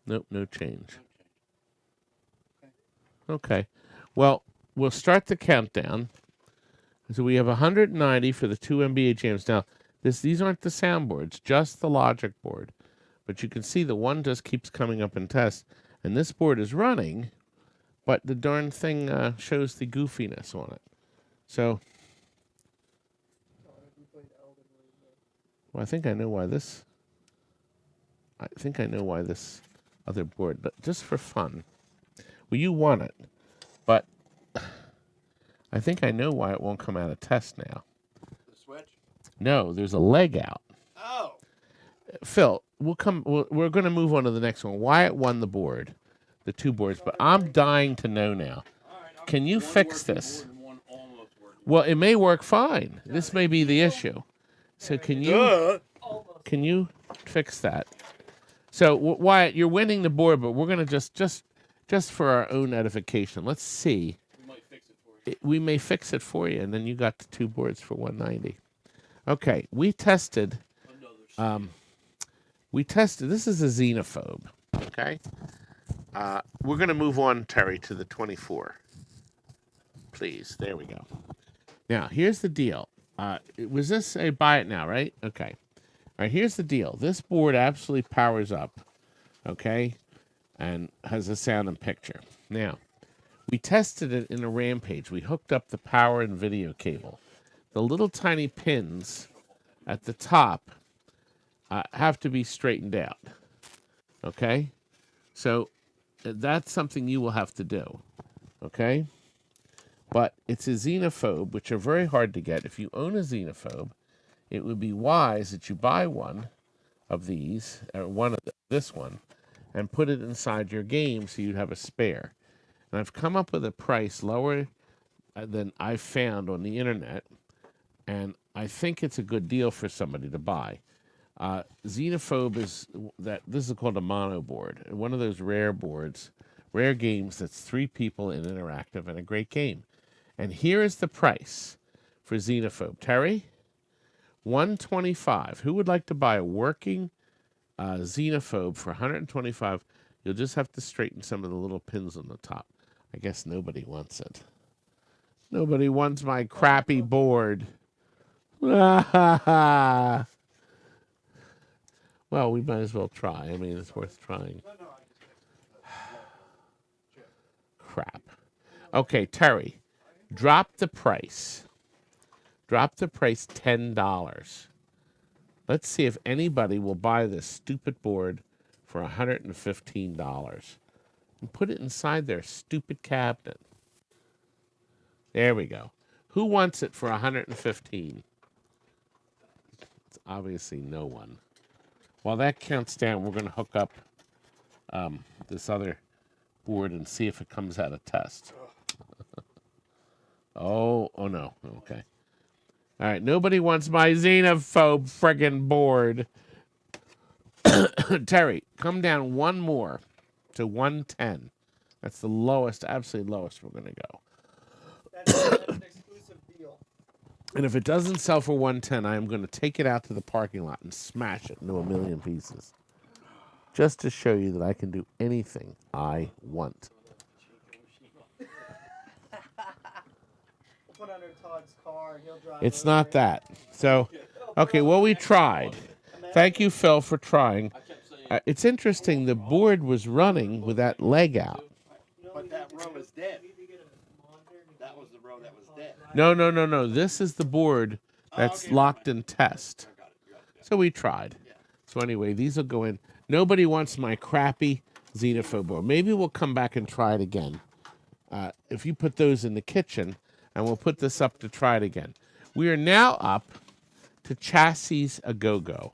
Speaker 1: Nope, no change. Okay. Well, we'll start the countdown. So we have 190 for the 2 NBA jams. Now, these aren't the soundboards, just the logic board. But you can see the one just keeps coming up in test. And this board is running, but the darn thing shows the goofiness on it. So, well, I think I know why this other board, but just for fun. Well, you won it, but I think I know why it won't come out of test now.
Speaker 6: The switch?
Speaker 1: No, there's a leg out.
Speaker 6: Oh.
Speaker 1: Phil, we're going to move on to the next one. Wyatt won the board, the 2 boards, but I'm dying to know now. Can you fix this? Well, it may work fine. This may be the issue. So can you fix that? So Wyatt, you're winning the board, but we're going to just for our own edification, let's see.
Speaker 5: We might fix it for you.
Speaker 1: We may fix it for you, and then you got the 2 boards for 190. Okay, we tested. This is a Xenophobe. Okay, we're going to move on, Terry, to the 24. Please, there we go. Now, here's the deal. Was this a buy it now, right? Okay. All right, here's the deal. This board absolutely powers up, okay, and has a sound and picture. Now, we tested it in a Rampage. We hooked up the power and video cable. The little tiny pins at the top have to be straightened out, okay? So that's something you will have to do, okay? But it's a Xenophobe, which are very hard to get. If you own a Xenophobe, it would be wise that you buy one of these, or this one, and put it inside your game so you'd have a spare. And I've come up with a price lower than I've found on the internet, and I think it's a good deal for somebody to buy. Xenophobe this is called a mono board, one of those rare boards, rare games that's 3 people in interactive and a great game. And here is the price for Xenophobe. Terry, $125. Who would like to buy a working Xenophobe for $125? You'll just have to straighten some of the little pins on the top. I guess nobody wants it. Nobody wants my crappy board. Well, we might as well try. I mean, it's worth trying. Crap. Okay, Terry, drop the price. Drop the price $10. Let's see if anybody will buy this stupid board for $115 and put it inside their stupid cabinet. There we go. Who wants it for $115? It's obviously no one. While that counts down, we're going to hook up this other board and see if it comes out of test. Oh no. Okay. All right. Nobody wants my Xenophobe friggin' board. Terry, come down one more to 110. That's the lowest, absolutely lowest we're going to go.
Speaker 2: That's an exclusive deal.
Speaker 1: And if it doesn't sell for 110, I am going to take it out to the parking lot and smash it into a million pieces. Just to show you that I can do anything I want.
Speaker 2: We'll put under Todd's car and he'll drive.
Speaker 1: It's
Speaker 2: over
Speaker 1: not
Speaker 2: it.
Speaker 1: that. So, okay, well, we tried. Thank you, Phil, for trying. It's interesting, the board was running with that leg out.
Speaker 6: But that row is dead. That was the row that was dead.
Speaker 1: No. This is the board that's
Speaker 6: okay,
Speaker 1: locked in test.
Speaker 6: I got it.
Speaker 1: So we tried.
Speaker 6: Yeah.
Speaker 1: So So anyway, these will go in. Nobody wants my crappy Xenophobe board. Maybe we'll come back and try it again. If you put those in the kitchen, and we'll put this up to try it again. We are now up to Chassis A Go-Go.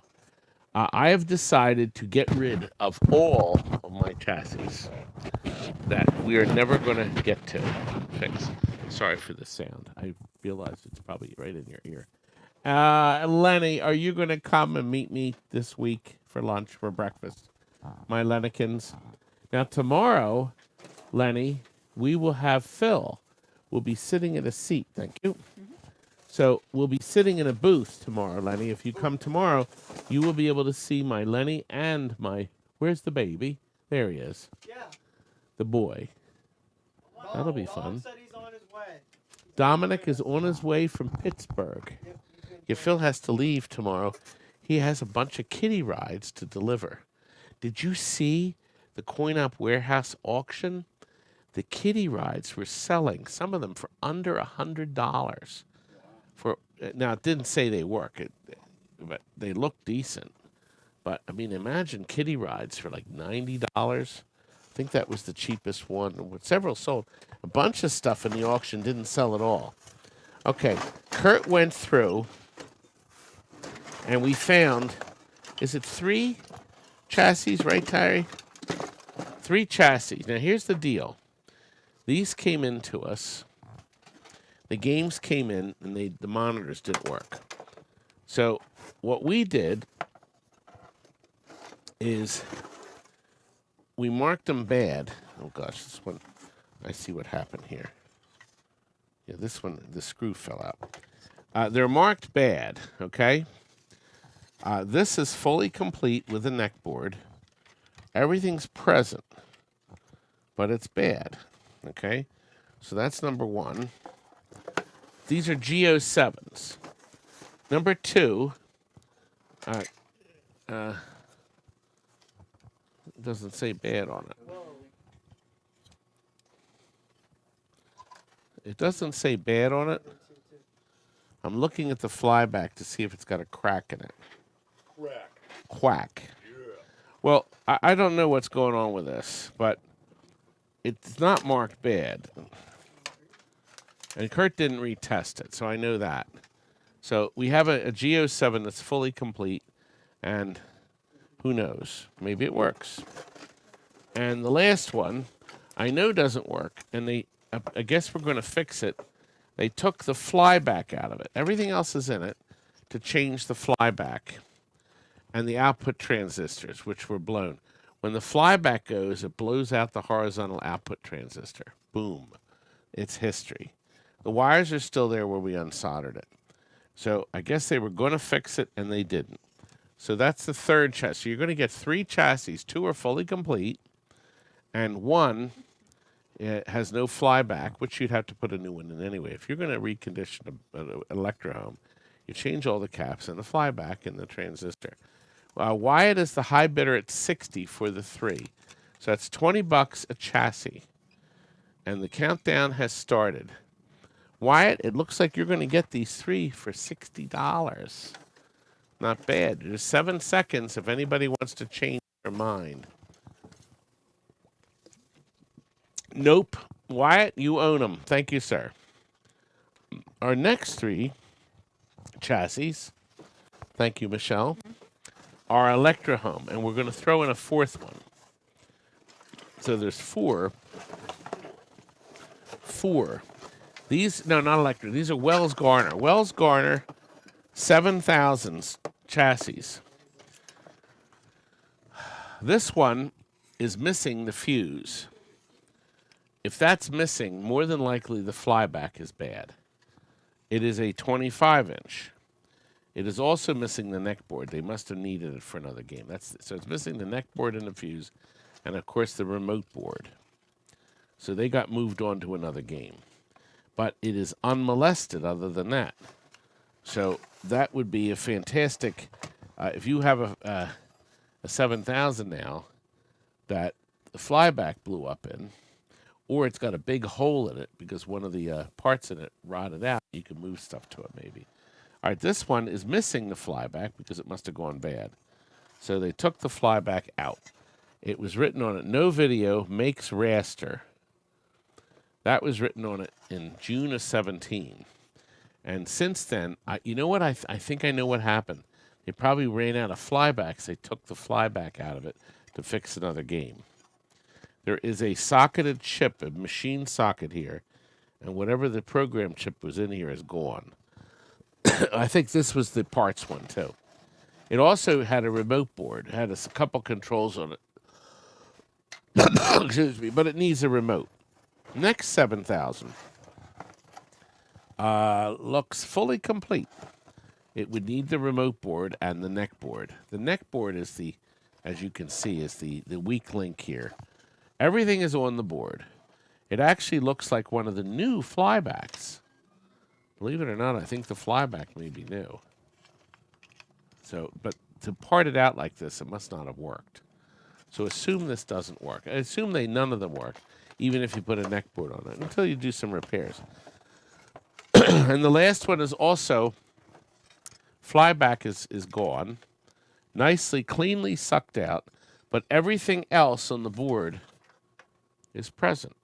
Speaker 1: I have decided to get rid of all of my chassis that we are never going to get to fix. Sorry for the sound. I realize it's probably right in your ear. Lenny, are you going to come and meet me this week for lunch, for breakfast? My Lennykins. Now, tomorrow, Lenny, we will have Phil. We'll be sitting in a seat. Thank you. So we'll be sitting in a booth tomorrow, Lenny. If you come tomorrow, you will be able to see my Lenny and my... Where's the baby? There he is.
Speaker 2: Yeah.
Speaker 1: The boy. That'll be
Speaker 2: Mom
Speaker 1: fun.
Speaker 2: said he's on his way.
Speaker 1: Dominic is on his way from Pittsburgh. Yeah, Phil has to leave tomorrow. He has a bunch of kiddie rides to deliver. Did you see the Coin Op Warehouse auction? The kiddie rides were selling, some of them for under $100. Now, it didn't say they work, but they look decent. But, I mean, imagine kiddie rides for like $90. I think that was the cheapest one. Several sold. A bunch of stuff in the auction didn't sell at all. Okay, Kurt went through, and we found, is it 3 chassis, right, Terry? 3 chassis. Now, here's the deal. These came into us. The games came in, and the monitors didn't work. So what we did is we marked them bad. Oh, gosh, this one, I see what happened here. Yeah, this one, the screw fell out. They're marked bad, okay? This is fully complete with a neck board. Everything's present, but it's bad, okay? So that's number 1. These are Go7s. Number 2, it doesn't say bad on it. It doesn't say bad on it. I'm looking at the flyback to see if it's got a crack in it. Quack. Yeah. Well, I don't know what's going on with this, but it's not marked bad. And Kurt didn't retest it, so I know that. So we have a Go7 that's fully complete, and who knows? Maybe it works. And the last one, I know doesn't work, and I guess we're going to fix it. They took the flyback out of it. Everything else is in it to change the flyback and the output transistors, which were blown. When the flyback goes, it blows out the horizontal output transistor. Boom. It's history. The wires are still there where we unsoldered it. So I guess they were going to fix it, and they didn't. So that's the 3rd chassis. So you're going to get 3 chassis. 2 are fully complete, and 1 has no flyback, which you'd have to put a new one in anyway. If you're going to recondition an Electrohome, you change all the caps and the flyback and the transistor. Wyatt is the high bidder at $60 for the 3. So that's $20 a chassis. And the countdown has started. Wyatt, it looks like you're going to get these 3 for $60. Not bad. There's 7 seconds if anybody wants to change their mind. Nope. Wyatt, you own them. Thank you, sir. Our next 3 chassis, thank you, Michelle, are Electrohome, and we're going to throw in a 4th one. So there's 4. These, no, not Electro. These are Wells Garner. Wells Garner 7000s chassis. This one is missing the fuse. If that's missing, more than likely the flyback is bad. It is a 25-inch. It is also missing the neck board. They must have needed it for another game. So it's missing the neck board and the fuse, and of course the remote board. So they got moved on to another game. But it is unmolested other than that. So that would be a fantastic, if you have a 7000 now that the flyback blew up in, or it's got a big hole in it because one of the parts in it rotted out, you can move stuff to it maybe. All right, this one is missing the flyback because it must have gone bad. So they took the flyback out. It was written on it, no video makes raster. That was written on it in June of 17. And since then, you know what? I think I know what happened. They probably ran out of flybacks. They took the flyback out of it to fix another game. There is a socketed chip, a machine socket here, and whatever the program chip was in here is gone. I think this was the parts one, too. It also had a remote board. It had a couple controls on it. Excuse me, but it needs a remote. Next 7,000 looks fully complete. It would need the remote board and the neck board. The neck board is the, as you can see, is the weak link here. Everything is on the board. It actually looks like one of the new flybacks. Believe it or not, I think the flyback may be new. So, but to part it out like this, it must not have worked. So assume this doesn't work. I assume none of them work, even if you put a neck board on it, until you do some repairs. And the last one is also, flyback is gone, nicely, cleanly sucked out, but everything else on the board is present.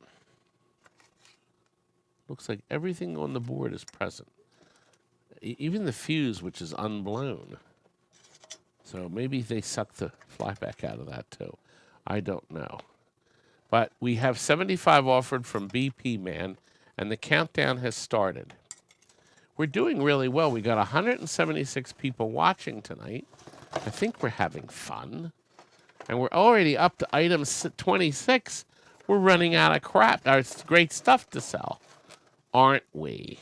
Speaker 1: Looks like everything on the board is present. Even the fuse, which is unblown. So maybe they sucked the flyback out of that too. I don't know. But we have 75 offered from BP Man, and the countdown has started. We're doing really well. We got 176 people watching tonight. I think we're having fun. And we're already up to item 26. We're running out of crap. There's great stuff to sell. Aren't we?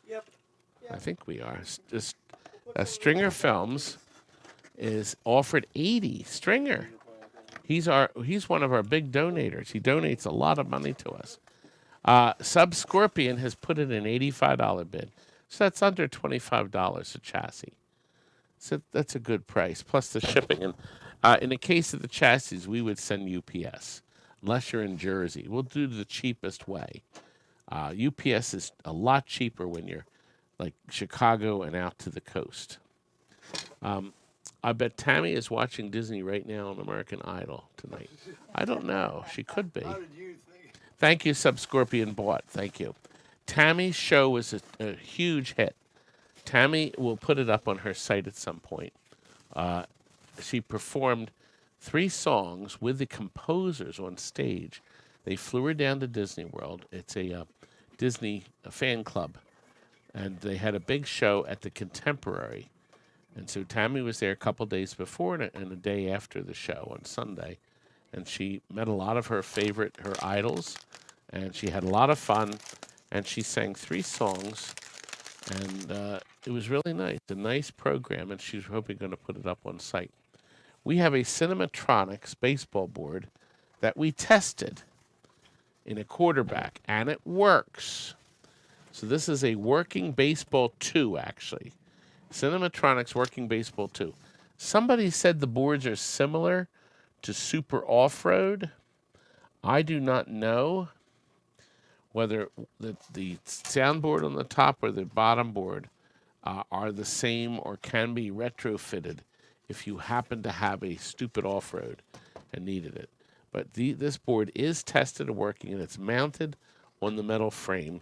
Speaker 2: Yep.
Speaker 1: I think we are. Just Stringer Films is offered 80. Stringer. He's one of our big donators. He donates a lot of money to us. Sub-Scorpion has put in an $85 bid. So that's under $25 a chassis. So that's a good price, plus the shipping. And in the case of the chassis, we would send UPS, unless you're in Jersey. We'll do the cheapest way. UPS is a lot cheaper when you're like Chicago and out to the coast. I bet Tammy is watching Disney right now on American Idol tonight. I don't know. She could be.
Speaker 6: How did you think?
Speaker 1: Thank you, Sub-Scorpion Bought. Thank you. Tammy's show was a huge hit. Tammy will put it up on her site at some point. She performed 3 songs with the composers on stage. They flew her down to Disney World. It's a Disney fan club. And they had a big show at the Contemporary. And so Tammy was there a couple days before and a day after the show on Sunday. And she met a lot of her idols. And she had a lot of fun. And she sang 3 songs. And it was really nice. A nice program. And she's hoping going to put it up on site. We have a Cinematronics baseball board that we tested in a quarterback. And it works. So this is a working baseball 2, actually. Cinematronics Working Baseball 2. Somebody said the boards are similar to Super Off-Road. I do not know whether the soundboard on the top or the bottom board are the same or can be retrofitted if you happen to have a stupid off-road and needed it. But this board is tested and working, and it's mounted on the metal frame.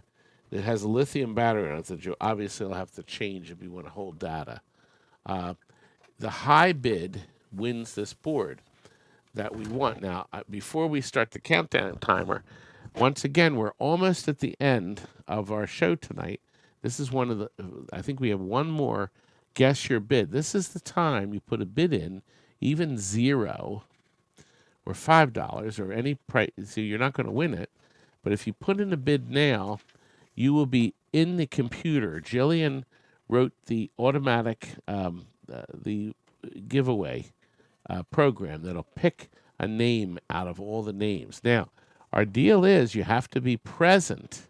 Speaker 1: It has a lithium battery on it that you obviously will have to change if you want to hold data. The high bid wins this board that we want. Now, before we start the countdown timer, once again, we're almost at the end of our show tonight. This is one of the, I think we have one more guess your bid. This is the time you put a bid in, even $0 or $5 or any price. So you're not going to win it. But if you put in a bid now, you will be in the computer. Jillian wrote the automatic, the giveaway program that'll pick a name out of all the names. Now, our deal is you have to be present.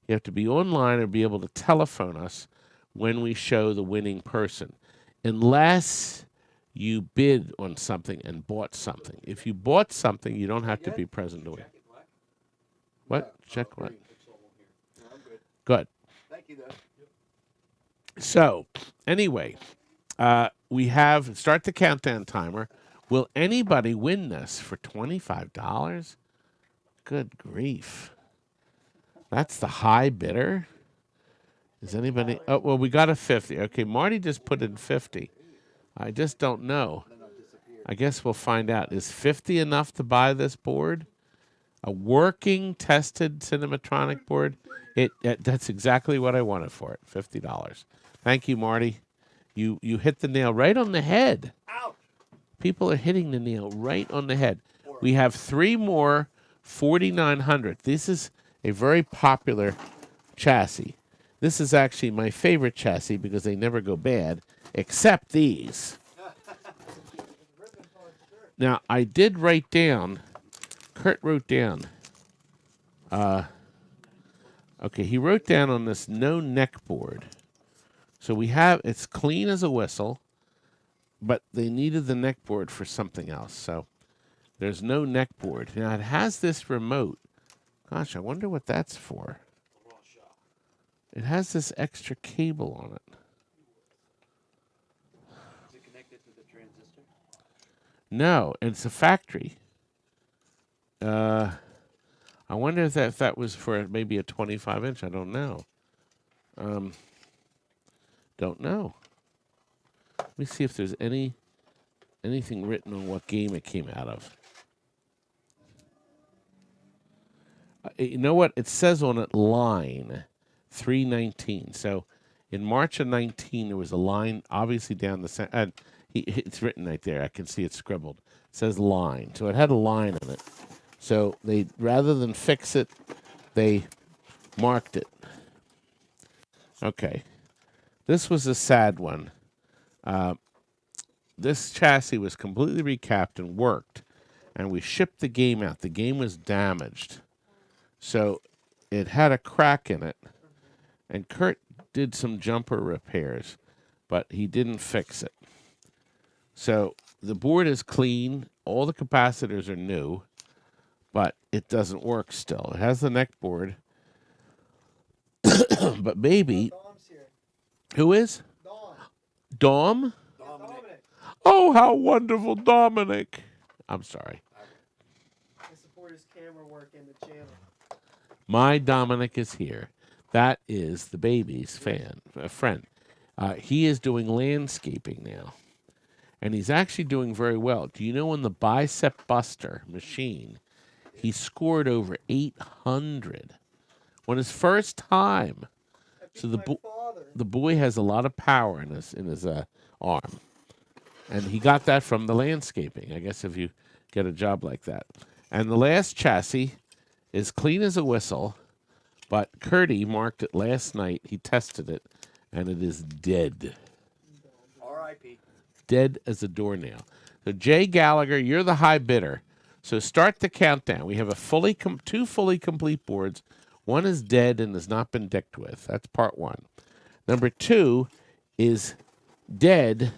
Speaker 1: You have to be online or be able to telephone us when we show the winning person, unless you bid on something and bought something. If you bought something, you don't have to be present to win. What? Check what? Good.
Speaker 6: Thank you, though.
Speaker 1: So, anyway, we have start the countdown timer. Will anybody win this for $25? Good grief. That's the high bidder. Is anybody? Oh, well, we got a 50. Okay, Marty just put in 50. I just don't know. I guess we'll find out. Is 50 enough to buy this board? A working, tested Cinematronic board? That's exactly what I wanted for it. $50. Thank you, Marty. You hit the nail right on the head.
Speaker 5: Ouch!
Speaker 1: People are hitting the nail right on the head. We have 3 more 4900. This is a very popular chassis. This is actually my favorite chassis because they never go bad, except these. Now, I did write down, Kurt wrote down, okay, he wrote down on this no neck board. So we have, it's clean as a whistle, but they needed the neck board for something else. So there's no neck board. Now, it has this remote. Gosh, I wonder what that's for. It has this extra cable on it.
Speaker 5: Is it connected to the transistor?
Speaker 1: No, it's a factory. I wonder if that was for maybe a 25-inch. I don't know. Don't know. Let me see if there's anything written on what game it came out of. You know what? It says on it line 319. So in March of 19, there was a line obviously down the center. It's written right there. I can see it scribbled. It says line. So it had a line on it. So they, rather than fix it, they marked it. Okay. This was a sad one. This chassis was completely recapped and worked, and we shipped the game out. The game was damaged. So it had a crack in it, and Kurt did some jumper repairs, but he didn't fix it. So the board is clean. All the capacitors are new, but it doesn't work still. It has the neck board, but maybe...
Speaker 2: Dom's here.
Speaker 1: Who is?
Speaker 2: Dom.
Speaker 1: Dom?
Speaker 2: Dominic.
Speaker 1: Oh, how wonderful, Dominic. I'm sorry.
Speaker 2: I support his camera work in the channel.
Speaker 1: My Dominic is here. That is the baby's friend. He is doing landscaping now. And he's actually doing very well. Do you know on the Bicep Buster machine, he scored over 800 on his first time. So the boy has a lot of power in his arm. And he got that from the landscaping, I guess, if you get a job like that. And the last chassis is clean as a whistle, but Curdy marked it last night. He tested it, and it is dead.
Speaker 5: R.I.P.
Speaker 1: Dead as a doornail. So, Jay Gallagher, you're the high bidder. So start the countdown. We have a two fully complete boards. One is dead and has not been decked with. That's part one. Number 2 is dead,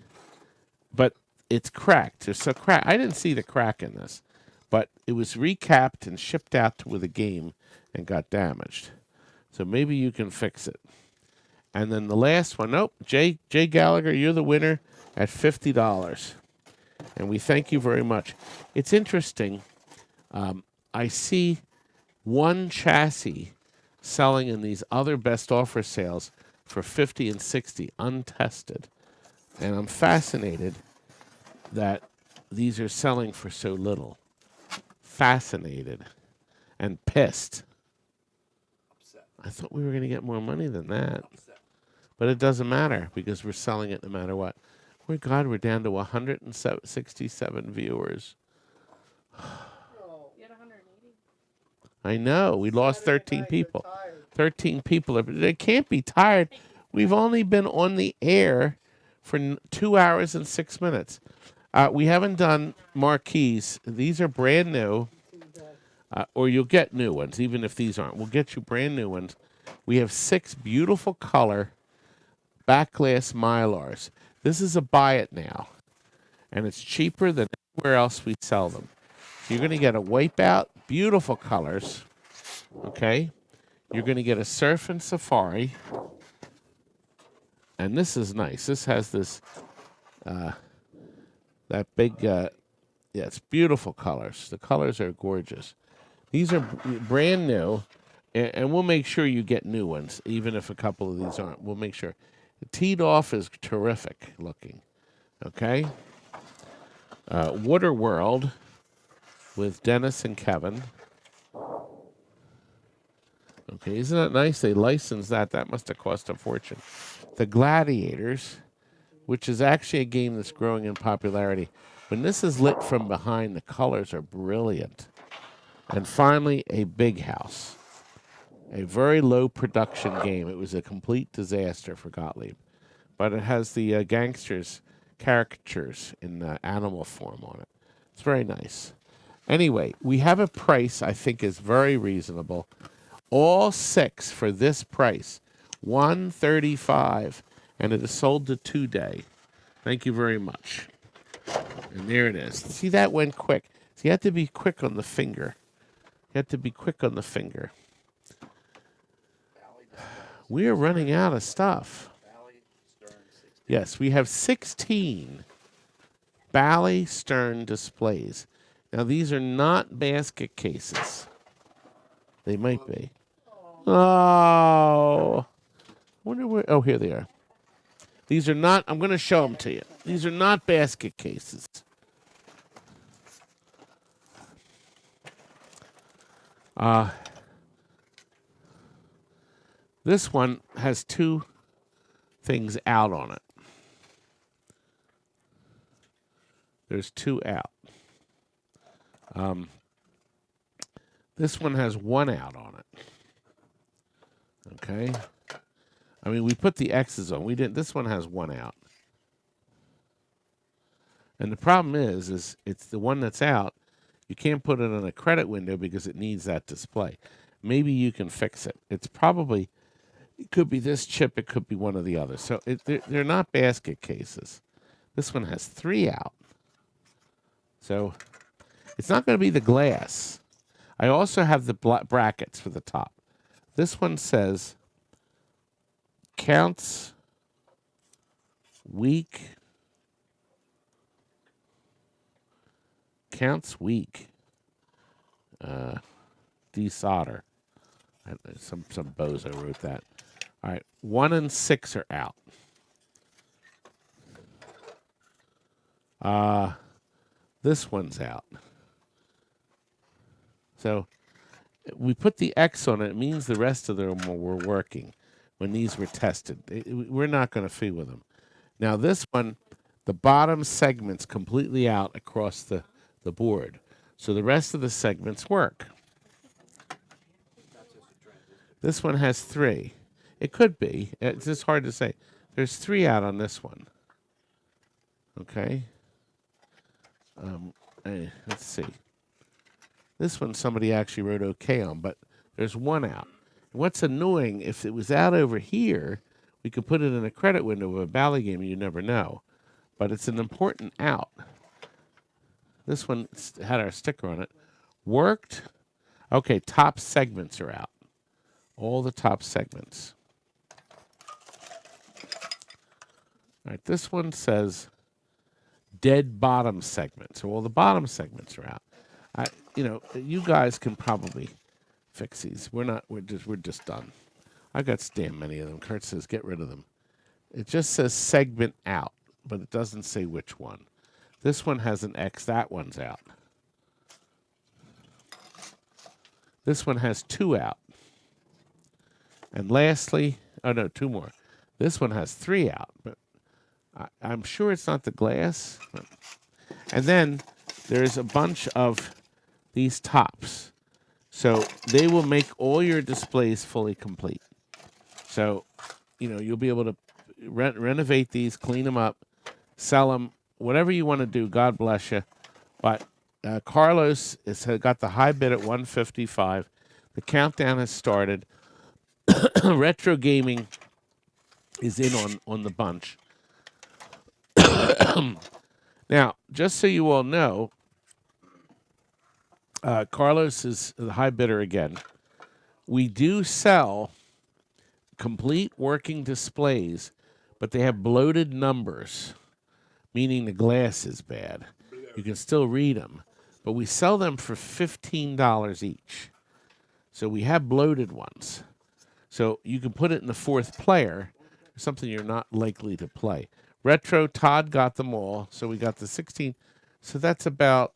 Speaker 1: but it's cracked. There's a crack. I didn't see the crack in this, but it was recapped and shipped out with a game and got damaged. So maybe you can fix it. And then the last one, nope, Jay Gallagher, you're the winner at $50. And we thank you very much. It's interesting. I see one chassis selling in these other best offer sales for $50 and $60 untested. And I'm fascinated that these are selling for so little. Fascinated and pissed.
Speaker 5: Upset.
Speaker 1: I thought we were going to get more money than that.
Speaker 5: Upset.
Speaker 1: But it doesn't matter because we're selling it no matter what. Oh, God, we're down to 167 viewers.
Speaker 2: Oh,
Speaker 3: You had 180.
Speaker 1: I know. We lost
Speaker 2: Saturday
Speaker 1: 13
Speaker 2: night,
Speaker 1: people.
Speaker 2: they're tired.
Speaker 1: 13 people. They can't be tired. We've only been on the air for 2 hours and 6 minutes. We haven't done marquees. These are brand new, or you'll get new ones, even if these aren't. We'll get you brand new ones. We have 6 beautiful color back glass Mylars. This is a buy it now, and it's cheaper than anywhere else we sell them. So you're going to get a Wipeout, beautiful colors, okay? You're going to get a Surf and Safari, and this is nice. This has this That big, yeah, it's beautiful colors. The colors are gorgeous. These are brand new, and we'll make sure you get new ones, even if a couple of these aren't. We'll make sure. The teed off is terrific looking. Okay. Water World with Dennis and Kevin. Okay, isn't that nice? They licensed that. That must have cost a fortune. The Gladiators, which is actually a game that's growing in popularity. When this is lit from behind, the colors are brilliant. And finally, a Big House. A very low production game. It was a complete disaster for Gottlieb. But it has the gangsters' caricatures in animal form on it. It's very nice. Anyway, we have a price I think is very reasonable. All 6 for this price, $135, and it is sold to 2-day. Thank you very much. And there it is. See, that went quick. So you have to be quick on the finger. You have to be quick on the finger. We are running out of stuff. Yes, we have 16 Bally Stern displays. Now, these are not basket cases. They might be. Oh. Wonder where. Oh, here they are. These are not. I'm going to show them to you. These are not basket cases. This one has 2 things out on it. There's 2 out. This one has 1 out on it. Okay. I mean, we put the X's on. We didn't. This one has 1 out. And the problem is it's the one that's out. You can't put it on a credit window because it needs that display. Maybe you can fix it. It's probably, it could be this chip. It could be one of the others. So they're not basket cases. This one has 3 out. So it's not going to be the glass. I also have the brackets for the top. This one says counts weak. Counts weak. Desolder. Some bozo wrote that. All right, 1 and 6 are out. This one's out. So we put the X on it. It means the rest of them were working when these were tested. We're not going to fee with them. Now this one, the bottom segment's completely out across the board. So the rest of the segments work. This one has 3. It could be. It's just hard to say. There's 3 out on this one. Okay. Let's see. This one somebody actually wrote okay on, but there's 1 out. What's annoying, if it was out over here, we could put it in a credit window of a Bally game, you never know. But it's an important out. This one had our sticker on it. Worked. Okay, top segments are out. All the top segments. All right, this one says dead bottom segments. So all the bottom segments are out. You guys can probably fix these. We're just done. I got damn many of them. Kurt says get rid of them. It just says segment out, but it doesn't say which one. This one has an X. That one's out. This one has 2 out. And lastly, 2 more. This one has 3 out, but I'm sure it's not the glass. And then there's a bunch of these tops. So they will make all your displays fully complete. So, you'll be able to renovate these, clean them up, sell them, whatever you want to do. God bless you. But Carlos has got the high bid at $155. The countdown has started. Retro gaming is in on the bunch. Now, just so you all know, Carlos is the high bidder again. We do sell complete working displays, but they have bloated numbers meaning the glass is bad. You can still read them, but we sell them for $15 each. So we have bloated ones. So you can put it in the fourth player, something you're not likely to play. Retro, Todd got them all, so we got the 16. So that's about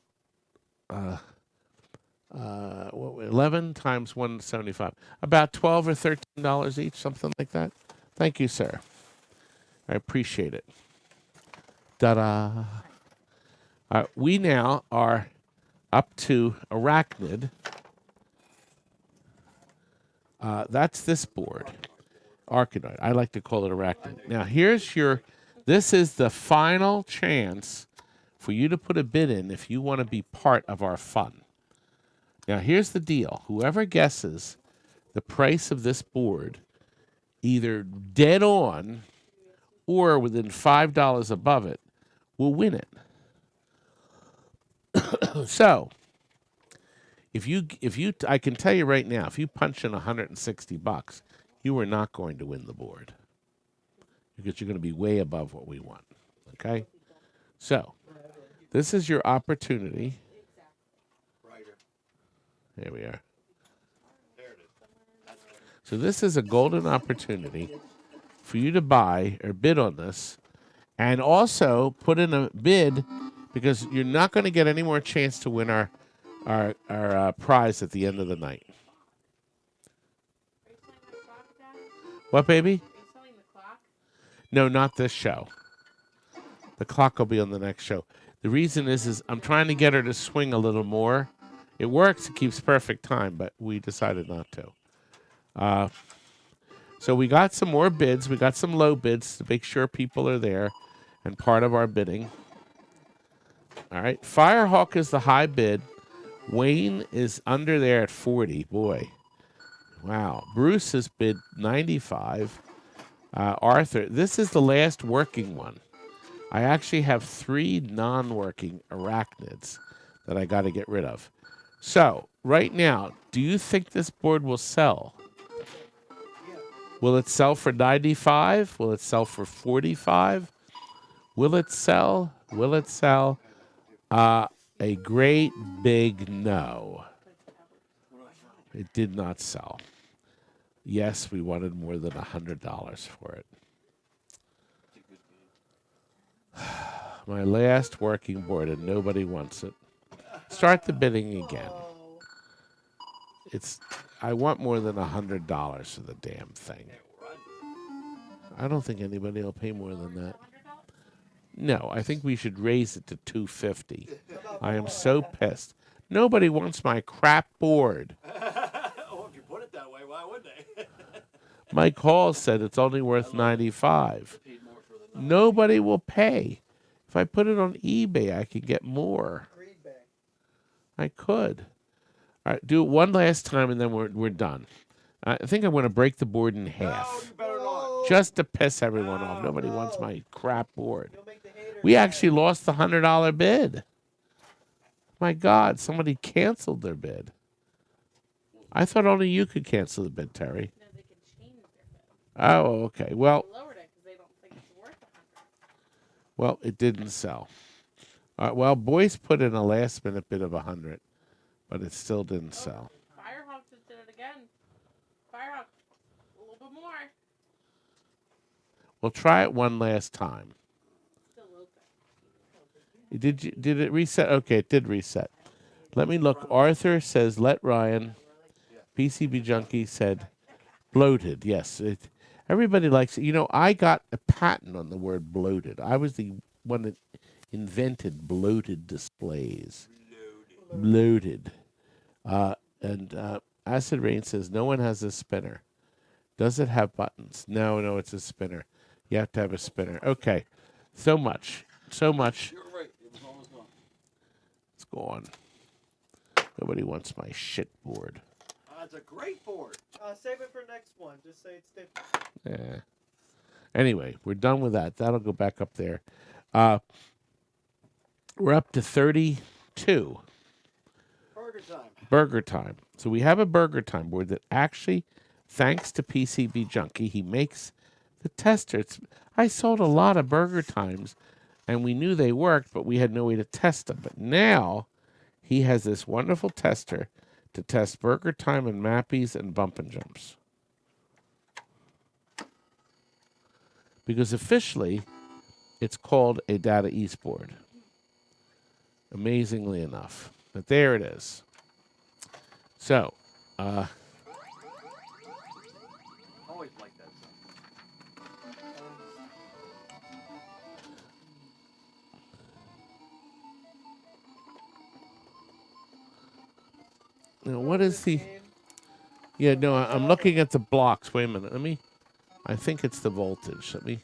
Speaker 1: 11 times 175. About $12 or $13 each, something like that. Thank you, sir. I appreciate it. Ta-da. We now are up to Arachnid. That's this board. Arkanoid. I like to call it Arachnid. Now, this is the final chance for you to put a bid in if you want to be part of our fun. Now, here's the deal. Whoever guesses the price of this board, either dead on or within $5 above it, will win it. So, I can tell you right now, if you punch in $160, you are not going to win the board because you're going to be way above what we want. Okay? So, this is your opportunity. There we are. So this is a golden opportunity for you to buy or bid on this and also put in a bid because you're not going to get any more chance to win our prize at the end of the night.
Speaker 3: Are you selling the clock, Dad?
Speaker 1: What, baby?
Speaker 3: Are you selling the clock?
Speaker 1: No, not this show. The clock will be on the next show. The reason is I'm trying to get her to swing a little more. It works. It keeps perfect time, but we decided not to. So we got some more bids. We got some low bids to make sure people are there and part of our bidding. All right. Firehawk is the high bid. Wayne is under there at 40. Boy. Wow. Bruce has bid 95. Arthur, this is the last working one. I actually have 3 non-working arachnids that I got to get rid of. So, right now, do you think this board will sell? Will it sell for 95? Will it sell for 45? Will it sell? Will it sell? A great big no. It did not sell. Yes, we wanted more than $100 for it. My last working board, and nobody wants it. Start the bidding again. I want more than $100 for the damn thing. I don't think anybody will pay more than that. No, I think we should raise it to $250. I am so pissed. Nobody wants my crap board.
Speaker 6: Oh, if you put it that way, why would they?
Speaker 1: Mike Hall said it's only worth $95. Nobody will pay. If I put it on eBay, I could get more. I could. All right, do it one last time, and then we're done. I think I'm going to break the board in half.
Speaker 6: No, you better not.
Speaker 1: Just to piss everyone off. Nobody wants my crap board. We actually lost the $100 bid. My God, somebody canceled their bid. I thought only you could cancel the bid, Terry.
Speaker 3: No, they can change their bid.
Speaker 1: Oh, okay. Well,
Speaker 3: They lowered it because they don't think it's worth 100.
Speaker 1: well, it didn't sell. Well, Boyce put in a last-minute bid of 100, but it still didn't sell.
Speaker 3: Firehawk just did it again. Firehawk, a little bit more.
Speaker 1: We'll try it one last time.
Speaker 3: Still open.
Speaker 1: Did it reset? Okay, it did reset. Let me look. Arthur says, let Ryan. PCB Junkie said, bloated. Yes. Everybody likes it. You know, I got a patent on the word bloated. I was the one that invented bloated displays. Bloated. And Acid Rain says, no one has a spinner. Does it have buttons? No, it's a spinner. You have to have a spinner. Okay. So much.
Speaker 6: You're right. It was almost gone.
Speaker 1: It's gone. Nobody wants my shit board.
Speaker 6: It's a great board.
Speaker 2: Save it for next one. Just say it's different.
Speaker 1: Yeah. Anyway, we're done with that. That'll go back up there. We're up to 32.
Speaker 6: Burger time.
Speaker 1: Burger Time. So we have a Burger Time board that actually, thanks to PCB Junkie, he makes the tester. I sold a lot of Burger Times And we knew they worked, but we had no way to test them. But now he has this wonderful tester to test burger time and mappies and bump and jumps. Because officially, it's called a data east board. Amazingly enough. But there it is. So,
Speaker 6: Always like that stuff.
Speaker 1: now what is the... Yeah, no, I'm looking at the blocks. Wait a minute. I think it's the voltage. Let me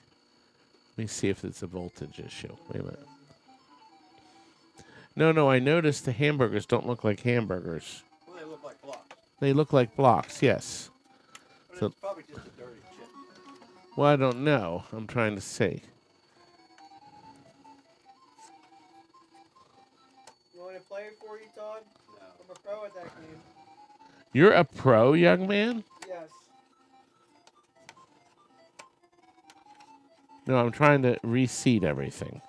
Speaker 1: see if it's a voltage issue. Wait a minute. No, I noticed the hamburgers don't look like hamburgers.
Speaker 6: Well, they look like blocks.
Speaker 1: They look like blocks, yes.
Speaker 6: But
Speaker 1: So-
Speaker 6: it's probably just a dirty chip.
Speaker 1: Well, I don't know. I'm trying to see.
Speaker 2: You want to play it for you, Todd?
Speaker 6: No.
Speaker 2: I'm a pro at that game.
Speaker 1: You're a pro, young man?
Speaker 2: Yes.
Speaker 1: No, I'm trying to reseat everything.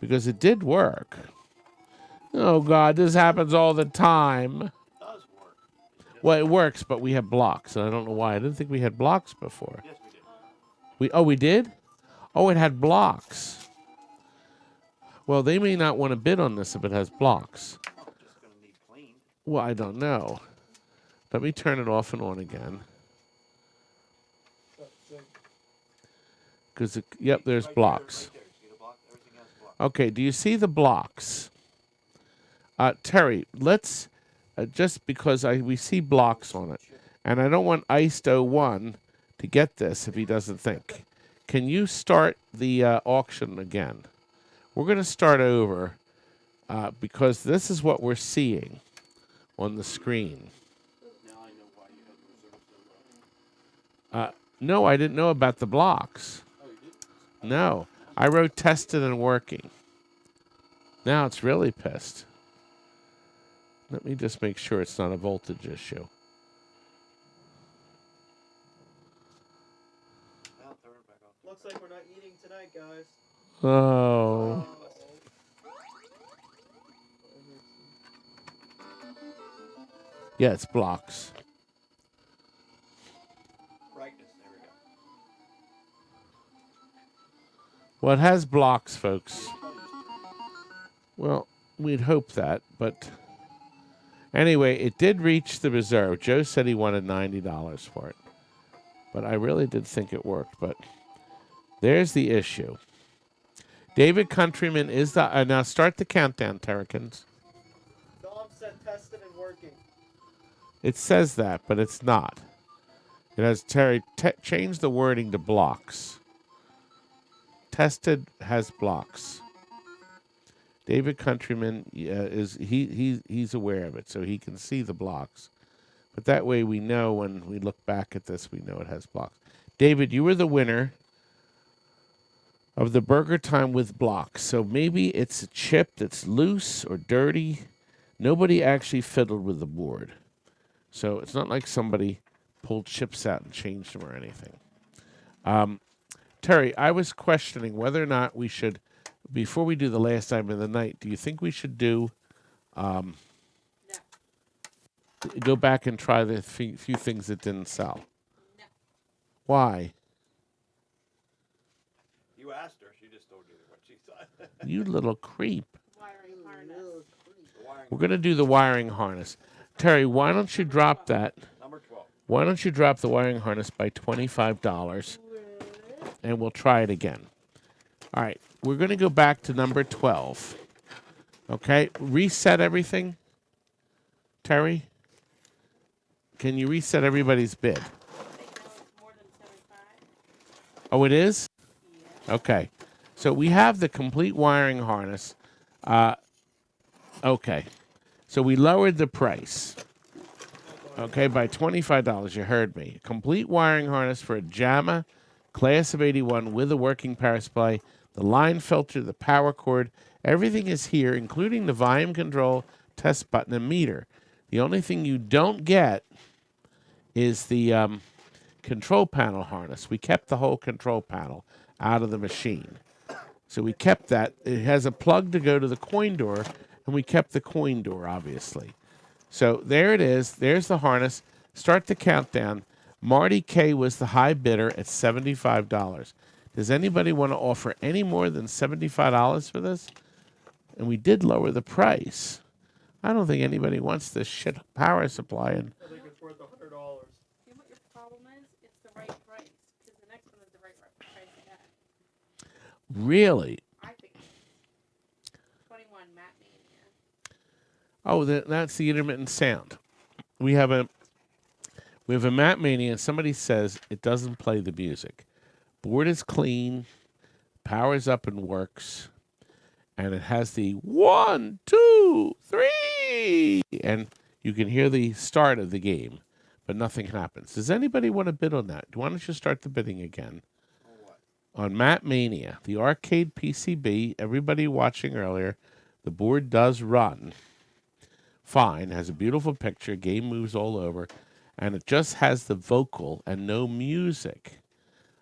Speaker 1: Because it did work. Oh, God, this happens all the time.
Speaker 6: It does work.
Speaker 1: Well, it works, but we have blocks, and I don't know why. I didn't think we had blocks before.
Speaker 6: Yes, we did.
Speaker 1: We did? Oh, it had blocks. Well, they may not want to bid on this if it has blocks.
Speaker 6: Oh, just going to need cleaned.
Speaker 1: Well, I don't know. Let me turn it off and on again. Because, yep, there's
Speaker 6: Right
Speaker 1: blocks.
Speaker 6: There, right there. See the block? Everything else is blocked.
Speaker 1: Okay, do you see the blocks? Terry, let's, just because we see blocks on it, and I don't want Iced 01 to get this if he doesn't think. Can you start the auction again? We're going to start over because this is what we're seeing on the screen.
Speaker 5: Now I know why you had reserves so low.
Speaker 1: No, I didn't know about the blocks.
Speaker 5: Oh, you did?
Speaker 1: No, I wrote tested and working. Now it's really pissed. Let me just make sure it's not a voltage issue.
Speaker 6: Now turn it back on.
Speaker 2: Looks like we're not eating tonight, guys.
Speaker 1: Oh. Yeah, it's blocks.
Speaker 6: Brightness. There we go.
Speaker 1: Well, it has blocks, folks. Well, we'd hope that, but anyway, it did reach the reserve. Joe said he wanted $90 for it, but I really did think it worked. But there's the issue. David Countryman is the... now start the countdown, Terracins.
Speaker 2: Dom said tested and working.
Speaker 1: It says that, but it's not. It has Terry change the wording to blocks. Tested has blocks. David Countryman he's aware of it, so he can see the blocks. But that way we know when we look back at this, we know it has blocks. David, you were the winner of the Burger Time with blocks. So maybe it's a chip that's loose or dirty. Nobody actually fiddled with the board. So it's not like somebody pulled chips out and changed them or anything. Terry, I was questioning whether or not we should, before we do the last time of the night, do you think we should do, go back and try the few things that didn't sell?
Speaker 3: No.
Speaker 1: Why?
Speaker 6: You asked her. She just told you what she thought.
Speaker 1: You little creep.
Speaker 3: Wiring harness.
Speaker 6: The wiring.
Speaker 1: We're going to do the wiring harness. Terry, why don't you drop that?
Speaker 6: Number 12.
Speaker 1: Why don't you drop the wiring harness by $25, and we'll try it again. All right, we're going to go back to number 12. Okay, reset everything. Terry, can you reset everybody's bid?
Speaker 3: They know it's more than 75.
Speaker 1: Oh, it is?
Speaker 3: Yeah.
Speaker 1: Okay, so we have the complete wiring harness. Okay, so we lowered the price. Okay, by $25, you heard me. Complete wiring harness for a JAMA class of 81 with a working power supply, the line filter, the power cord. Everything is here, including the volume control, test button, and meter. The only thing you don't get is the control panel harness. We kept the whole control panel out of the machine. So we kept that. It has a plug to go to the coin door, and we kept the coin door, obviously. So there it is. There's the harness. Start the countdown. Marty K was the high bidder at $75. Does anybody want to offer any more than $75 for this? And we did lower the price. I don't think anybody wants this shit power supply. And
Speaker 2: I think it's worth $100.
Speaker 3: You know what your problem is? It's the right price. Because the next one is the right price again.
Speaker 1: really?
Speaker 3: I think 21 Matt Mania.
Speaker 1: Oh, that's the intermittent sound. We have a Matt Mania, and somebody says it doesn't play the music. Board is clean, powers up and works, and it has the 1, 2, 3, and you can hear the start of the game, but nothing happens. Does anybody want to bid on that? Why don't you start the bidding again? On Matt Mania, the arcade PCB, everybody watching earlier, the board does run fine, has a beautiful picture, game moves all over, and it just has the vocal and no music.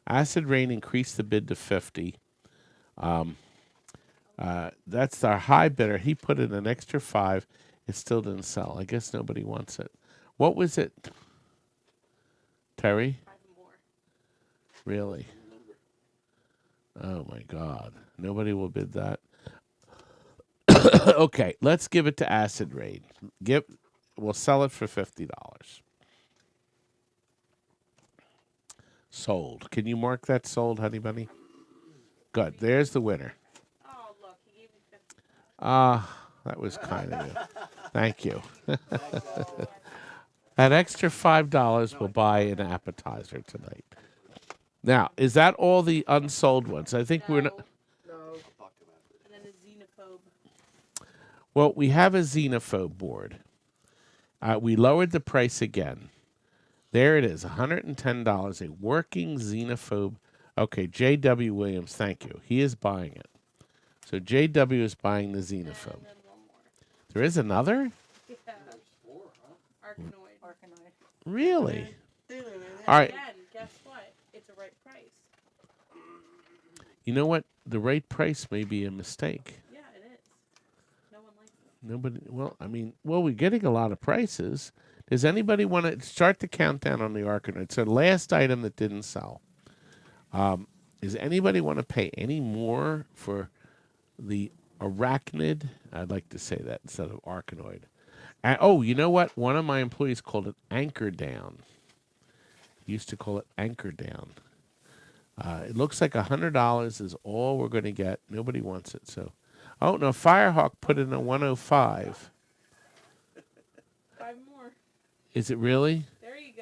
Speaker 1: Acid Rain increased the bid to 50. That's our high bidder. He put in an extra 5. It still didn't sell. I guess nobody wants it. What was it, Terry?
Speaker 3: 5 more.
Speaker 1: Really? Oh, my God. Nobody will bid that. Okay, let's give it to Acid Rain. We'll sell it for $50. Sold. Can you mark that sold, honey bunny? Good. There's the winner.
Speaker 3: Oh, look. He gave me 50.
Speaker 1: That was kind of you. Thank you. That extra $5 will buy an appetizer tonight. Now, is that all the unsold ones? I think we're not.
Speaker 2: No.
Speaker 3: And then a Xenophobe.
Speaker 1: Well, we have a Xenophobe board. We lowered the price again. There it is, $110, a working Xenophobe. Okay, J.W. Williams, thank you. He is buying it. So J.W. is buying the Xenophobe.
Speaker 3: And then one more.
Speaker 1: There is another?
Speaker 3: Yeah. Arkanoid.
Speaker 7: Arkanoid.
Speaker 1: Really? All right.
Speaker 3: Again, guess what? It's a right price.
Speaker 1: You know what? The right price may be a mistake.
Speaker 3: Yeah, it is. No one likes it.
Speaker 1: Nobody. We're getting a lot of prices. Does anybody want to start the countdown on the Arkanoid? It's the last item that didn't sell. Does anybody want to pay any more for the Arachnid? I'd like to say that instead of Arkanoid. Oh, you know what? One of my employees called it Anchor Down. He used to call it Anchor Down. It looks like $100 is all we're going to get. Nobody wants it. So, oh no, Firehawk put in a 105.
Speaker 3: 5 more.
Speaker 1: Is it really?
Speaker 3: There you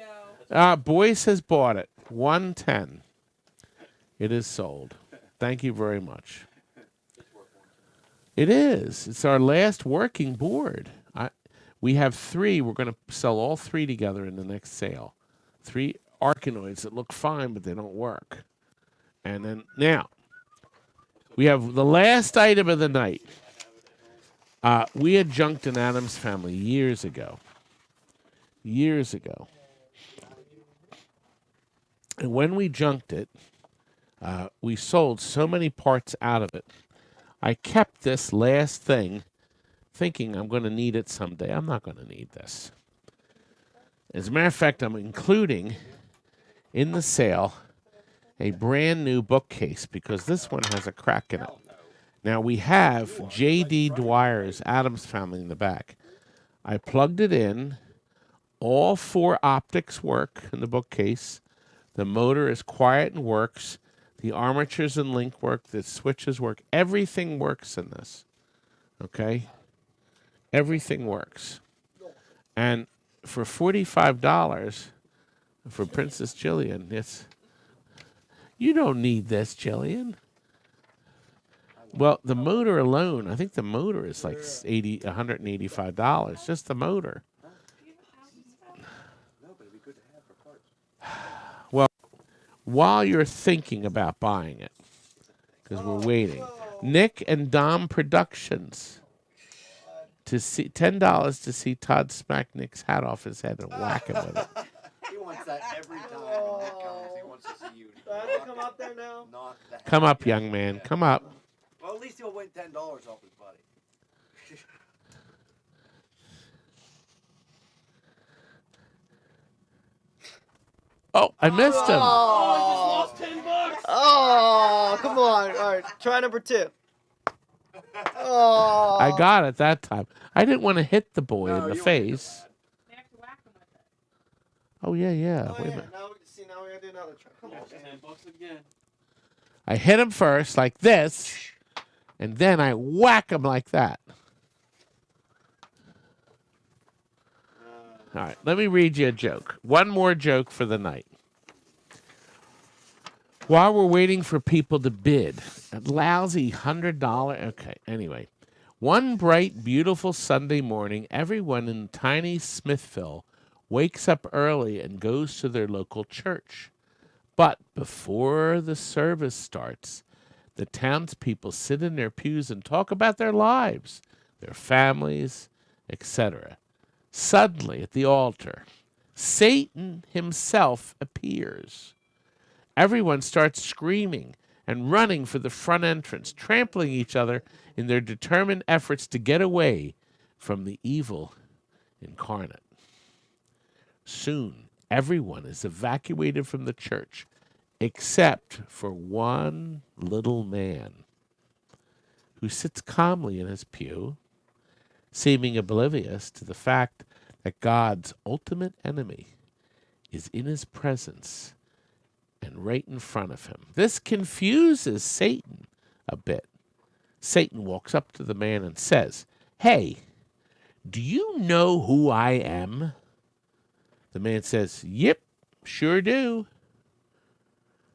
Speaker 3: go.
Speaker 1: Boyce has bought it. 110. It is sold. Thank you very much. It is. It's our last working board. We have 3. We're going to sell all 3 together in the next sale. 3 Arkanoids that look fine, but they don't work. And then now we have the last item of the night. We had junked an Addams Family years ago. And when we junked it, we sold so many parts out of it. I kept this last thing thinking I'm going to need it someday. I'm not going to need this. As a matter of fact, I'm including in the sale a brand new bookcase because this one has a crack in it. Now we have J.D. Dwyer's Addams Family in the back. I plugged it in. All 4 optics work in the bookcase. The motor is quiet and works. The armatures and link work. The switches work. Everything works in this. Okay? Everything works. And for $45 for Princess Jillian, you don't need this, Jillian. Well, the motor alone, I think the motor is like $185. Just the motor. Well, while you're thinking about buying it, because we're waiting, Nick and Dom Productions to see $10 to see Todd smack Nick's hat off his head and whack him with it.
Speaker 6: He wants that every time when Nick comes. He wants to see you.
Speaker 2: Do I have to come up there now?
Speaker 6: Not that.
Speaker 1: Come up, young man. Come up.
Speaker 6: least he'll win $10 off his buddy.
Speaker 1: Oh, I missed him.
Speaker 2: Oh,
Speaker 5: I just lost $10.
Speaker 2: oh, come on. All right, try number 2. Oh.
Speaker 1: I got it that time. I didn't want to hit the boy
Speaker 6: No,
Speaker 1: in the
Speaker 6: you won't hit him
Speaker 1: face.
Speaker 6: bad.
Speaker 3: They have to whack them with it.
Speaker 1: Oh, yeah, yeah.
Speaker 2: Oh,
Speaker 1: Wait a
Speaker 2: yeah.
Speaker 1: minute.
Speaker 2: Now we gotta do another try. Come on,
Speaker 5: There's
Speaker 2: man.
Speaker 5: $10 again.
Speaker 1: I hit him first like this, and then I whack him like that. All right, let me read you a joke. One more joke for the night. While we're waiting for people to bid, a lousy $100. Okay, anyway. One bright, beautiful Sunday morning, everyone in tiny Smithville wakes up early and goes to their local church. But before the service starts, the townspeople sit in their pews and talk about their lives, their families, etc. Suddenly, at the altar, Satan himself appears. Everyone starts screaming and running for the front entrance, trampling each other in their determined efforts to get away from the evil incarnate. Soon, everyone is evacuated from the church, except for one little man who sits calmly in his pew, seeming oblivious to the fact that God's ultimate enemy is in his presence and right in front of him. This confuses Satan a bit. Satan walks up to the man and says, "Hey, do you know who I am?" The man says, "Yep, sure do."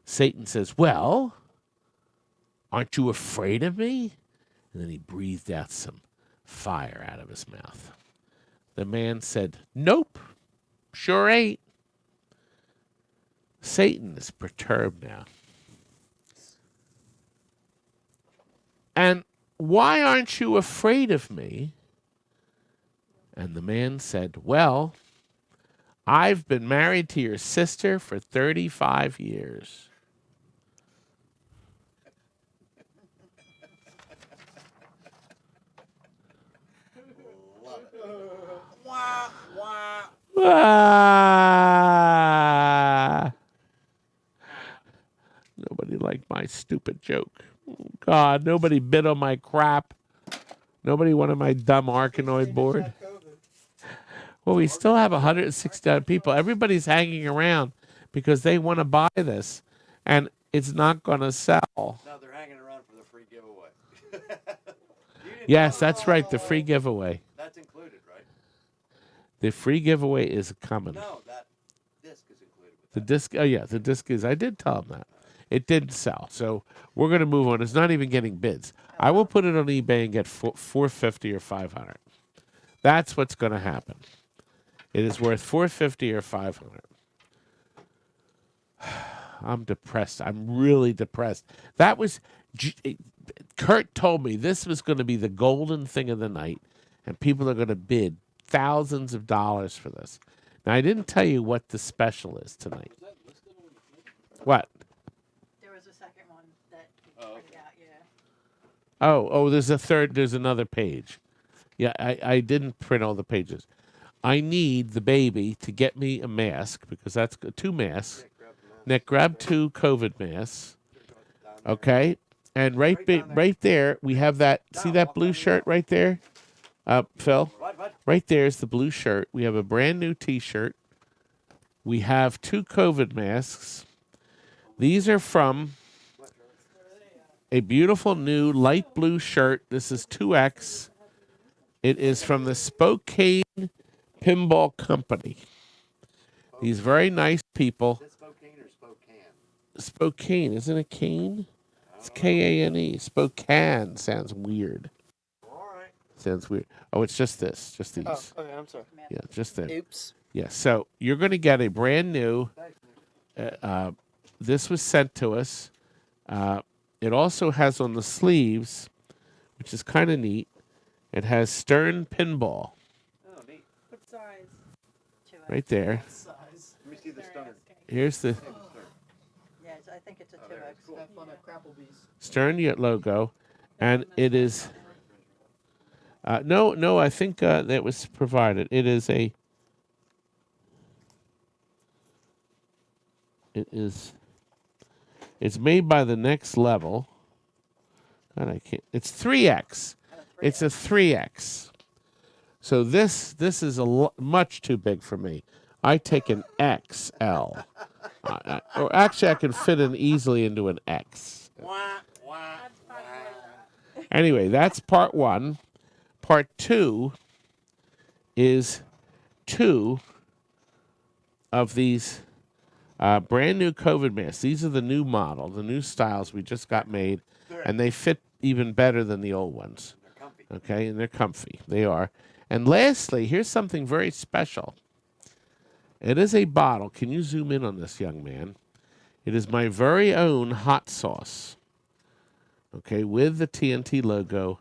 Speaker 1: Satan says, "Well, aren't you afraid of me?" And then he breathed out some fire out of his mouth. The man said, "Nope, sure ain't." Satan is perturbed now. "And why aren't you afraid of me?" And the man said, "Well, I've been married to your sister for 35 years.
Speaker 6: Love it. Wah, wah.
Speaker 1: Ah! Nobody liked my stupid joke. Oh, God, nobody bid on my crap. Nobody wanted my dumb Arkanoid board. Well, we still have 160 people. Everybody's hanging around because they want to buy this, and it's not going to sell.
Speaker 6: No, they're hanging around for the free giveaway.
Speaker 1: Yes, that's right, the free giveaway.
Speaker 6: That's included, right?
Speaker 1: The free giveaway is coming.
Speaker 6: No, that disc is included with
Speaker 1: The
Speaker 6: that.
Speaker 1: disc, oh yeah, the disc is, I did tell them that. It didn't sell, so we're going to move on. It's not even getting bids. I will put it on eBay and get $450 or $500. That's what's going to happen. It is worth $450 or $500. I'm depressed. I'm really depressed. That was, Kurt told me this was going to be the golden thing of the night, and people are going to bid thousands of dollars for this. Now, I didn't tell you what the special is tonight. What?
Speaker 7: There was a second one that he printed out, yeah.
Speaker 1: Oh, there's another page. Yeah, I didn't print all the pages. I need the baby to get me a mask, because that's 2 masks. Nick, grab 2 COVID masks. Okay? And right there, we have that, see that blue shirt right there? Phil?
Speaker 6: What?
Speaker 1: Right there is the blue shirt. We have a brand new t-shirt. We have 2 COVID masks. These are from a beautiful new light blue shirt. This is 2X. It is from the Spokane Pinball Company. These very nice people.
Speaker 6: Is it Spokane or Spokane?
Speaker 1: Spokane, isn't it cane? It's Kane. Spokane sounds weird.
Speaker 2: All right.
Speaker 1: Sounds weird. Oh, it's just this, just these.
Speaker 2: Oh, okay, I'm sorry.
Speaker 1: Yeah, just them.
Speaker 2: Oops.
Speaker 1: Yeah, so you're going to get a brand new. This was sent to us. It also has on the sleeves, which is kind of neat. It has Stern Pinball
Speaker 6: Oh, neat.
Speaker 3: What size?
Speaker 7: 2X.
Speaker 1: right there.
Speaker 2: Size.
Speaker 6: Let me see the stunner.
Speaker 1: Here's the
Speaker 7: Yeah, I think it's a 2X.
Speaker 2: Have fun at Crapplebee's.
Speaker 1: Stern logo, And it is. No, I think that was provided. It is a. It is. It's made by the Next Level. And I can't. It's 3X. It's a 3X. So this is much too big for me. I take an XL. Or actually, I can fit it easily into an X. Anyway, that's part 1. Part 2 is 2 of these brand new COVID masks. These are the new model, the new styles we just got made, and they fit even better than the old ones.
Speaker 6: They're comfy.
Speaker 1: Okay, and they're comfy. They are. And lastly, here's something very special. It is a bottle. Can you zoom in on this, young man? It is my very own hot sauce. Okay, with the TNT logo,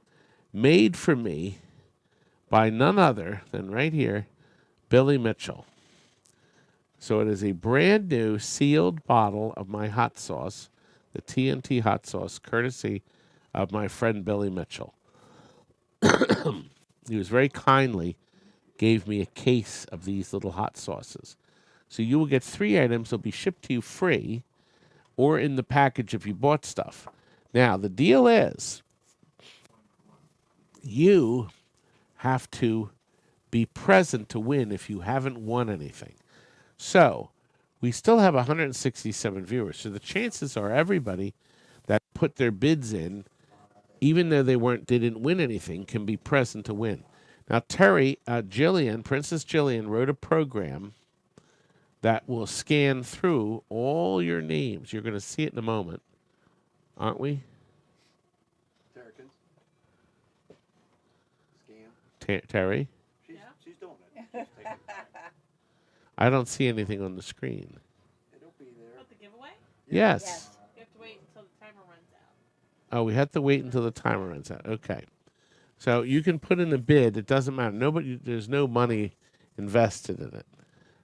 Speaker 1: made for me by none other than right here, Billy Mitchell. So it is a brand new sealed bottle of my hot sauce, the TNT hot sauce, courtesy of my friend Billy Mitchell. He was very kindly gave me a case of these little hot sauces. So you will get 3 items. They'll be shipped to you free or in the package if you bought stuff. Now, the deal is you have to be present to win if you haven't won anything. So we still have 167 viewers. So the chances are everybody that put their bids in, even though they didn't win anything, can be present to win. Now, Princess Jillian wrote a program that will scan through all your names. You're going to see it in a moment, aren't we?
Speaker 6: Terrapins. Scan.
Speaker 1: Terry?
Speaker 6: She's doing it. She's taking it.
Speaker 1: I don't see anything on the screen.
Speaker 6: It'll be there.
Speaker 3: What, the giveaway?
Speaker 1: Yes.
Speaker 3: You have to wait until the timer runs out.
Speaker 1: Oh, we have to wait until the timer runs out. Okay. So you can put in a bid. It doesn't matter. There's no money invested in it.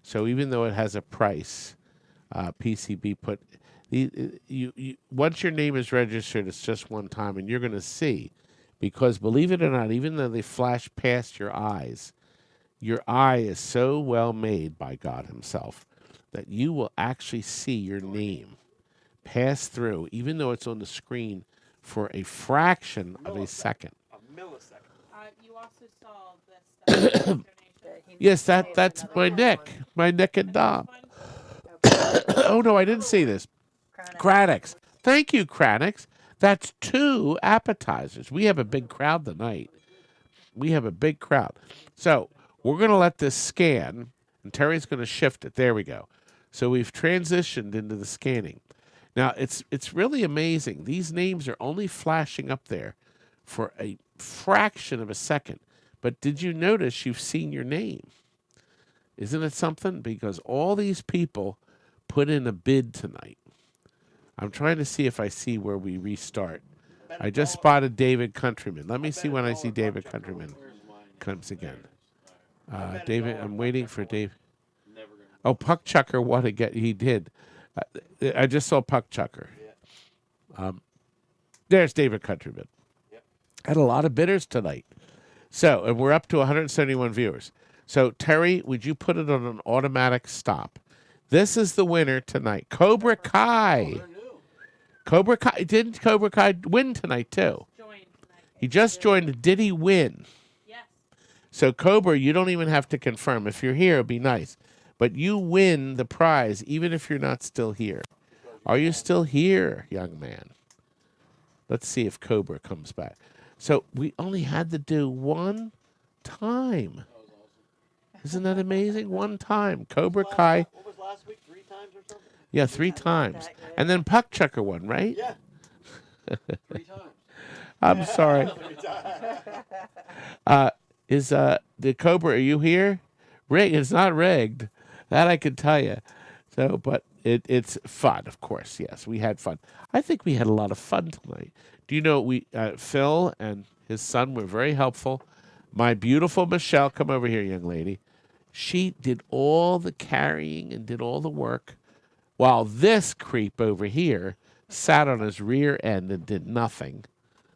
Speaker 1: So even though it has a price, PCB put once your name is registered, it's just one time, and you're going to see, because believe it or not, even though they flash past your eyes, your eye is so well made by God Himself that you will actually see your name pass through, even though it's on the screen for a fraction of a second.
Speaker 6: A millisecond.
Speaker 3: You also saw this donation.
Speaker 1: Yes, that's my neck and Dom. Oh no, I didn't see this. Craddock's. Thank you, Craddock's. That's 2 appetizers. We have a big crowd tonight. We have a big crowd. So we're going to let this scan, and Terry's going to shift it. There we go. So we've transitioned into the scanning. Now, it's really amazing. These names are only flashing up there for a fraction of a second. But did you notice you've seen your name? Isn't it something? Because all these people put in a bid tonight. I'm trying to see if I see where we restart. I just spotted David Countryman. Let me see when I see David Countryman comes again. David, I'm waiting for Dave. Oh, Puck Chucker won again. He did. I just saw Puck Chucker. There's David Countryman. Had a lot of bidders tonight. So, and we're up to 171 viewers. So, Terry, would you put it on an automatic stop? This is the winner tonight. Cobra Kai. Cobra Kai. Didn't Cobra Kai win tonight, too? He just joined. Did he win?
Speaker 3: Yes.
Speaker 1: So, Cobra, you don't even have to confirm. If you're here, it'd be nice. But you win the prize, even if you're not still here. Are you still here, young man? Let's see if Cobra comes back. So we only had to do one time. Isn't that amazing? One time. Cobra Kai.
Speaker 6: What was last week? 3 times or something?
Speaker 1: Yeah, 3 times. And then Puck Chucker won, right?
Speaker 6: Yeah. 3 times.
Speaker 1: I'm sorry. Is the Cobra, are you here? It's not rigged. That I can tell you. So, but it's fun, of course. Yes, we had fun. I think we had a lot of fun tonight. Do you know Phil and his son were very helpful. My beautiful Michelle, come over here, young lady. She did all the carrying and did all the work, while this creep over here sat on his rear end and did nothing.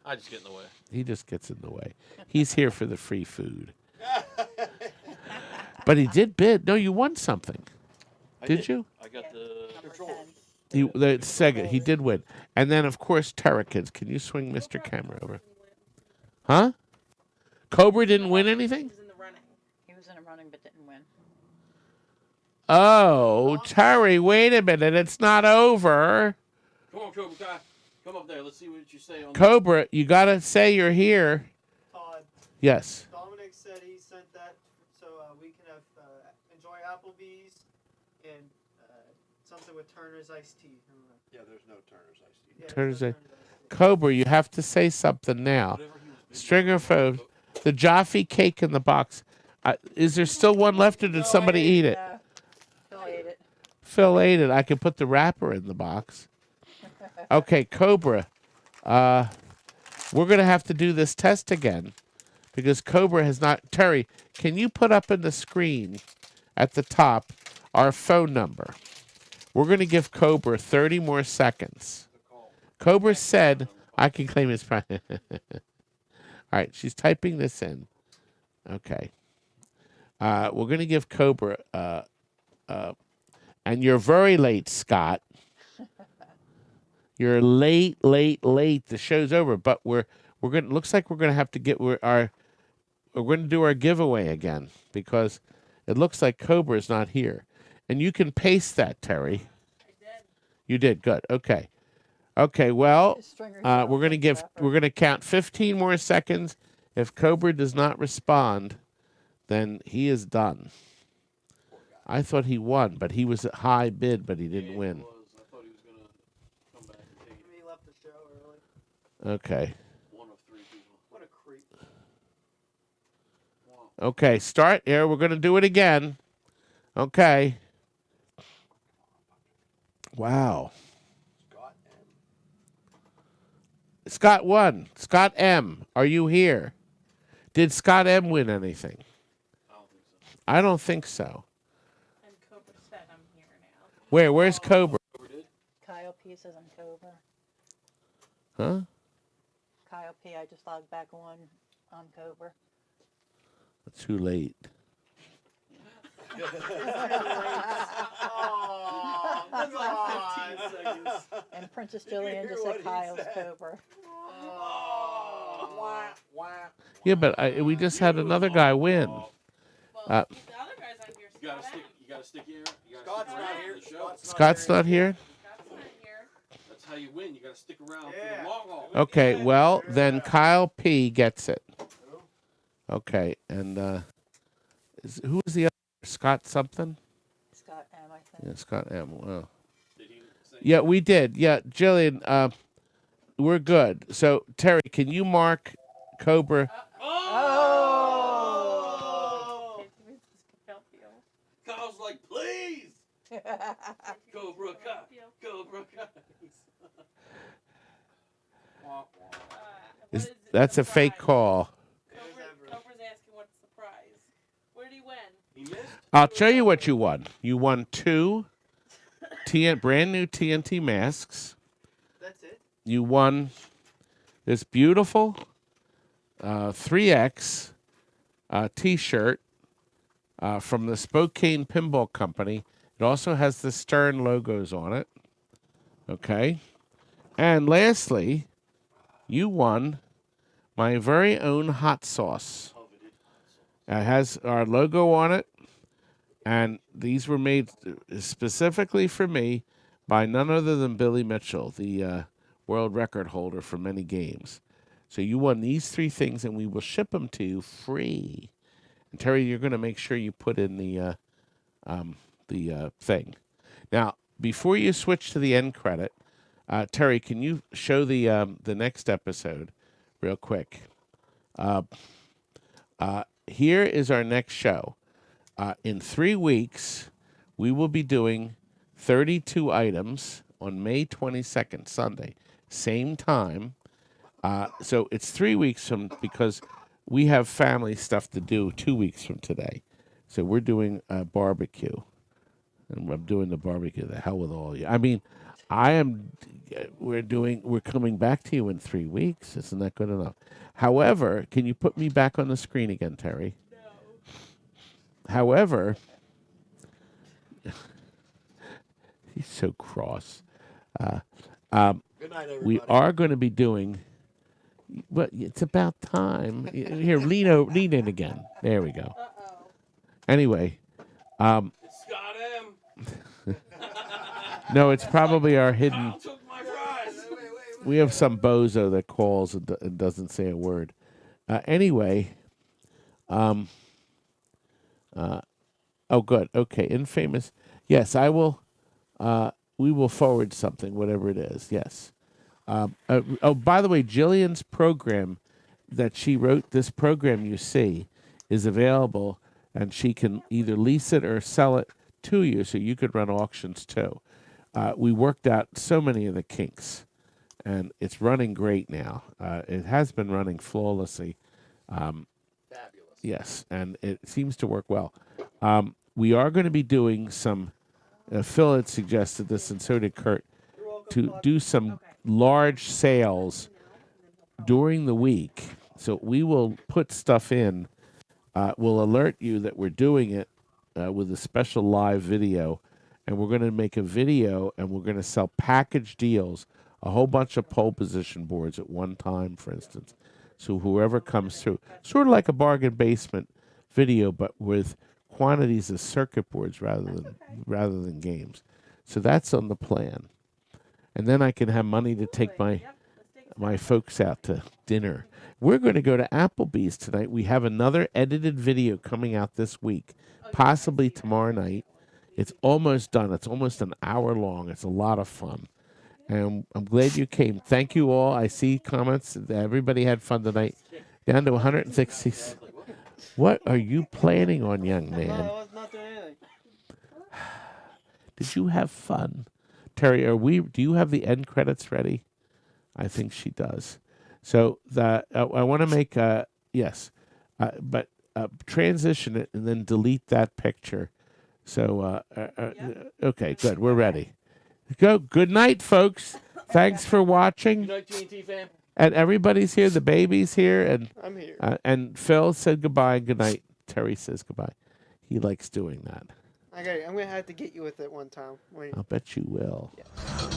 Speaker 5: I just get in the way.
Speaker 1: He just gets in the way. He's here for the free food. But he did bid. No, you won something. Did you?
Speaker 5: I got the
Speaker 7: Number
Speaker 5: controller.
Speaker 7: 10.
Speaker 1: The Sega. He did win. And then, of course, Terrakins. Can you swing Mr. Camera over? Huh? Cobra didn't win anything?
Speaker 3: He was in the running.
Speaker 7: He was in a running but didn't win.
Speaker 1: Oh, Terry, wait a minute. It's not over.
Speaker 5: Come on, Cobra Kai. Come up there. Let's see what you say on
Speaker 1: Cobra, you got to say you're here.
Speaker 2: Todd,
Speaker 1: Yes.
Speaker 2: Dominic said he sent that so we can have enjoy Applebee's and something with Turner's iced tea.
Speaker 6: Yeah, there's no Turner's iced tea.
Speaker 2: Yeah,
Speaker 1: Turner's
Speaker 2: no
Speaker 1: iced-
Speaker 2: iced tea.
Speaker 1: Cobra, you have to say something now.
Speaker 5: whatever he was bidding.
Speaker 1: Stringer phone, the Jaffe cake in the box. Is there still one left, or did somebody eat it?
Speaker 7: Phil ate it.
Speaker 1: Phil ate it. I can put the wrapper in the box. Okay, Cobra. We're going to have to do this test again because Cobra has not. Terry, can you put up in the screen at the top our phone number? We're going to give Cobra 30 more seconds. Cobra said I can claim his prize. All right, she's typing this in. Okay. We're going to give Cobra, and you're very late, Scott. You're late. The show's over, but we're going. Looks like we're going to have to get we're going to do our giveaway again because it looks like Cobra is not here, and you can paste that, Terry.
Speaker 3: I did.
Speaker 1: You did good. Okay. Okay. Well,
Speaker 7: His stringer's
Speaker 1: we're
Speaker 7: out
Speaker 1: going to
Speaker 7: like
Speaker 1: give.
Speaker 7: wrapper.
Speaker 1: We're going to count 15 more seconds. If Cobra does not respond, then he is done. I thought he won, but he was at high bid, but he didn't win.
Speaker 5: I thought he was going to come back and take
Speaker 2: He left the show early.
Speaker 1: Okay.
Speaker 5: one of 3 people.
Speaker 2: What a creep.
Speaker 5: Wow.
Speaker 1: Okay, start here. We're going to do it again. Okay. Wow.
Speaker 6: Scott M.
Speaker 1: Scott won. Scott M., are you here? Did Scott M. win anything?
Speaker 5: I don't think so.
Speaker 1: I don't think so.
Speaker 3: And Cobra said I'm here now.
Speaker 1: Where's Cobra?
Speaker 5: Cobra did?
Speaker 7: Kyle P says I'm Cobra.
Speaker 1: Huh?
Speaker 7: Kyle P, I just logged back on Cobra.
Speaker 1: Too late.
Speaker 2: Oh,
Speaker 5: That's like 15 seconds.
Speaker 7: And Princess
Speaker 6: Did you
Speaker 7: Jillian
Speaker 6: hear
Speaker 7: just
Speaker 6: what
Speaker 7: said
Speaker 6: he
Speaker 7: Kyle's
Speaker 6: said?
Speaker 7: Cobra.
Speaker 1: Yeah, but we just had another guy win.
Speaker 3: Well,
Speaker 1: Uh,
Speaker 3: the other guy's not here.
Speaker 5: You gotta
Speaker 3: Scott
Speaker 5: stick.
Speaker 3: M.
Speaker 5: You gotta stick here. You gotta
Speaker 6: Scott's
Speaker 5: stick
Speaker 6: not
Speaker 5: around
Speaker 6: here.
Speaker 5: for the show.
Speaker 1: Scott's not here?
Speaker 3: Scott's not here.
Speaker 5: That's how you win. You gotta stick around for
Speaker 2: Yeah.
Speaker 5: the long haul.
Speaker 1: Okay, well, then Kyle P. gets it. Okay, and who was the other? Scott something?
Speaker 7: Scott M, I think.
Speaker 1: Yeah, Scott M. Wow.
Speaker 5: Did he say?
Speaker 1: Yeah, we did. Yeah, Jillian, we're good. So, Terry, can you mark Cobra?
Speaker 5: Oh! Kyle's like, please! Cobra Kai. Cobra Kai.
Speaker 1: That's a fake call.
Speaker 3: Cobra's asking what's the prize. Where did he win?
Speaker 5: He missed?
Speaker 1: I'll tell you what you won. You won 2 brand new TNT masks.
Speaker 2: That's it?
Speaker 1: You won this beautiful 3X T-shirt from the Spokane Pinball Company. It also has the Stern logos on it. Okay. And lastly, you won my very own hot sauce. It has our logo on it. And these were made specifically for me by none other than Billy Mitchell, the world record holder for many games. So you won these 3 things, and we will ship them to you free. And Terry, you're going to make sure you put in the thing. Now, before you switch to the end credit, Terry, can you show the next episode real quick? Here is our next show. In 3 weeks, we will be doing 32 items on May 22nd, Sunday, same time. So it's 3 weeks from, because we have family stuff to do 2 weeks from today. So we're doing a barbecue. And I'm doing the barbecue. The hell with all you. I mean, I am. We're coming back to you in 3 weeks. Isn't that good enough? However, can you put me back on the screen again, Terry?
Speaker 3: No.
Speaker 1: However, he's so cross.
Speaker 6: Good night, everybody.
Speaker 1: We are going to be doing. Well, it's about time. Here, lean in again. There we go.
Speaker 3: Uh-oh.
Speaker 1: Anyway,
Speaker 5: It's Scott M.
Speaker 1: no, it's probably our hidden.
Speaker 5: Kyle took my prize.
Speaker 1: We have some bozo that calls and doesn't say a word. Anyway, oh, good. Okay, infamous. Yes, I will. We will forward something, whatever it is. Yes. Oh, by the way, Jillian's program that she wrote, this program you see, is available, and she can either lease it or sell it to you, so you could run auctions too. We worked out so many of the kinks, and it's running great now. It has been running flawlessly.
Speaker 6: Fabulous.
Speaker 1: Yes, and it seems to work well. We are going to be doing some. Phil had suggested this, and so did Kurt, to do some large sales during the week. So we will put stuff in. We'll alert you that we're doing it with a special live video, and we're going to make a video, and we're going to sell package deals, a whole bunch of pole position boards at one time, for instance. So whoever comes through, sort of like a bargain basement video, but with quantities of circuit boards rather than games. So that's on the plan. And then I can have money to take my folks out to dinner. We're going to go to Applebee's tonight. We have another edited video coming out this week, possibly tomorrow night. It's almost done. It's almost an hour long. It's a lot of fun. And I'm glad you came. Thank you all. I see comments. Everybody had fun tonight. Down to 160. What are you planning on, young man?
Speaker 2: No, I was not doing anything.
Speaker 1: Did you have fun? Terry, do you have the end credits ready? I think she does. So I want to make yes, but transition it and then delete that picture. So okay, good. We're ready. Go. Good night, folks. Thanks for watching.
Speaker 5: Good night, TNT fam.
Speaker 1: And everybody's here. The baby's here, and
Speaker 2: I'm here.
Speaker 1: and Phil said goodbye and good night. Terry says goodbye. He likes doing that.
Speaker 2: I'm gonna have to get you with it one time. Wait.
Speaker 1: I'll bet you will.
Speaker 2: Yeah.